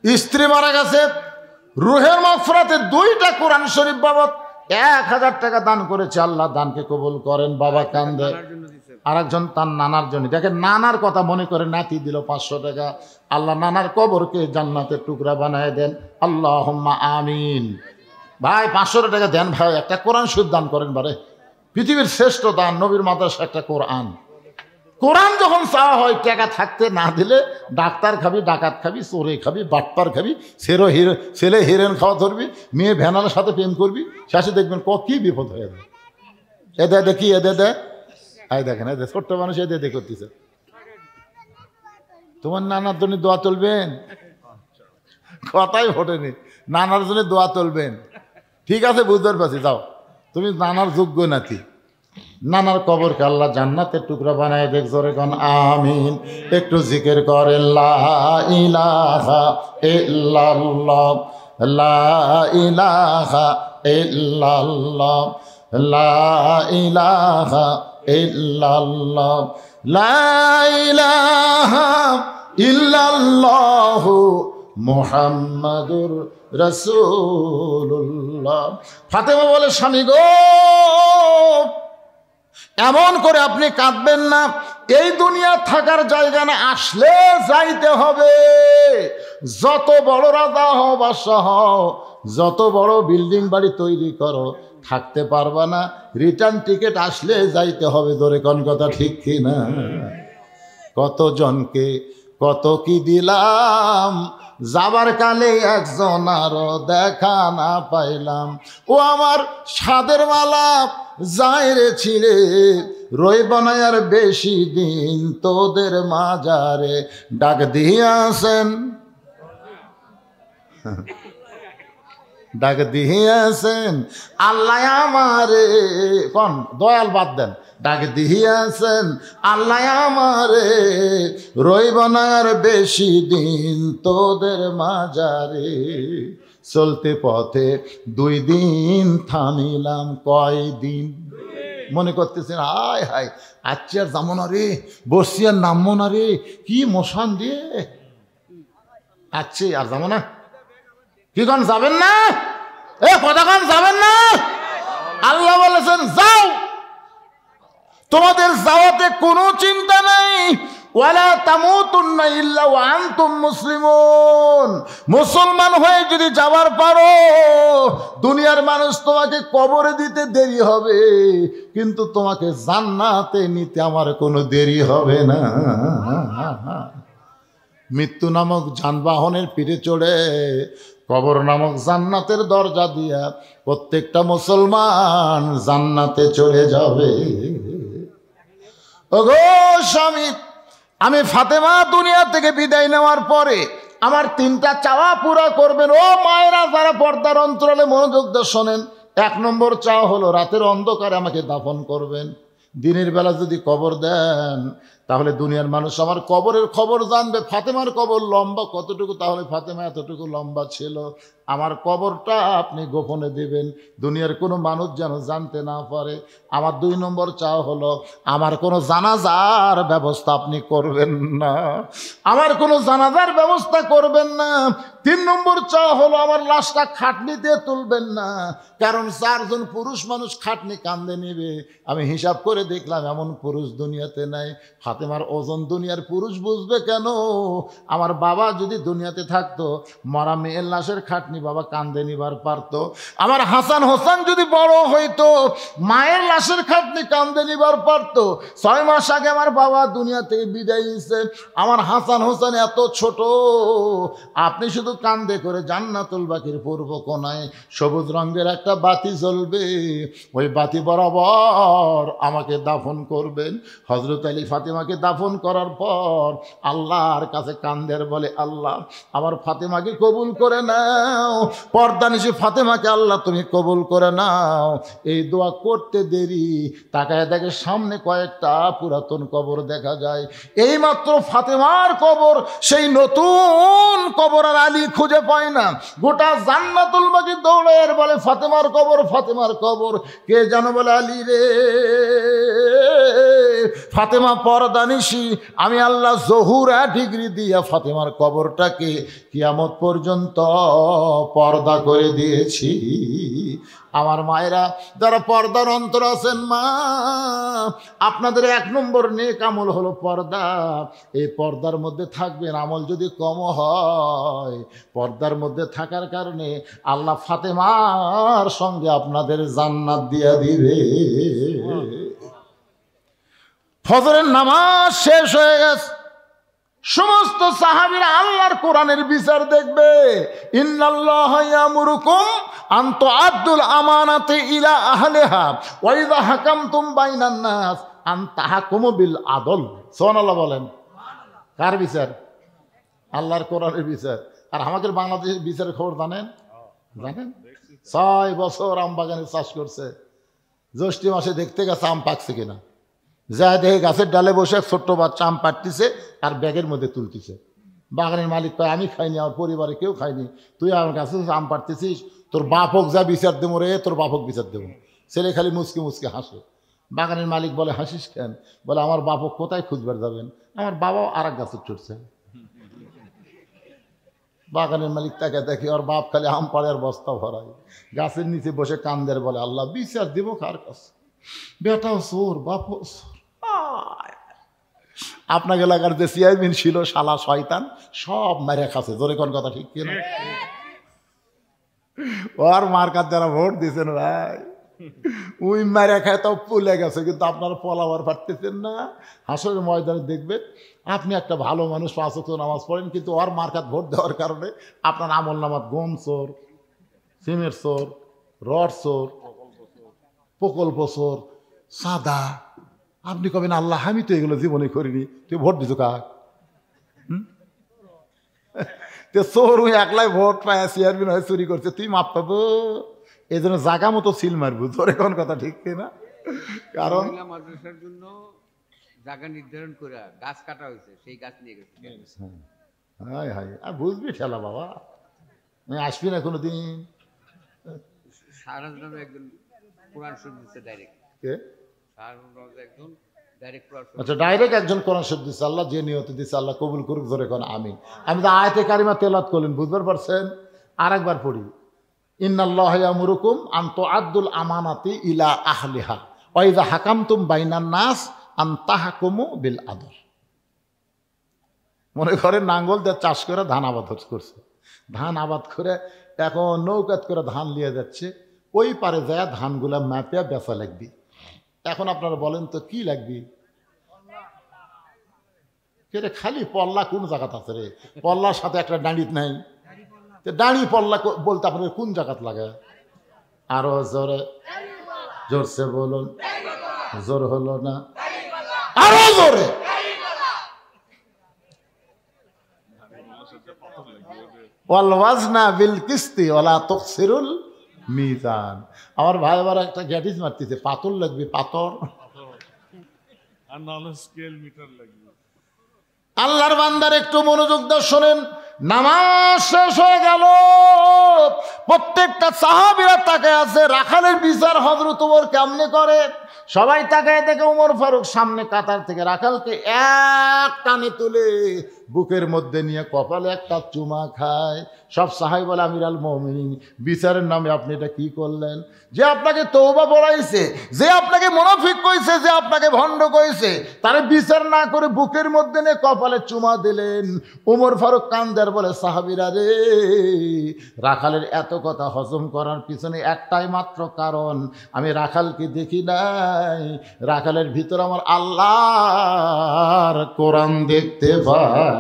স্ত্রী মারা গেছে, রুহের মাগফিরাতে 2টা কোরআন শরীফ বাবদ 1000 টাকা দান করেছে। আল্লাহ দানকে কবুল করেন। বাবা কান্দে, আরেকজন তার নানার জন্য, দেখেন নানার কথা মনে করে নাতি দিল 500 টাকা। আল্লাহ নানার কবরকে জান্নাতের টুকরা বানায় দেন, আল্লাহুম্মা আমিন। ভাই 500 টাকা দেন ভাই, একটা কোরআন শরীফ দান করেন। বারে পৃথিবীর শ্রেষ্ঠ দান নবীর মাদ্রাসা একটা কোরআন। কোরআন যখন চাওয়া হয় টাকা থাকতে না দিলে ডাক্তার খাবি, ডাকাত খাবি, চোরে খাবি, বাটপার খাবি, ছেলে হিরেন খাওয়া ধরবি, মেয়ে ভ্যানালের সাথে প্রেম করবি, শেষে দেখবেন কি বিপদ হয়ে যায়। এদে দেখি এদে দেখেন এদের ছোট্ট মানুষ এদে করতেছে। তোমার নানার জন্য দোয়া তুলবেন, কথাই ফোটেনি, নানার জন্য দোয়া তুলবেন। ঠিক আছে, বুঝতে পারছি, যাও, তুমি নানার যোগ্য নাতি। নানার কবরকে আল্লাহ জান্নাতের টুকরা বানায় দেখ, জোরে কোন আমিন। একটু জিকির করেন লা ইলাহা ইল্লাল্লাহ, লা ইলাহা ইল্লাল্লাহ, লা ইলাহা ইল্লাল্লাহ, লা ইলাহা ইল্লাল্লাহ মুহাম্মাদুর রাসূলুল্লাহ। ফাতেমা বলে, স্বামী গো, এমন করে আপনি কাঁদবেন না, এই দুনিয়া থাকার জায়গা না, আসলে যাইতে হবে। যত বড় রাজা হও, বাদশাহ হও, যত বড় বিল্ডিং বাড়ি তৈরি করো, থাকতে পারবা না, রিটার্ন টিকিট আসলে যাইতে হবে। ধরে কোন কথা ঠিক কিনা? কতজনকে কত কি দিলাম, যাবার কালে একজন আরো দেখা না পাইলাম। ও আমার সাদের মালা যায় রে ছিঁড়ে, রইব না আর বেশি দিন তোদের মাজারে। ডাক দিয়াছেন, ডাক দিয়াছেন আল্লাহ আমারে, কোন দয়াল বাদ দেন, ডাক দিয়াছেন আল্লাহ আমারে, রইব না আর বেশি দিন তোদের মাজারে। চলতে পথে 2 দিন থামিলাম, কয়দিন মনে করতেছেন, হায় হায় আচ্ছা আর যাবো না রে, বসছি আর নামবো না রে, কি মশান দিয়ে আচ্ছা আর যাবো না। কি কন যাবেন না? এ কথা কন যাবেন না? আল্লাহ বলেছেন যাও, তোমাদের যাওয়াতে কোনো চিন্তা নাই। ওয়ালা তামুতুন্না ইল্লা ওয়া আনতুম মুসলিমুন। মুসলমান হয়ে যদি যাবার পারো, দুনিয়ার মানুষ তোমাকে কবরে দিতে দেরি হবে, কিন্তু তোমাকে জান্নাতে নিতে আমার কোনো দেরি হবে না। মৃত্যু নামক যানবাহনের পিঠে চড়ে কবর নামক জান্নাতের দরজা দিয়া প্রত্যেকটা মুসলমান জান্নাতে চলে যাবে। ওগো স্বামী, আমি ফাতেমা দুনিয়া থেকে বিদায় নেওয়ার পরে আমার 3টা চাওয়া পুরা করবেন। ও মায়েরা, যারা পর্দার অন্তরালে মনোযোগ দিয়ে শোনেন, 1 নম্বর চাওয়া হলো রাতের অন্ধকারে আমাকে দাফন করবেন। দিনের বেলা যদি কবর দেন, তাহলে দুনিয়ার মানুষ আমার কবরের খবর জানবে। ফাতেমার কবর লম্বা কতটুকু, তাহলে ফাতেমা এতটুকু লম্বা ছিল। আমার কবরটা আপনি গোপনে দেবেন, দুনিয়ার কোনো মানুষ যেন জানতে না পারে। আমার 2 নম্বর চাওয়া হলো আমার কোনো জানাজার ব্যবস্থা আপনি করবেন না, আমার কোনো জানাজার ব্যবস্থা করবেন না। 3 নম্বর চাওয়া হলো আমার লাশটা খাটনি দিয়ে তুলবেন না, কারণ 4 জন পুরুষ মানুষ খাটনি কান্দে নেবে। আমি হিসাব করে দেখলাম এমন পুরুষ দুনিয়াতে নাই। ফাতেমার ওজন দুনিয়ার পুরুষ বুঝবে কেন? আমার বাবা যদি দুনিয়াতে থাকতো, মরা মেয়ের লাশের খাটনি বাবা কান্দে নিবার পারতো। আমার হাসান হোসেন যদি বড় হইতো, মায়ের লাশের খাটনি কান্দে নিবার পারতো। 6 মাস আগে আমার বাবা দুনিয়া থেকে বিদায় নিছে। আমার হাসান হোসেন এত ছোট, আপনি শুধু কান্দে করে জান্নাতুল বাকির পূর্ব কোণায় সবুজ রঙের একটা বাতি জ্বলবে, ওই বাতি বরাবর আমাকে দাফন করবেন। হযরত আলী ফাতেমা ফাতেমাকে দাফন করার পর আল্লাহর কাছে কান্দের বলে, আল্লাহ আমার ফাতেমাকে কবুল করে নাও, পর্দানিশি ফাতেমাকে আল্লাহ তুমি কবুল করে নাও। এই দোয়া করতে দেরি, তাকায় দেখে সামনে কয়েকটা পুরাতন কবর দেখা যায়। এইমাত্র ফাতেমার কবর, সেই নতুন কবর আর আলী খুঁজে পায় না। গোটা জান্নাতুল বাকি দৌড়ে বলে ফাতেমার কবর, ফাতেমার কবর। কে জানো বলে, আলী রে। ফাতেমা পর্দানিশি, আমি আল্লাহ জহুরা ডিগ্রি দিয়া ফাতেমার কবরটাকে কিয়ামত পর্যন্ত পর্দা করে দিয়েছি। আমার মায়েরা যারা পর্দার অন্তর আছেন, মা আপনাদের 1 নম্বর নেক আমল হলো পর্দা। এই পর্দার মধ্যে থাকবেন। আমল যদি কম হয়, পর্দার মধ্যে থাকার কারণে আল্লাহ ফাতেমার সঙ্গে আপনাদের জান্নাত দিয়া দিবে। ফজরের নামাজ শেষ হয়ে গেছে, সমস্ত সাহাবীরা আল্লাহর কোরআনের বিচার দেখবে। ইন্নাল্লাহা ইয়ামুরুকুম আন তুআদ্দুল আমানাতি ইলা আহলিহা ওয়া ইযা হাকামতুম বাইনান নাস আন তাহকুমু বিল আদল। সুবহানাল্লাহ বলেন। কার বিচার? আল্লাহর কোরআনের বিচার। আর আমাদের বাংলাদেশের বিচারের খবর জানেন? 6 বছর আম বাগানে চাষ করছে, জ্যৈষ্ঠ মাসে দেখতে গেছে আম পাকছে কিনা। যা দেখে গাছের ডালে বসে ছোট্ট বাচ্চা আম পাড়তিছে আর ব্যাগের মধ্যে তুলতেছে। বাগানের মালিক কয়, আমি খাইনি, আমার পরিবারে কেউ খায়নি, তুই আমার কাছে আম পাড়তেছিস, তোর বাপক যা বিচার দেবো রে, তোর বাপক বিচার দেবো। ছেলে খালি মুচকে মুচকে হাসে। বাগানের মালিক বলে, হাসিস কেন? বলে, আমার বাপক কোথায় খুঁজবার যাবেন, আমার বাবাও আর এক গাছে চড়ছে। বাগানের মালিক তাকে দেখে, ওর বাপ খালি আম পাড়ে আর বস্তা ভরায়, গাছের নিচে বসে কান্দের বলে, আল্লাহ বিচার দিব কার কাছে? বেটাও চোর, বাপও চোর। আপনাকে এলাকার যে চেয়ারম্যান ছিল শালা শয়তান, সব মেরে খাচ্ছে। জোরে কোন কথা ঠিক কিনা? ওর মার্কার যারা ভোট দিয়েছেন ভাই, ওই মেরে খায় তাও পুলে গেছে, কিন্তু আপনারা পলাবার পারতেছেন না। হাসরের ময়দানে দেখবেন আপনি একটা ভালো মানুষ, 5 ওয়াক্ত নামাজ পড়েন, কিন্তু ওর মার্কাত ভোট দেওয়ার কারণে আপনার আমল নামাত গম চোর, সিমের চোর, রড চোর, প্রকল্প চোর, সাদা। আপনি কবেন, আল্লাহ আমি তো এগুলো জীবনে করিনি, তুই ভোট দিছো কাক? চোর ওই একলাই ভোট পায়, চেয়ারম্যান হয়ে চুরি করছে, তুই মাপ পাবো। এই জন্য জাগা মতো সিল মারবো। তোর এখন কথা ঠিক না? কারণ মাদ্রাসার জন্য জায়গা নির্ধারণ করে গাছ কাটা হয়েছে, সেই গাছ নিয়ে গেছে। হাই হাই, আর বুঝবি ঠেলা বাবা, আসবি না কোনোদিন। শাহরাজ নামে একজন কোরআন শরীফ দিচ্ছে ডাইরেক্ট। কে? একজন ডাইরেক্ট কোরআন শরীফ। আচ্ছা, ডাইরেক্ট একজন কোরআন শরীফ দিচ্ছে। আল্লাহ যে নিয়তে দিচ্ছে আল্লাহ কবুল করুক। জোরে কোন আমিন। আমি তো আয়াতে কারিমা তেলাওয়াত করলেন, বুঝবার পারছেন? আর একবার পড়ি, ইন্নাল্লাহা ইয়ামুরুকুম আন তুআদ্দুল আমানাতি ইলা আহলিহা ওয়া ইযা হাকামতুম বাইনান নাস আন তাহকুমু বিল আদল। মনে করেন নাঙ্গল দিয়ে চাষ করে ধান আবাদ করছে, ধান আবাদ করে এখন নৌকাত করে ধান নিয়ে যাচ্ছে, ওই পারে যায় ধানগুলা মাপে বেচা লাগবে। এখন আপনারা বলেন তো কি লাগবে? রে খালি পল্লা কোন জায়গাত আছে রে? পল্লার সাথে একটা ডাঁড়ি নাই, দাঁড়ি পল্লা বলতে আপনার কোন জায়গাত লাগে? আরো জোরে, জোরসে বলুন, জোর হলো না, আরো জোরে। ওয়াল ওয়াজনা বিল কিসতি ওয়ালা তুকসিরুল মিজান। আমার ভাই আবার একটা গ্যাটিস মারতেছে, পাথর লাগবে, পাথর। আর নাহলে স্কেল মিটার লাগবে। আল্লাহর বান্দার একটু মনোযোগ দিয়ে শোনেন। নামাজ শেষ হয়ে গেল, প্রত্যেকটা সাহাবীরা তাকায় আছে, রাখালের বিচার হযরত ওমর কেমনে করে। সবাই তাকায় দেখে ওমর ফারুক সামনে কাতার থেকে রাখালকে এক টানে তুলে বুকের মধ্যে নিয়ে কপালে একটা চুমা খায়। সব সাহাবী বলে, আমিরুল মুমিনিন, বিচারের নামে আপনি এটা কি করলেন? যে আপনাকে তওবা পড়াইছে, যে আপনাকে মুনাফিক কইছে, যে আপনাকে ভণ্ড কইছে, তারে বিচার না করে বুকের মধ্যে নিয়ে কপালে চুমা দিলেন। ওমর ফারুক কান্দার বলে, সাহাবীরা রে, রাখালের এত কথা হজম করার পিছনে একটাই মাত্র কারণ, আমি রাখালকে দেখি নাই, রাখালের ভিতর আমার আল্লাহর কোরআন দেখতে পাই।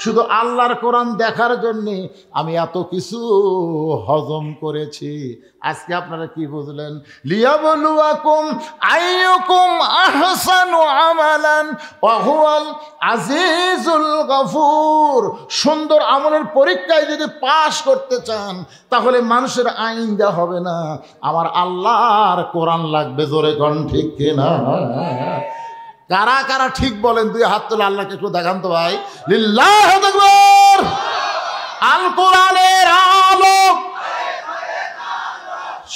শুধু আল্লাহর কোরআন দেখার জন্যে আমি এত কিছু হজম করেছি। আজকে আপনারা কি বুঝলেন? লিয়াবলুয়াকুম আইয়ুকুম আহসানু আমালান ওয়া হুয়াল আজিজুল গফুর। সুন্দর আমলের পরীক্ষায় যদি পাশ করতে চান তাহলে মানুষের আইন দেওয়া হবে না, আমার আল্লাহর কোরআন লাগবে। জোরে কোন ঠিক কিনা? কারা কারা ঠিক বলেন? দুই হাত তুলে আল্লাহকে একটু দেখান তো ভাই। লিল্লাহু আকবার। আল কোরআনের আলো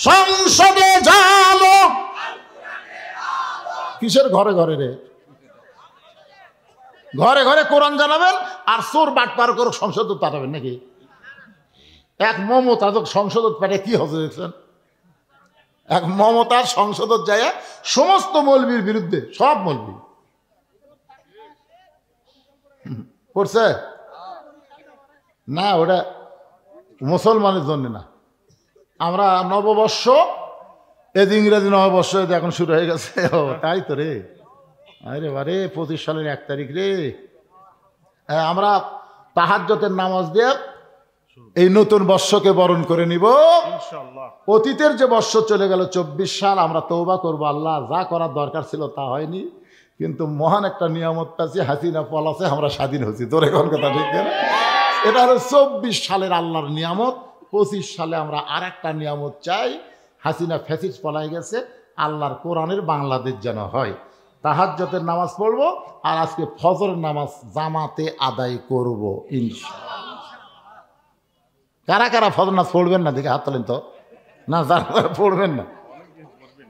সংসদে জালো। কিসের ঘরে ঘরে রে? ঘরে ঘরে কোরআন জানাবেন আর চোর বাট পার করে সংসদ পাঠাবেন নাকি? এক মমতা সংসদ পেটে কি হচ্ছে দেখছেন? এক মমতার সংসদ যায় সমস্ত মৌলবীর বিরুদ্ধে, সব মৌলবী করছে না। ওটা মুসলমানের জন্য না। আমরা নববর্ষ, এদ ইংরেজি নববর্ষ এখন শুরু হয়ে গেছে। ও তাই তো রে, আরে বারে 25 সালের 1 তারিখ রে। আমরা তাহাজ্জুদের নামাজ দিয়ে এই নতুন বর্ষকে বরণ করে নিব। অতীতের যে বর্ষ চলে গেল 24 সাল, আমরা তওবা করব। আল্লাহ যা করার দরকার ছিল তা হয়নি, কিন্তু মহান একটা নিয়ামত পাচ্ছি, হাসিনা পলাছে, আমরা স্বাধীন হচ্ছি। তোর এখন কথা ঠিক না? এটা হলো 24 সালের আল্লাহর নিয়ামত। 25 সালে আমরা আর একটা নিয়ামত চাই। হাসিনা ফ্যাসিস্ট পলাই গেছে, আল্লাহর কোরআনের বাংলাদেশ যেন হয়। তাহাজ্জুদের নামাজ পড়ব আর আজকে ফজরের নামাজ জামাতে আদায় করব ইনশাআল্লাহ। কারা কারা ফজর নামাজ পড়বেন না দেখে হাত তোলেন তো। না, যারা পড়বেন না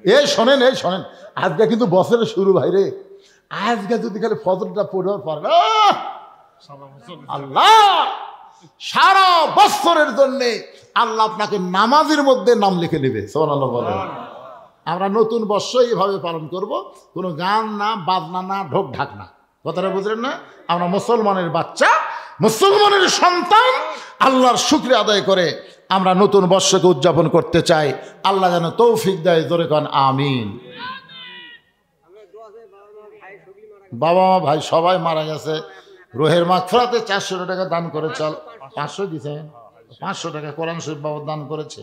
এই শোনেন, এই শোনেন, আজকে কিন্তু বছরের শুরু ভাই রে। আজকে যদি খালি ফজরটা পড়বার পারেন, আল্লাহ সারা বছরের জন্য আল্লাহ আপনাকে নামাজের মধ্যে নাম লিখে নেবে। সুবহানাল্লাহ বলেন। আমরা নতুন বর্ষ এইভাবে পালন করব, কোনো গান না, বাজনা না, ঢোক ঢাক না। কথাটা বুঝলেন না? আমরা মুসলমানের বাচ্চা, মুসলমানের সন্তান, আল্লাহর শুকরিয়া আদায় করে আমরা নতুন বর্ষকে উদযাপন করতে চাই। আল্লাহ যেন তৌফিক দেয়। জোরে কন আমিন। বাবা মা ভাই সবাই মারা গেছে। রোহের মাগফিরাতে 400 টাকা দান করে, চল 500 দিছে, 500 টাকা কোরআন শরীফ বাবা দান করেছে।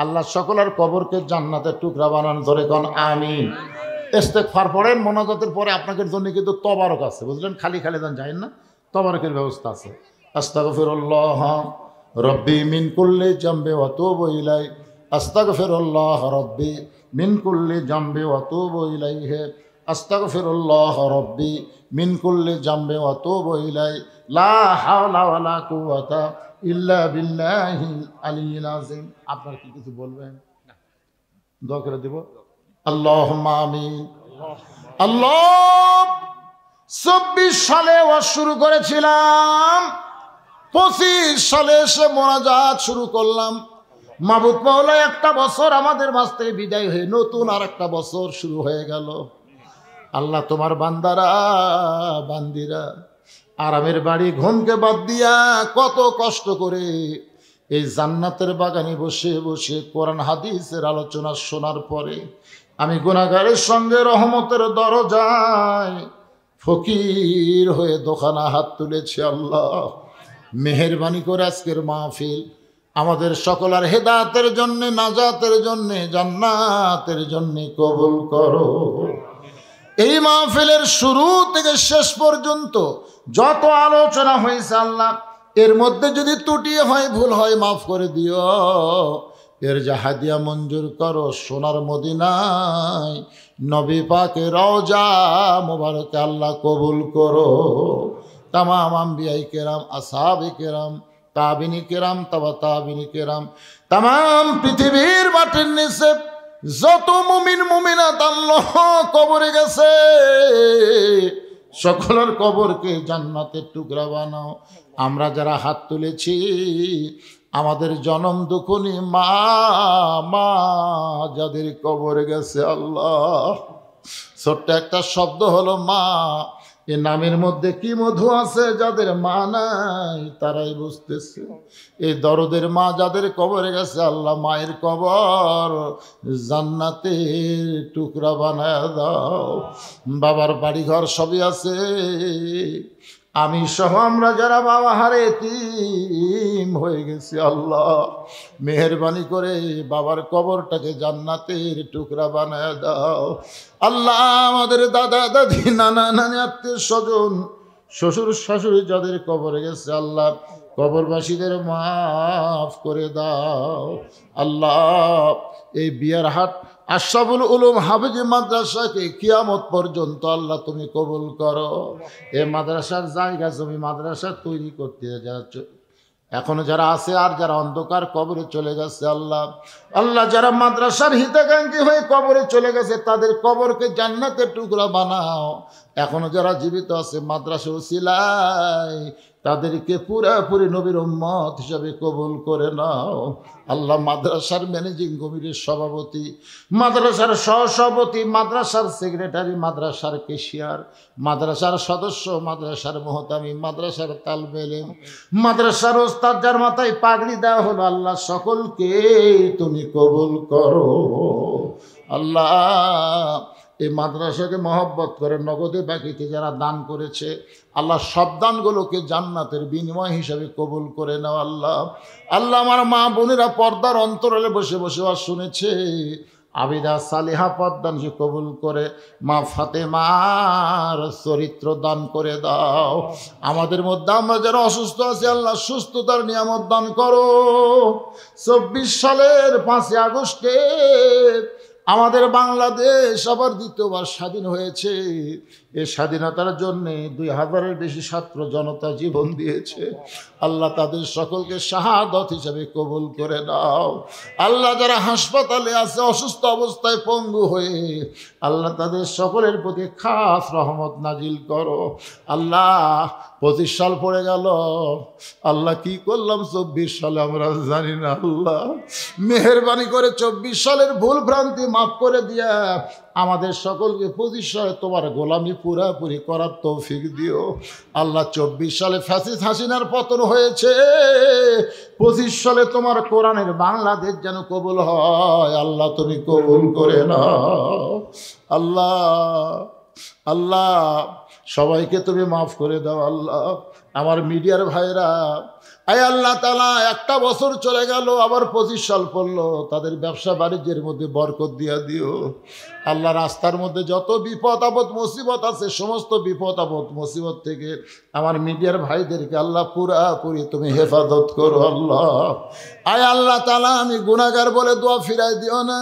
আল্লাহ সকলের কবরকে জান্নাতের টুকরা বানান। ধরে কোন আমিন। ইস্তেগফার পড়েন, মোনাজাতের পরে আপনাদের জন্য কিন্তু তবারক আছে, বুঝলেন? খালি খালি দান যায় না, তবারকের ব্যবস্থা আছে। আস্তাগফিরুল্লাহ রব্বি মিন কুল্লি জামবি ওয়া তুবু ইলাইহি। আস্তাগফিরুল্লাহ রব্বি মিন কুল্লি জামবি ওয়া তুবু ইলাইহি। আস্তাগফিরুল্লাহ রব্বি মিন কুল্লি জামবি ওয়া তুবু ইলাইহি। লা হাওলা ওয়ালা কুওয়াতা ইল্লা বিল্লাহিল আলিয়্যিল আযীম। আপনারা কি কিছু বলবেন? দোয়া করে দেব। আল্লাহুম্মা আমিন। আল্লাহ 24 সালে ওয়াজ শুরু করেছিলাম, 25 সালে এসে মোনাজাত শুরু করলাম। মাবুদ মাওলা একটা বছর আমাদের মাঝ থেকে বিদায় হয়ে নতুন আর একটা বছর শুরু হয়ে গেল। আল্লাহ তোমার বান্দারা বান্দিরা আরামের বাড়ি ঘুমকে বাদ দিয়া কত কষ্ট করে এই জান্নাতের বাগানে বসে বসে কোরআন হাদিসের আলোচনা শোনার পরে আমি গুনাহগারের সঙ্গে রহমতের দরজায় ফকির হয়ে দোকানা হাত তুলেছি। আল্লাহ মেহেরবানি করে আজকের মাহফিল আমাদের সকলের হেদায়েতের জন্য, নাজাতের জন্য, জান্নাতের জন্য কবুল করো। এই মাহফিলের শুরু থেকে শেষ পর্যন্ত যত আলোচনা হয়েছে আল্লাহ, এর মধ্যে যদি ত্রুটি হয়, ভুল হয়, মাফ করে দিও। এর যা হাদিয়া মঞ্জুর করো সোনার মদিনায় নবী পাকের রওজা মোবারকে আল্লাহ কবুল করো। তামাম আম্বিয়াই কেরাম, আসহাবে কেরাম, তাবিনী কেরাম, তাবা তাবিনী কেরাম, তামাম পৃথিবীর মাটির নিচে যত মুমিন মুমিনাত আল্লাহ কবরে গেছে সকলের কবরকে জান্নাতের টুকরা বানাও। আমরা যারা হাত তুলেছি আমাদের জনম দুঃখনি মা মা যাদের কবরে গেছে আল্লাহ, ছোট্ট একটা শব্দ হলো মা, এ নামের মধ্যে কি মধু আছে, যাদের মা নাই তারাই বুঝতেছে। এই দরদের মা যাদের কবরে গেছে আল্লাহ, মায়ের কবর জান্নাতের টুকরা বানায় দাও। বাবার বাড়ি ঘর সবই আছে, আমি সহ আমরা যারা বাবা হারে এতিম হয়ে গেছি আল্লাহ মেহেরবানি করে বাবার কবরটাকে জান্নাতের টুকরা বানায় দাও আল্লাহ। আমাদের দাদা দাদি নানা নানি আত্মীয় স্বজন শ্বশুর শাশুড়ি যাদের কবরে গেছে আল্লাহ কবরবাসীদের মাফ করে দাও আল্লাহ। এই বিয়ারহাট আশরাফুল উলুম হাফেজ মাদ্রাসাকে কিয়ামত পর্যন্ত আল্লাহ তুমি কবুল করো। এ মাদ্রাসার জায়গা জমি মাদ্রাসা তৈরি করতে যাচ্ছ এখনো যারা আছে আর যারা অন্ধকার কবরে চলে গেছে আল্লাহ আল্লাহ যারা মাদ্রাসার হিতাকাঙ্ক্ষী হয়ে কবরে চলে গেছে তাদের কবরকে জান্নাতের টুকরা বানাও। এখনো যারা জীবিত আছে মাদ্রাসা উসিলায় তাদেরকে পুরাপুরি নবীর উম্মত হিসাবে কবুল করে নাও আল্লাহ। মাদ্রাসার ম্যানেজিং কমিটির সভাপতি মাদ্রাসার সহসভাপতি মাদ্রাসার সেক্রেটারি মাদ্রাসার ক্যাশিয়ার মাদ্রাসার সদস্য মাদ্রাসার মোহতামি মাদ্রাসার তালবে ইলম মাদ্রাসার ওস্তাদ যার মাথায় পাগড়ি দেওয়া হলো আল্লাহ সকলকে তুমি কবুল করো আল্লাহ। এই মাদ্রাসাকে মহব্বত করে নগদে বাকিতে যারা দান করেছে আল্লাহ সব দানগুলোকে জান্নাতের বিনিময় হিসাবে কবুল করে নাও আল্লাহ। আল্লাহ আমার মা বোনেরা পর্দার অন্তরালে বসে বসে আর শুনেছে আবিদা সালিহা পদ্দান সে কবুল করে মা ফাতেমার চরিত্র দান করে দাও। আমাদের মধ্যে আমরা যারা অসুস্থ আছি আল্লাহ সুস্থতার নিয়ামত দান করো। 24 সালের 5 আগস্টে আমাদের বাংলাদেশ আবার দ্বিতীয়বার স্বাধীন হয়েছে। এই স্বাধীনতার জন্য 2000-এর বেশি ছাত্র জনতা জীবন দিয়েছে আল্লাহ তাদের সকলকে শাহাদত হিসাবে কবুল করে দাও আল্লাহ। যারা হাসপাতালে আছে অসুস্থ অবস্থায় পঙ্গু হয়ে আল্লাহ তাদের সকলের প্রতি খাস রহমত নাজিল করো আল্লাহ। 25 সাল পড়ে গেল আল্লাহ কি করলাম 24 সালে আমরা জানি না আল্লাহ মেহেরবানি করে 24 সালের ভুল ভ্রান্তি মাফ করে দিয়া আমাদের সকলকে 25 সালে তোমার গোলামি পুরাপুরি করার তৌফিক দিও আল্লাহ। 24 সালে ফ্যাসিস্ট হাসিনার পতন হয়েছে 25 সালে তোমার কোরআনের বাংলাদেশ যেন কবুল হয় আল্লাহ তুমি কবুল করে নাও আল্লাহ। আল্লাহ সবাইকে তুমি মাফ করে দাও আল্লাহ। আমার মিডিয়ার ভাইরা আয় আল্লাহ তাআলা একটা বছর চলে গেল আবার 25 সাল পড়লো তাদের ব্যবসা বাণিজ্যের মধ্যে বরকত দিয়া দিও আল্লাহ। রাস্তার মধ্যে যত বিপদ আপদ মুসিবত আছে সমস্ত বিপদ আপদ মুসিবত থেকে আমার মিডিয়ার ভাইদেরকে আল্লাহ পুরাপুরি তুমি হেফাজত করো আল্লাহ। আয় আল্লাহ তাআলা আমি গুনাহগার বলে দোয়া ফিরাই দিও না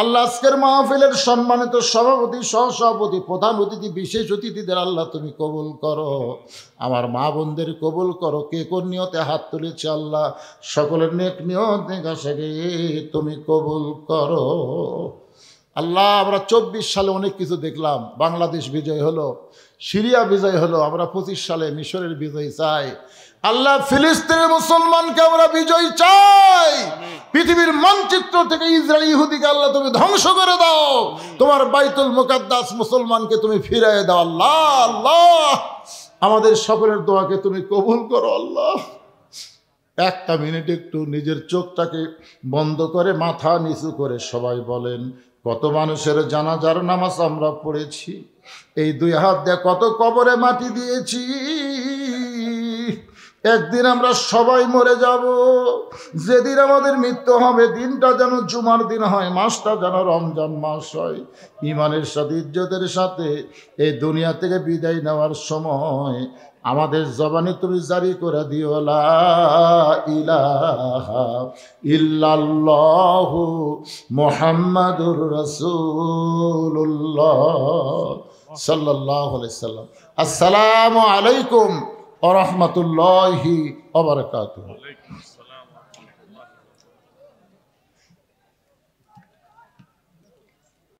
আল্লাহ। আজকের মাহফিলের সম্মানিত সভাপতি সহসভাপতি প্রধান অতিথি বিশেষ অতিথিদের আল্লাহ তুমি কবুল করো। আমার মা বোনদের কবুল করো। কে কোন নিয়তে হাত তুলেছে আল্লাহ সকলের নেক নিয়ত নেকাশাকে তুমি কবুল করো আল্লাহ। আমরা 24 সালে অনেক কিছু দেখলাম। বাংলাদেশ বিজয় হলো, সিরিয়া বিজয় হলো, আমরা 25 সালে মিশরের বিজয় চাই আল্লাহ। ফিলিস্তিনের মুসলমানকে আমরা বিজয় চাই। পৃথিবীর মানচিত্র থেকে ইসরায়েল ইহুদিকে আল্লাহ তুমি ধ্বংস করে দাও। তোমার বাইতুল মুকাদ্দাস মুসলমানকে তুমি ফিরিয়ে দাও আল্লাহ। আল্লাহ আমাদের সকলের দোয়াকে তুমি কবুল করো আল্লাহ। একটা মিনিট একটু নিজের চোখটাকে বন্ধ করে মাথা নিচু করে সবাই বলেন কত মানুষের জানাজার নামাজ আমরা পড়েছি। এই 2 হাত দিয়ে কত কবরে মাটি দিয়েছি। একদিন আমরা সবাই মরে যাব। যেদিন আমাদের মৃত্যু হবে দিনটা যেন জুমার দিন হয়, মাসটা যেন রমজান মাস হয়। ইমানের সাথে ইজ্জতের সাথে এই দুনিয়া থেকে বিদায় নেওয়ার সময় আমাদের জবানে তুমি জারি করে দিও লা ইলাহা ইল্লাল্লাহু মুহাম্মাদুর রাসূলুল্লাহ সাল্লাল্লাহু আলাইহি সাল্লাম। আসসালামু আলাইকুম ওয়া রাহমাতুল্লাহি ওয়া বারাকাতুহু।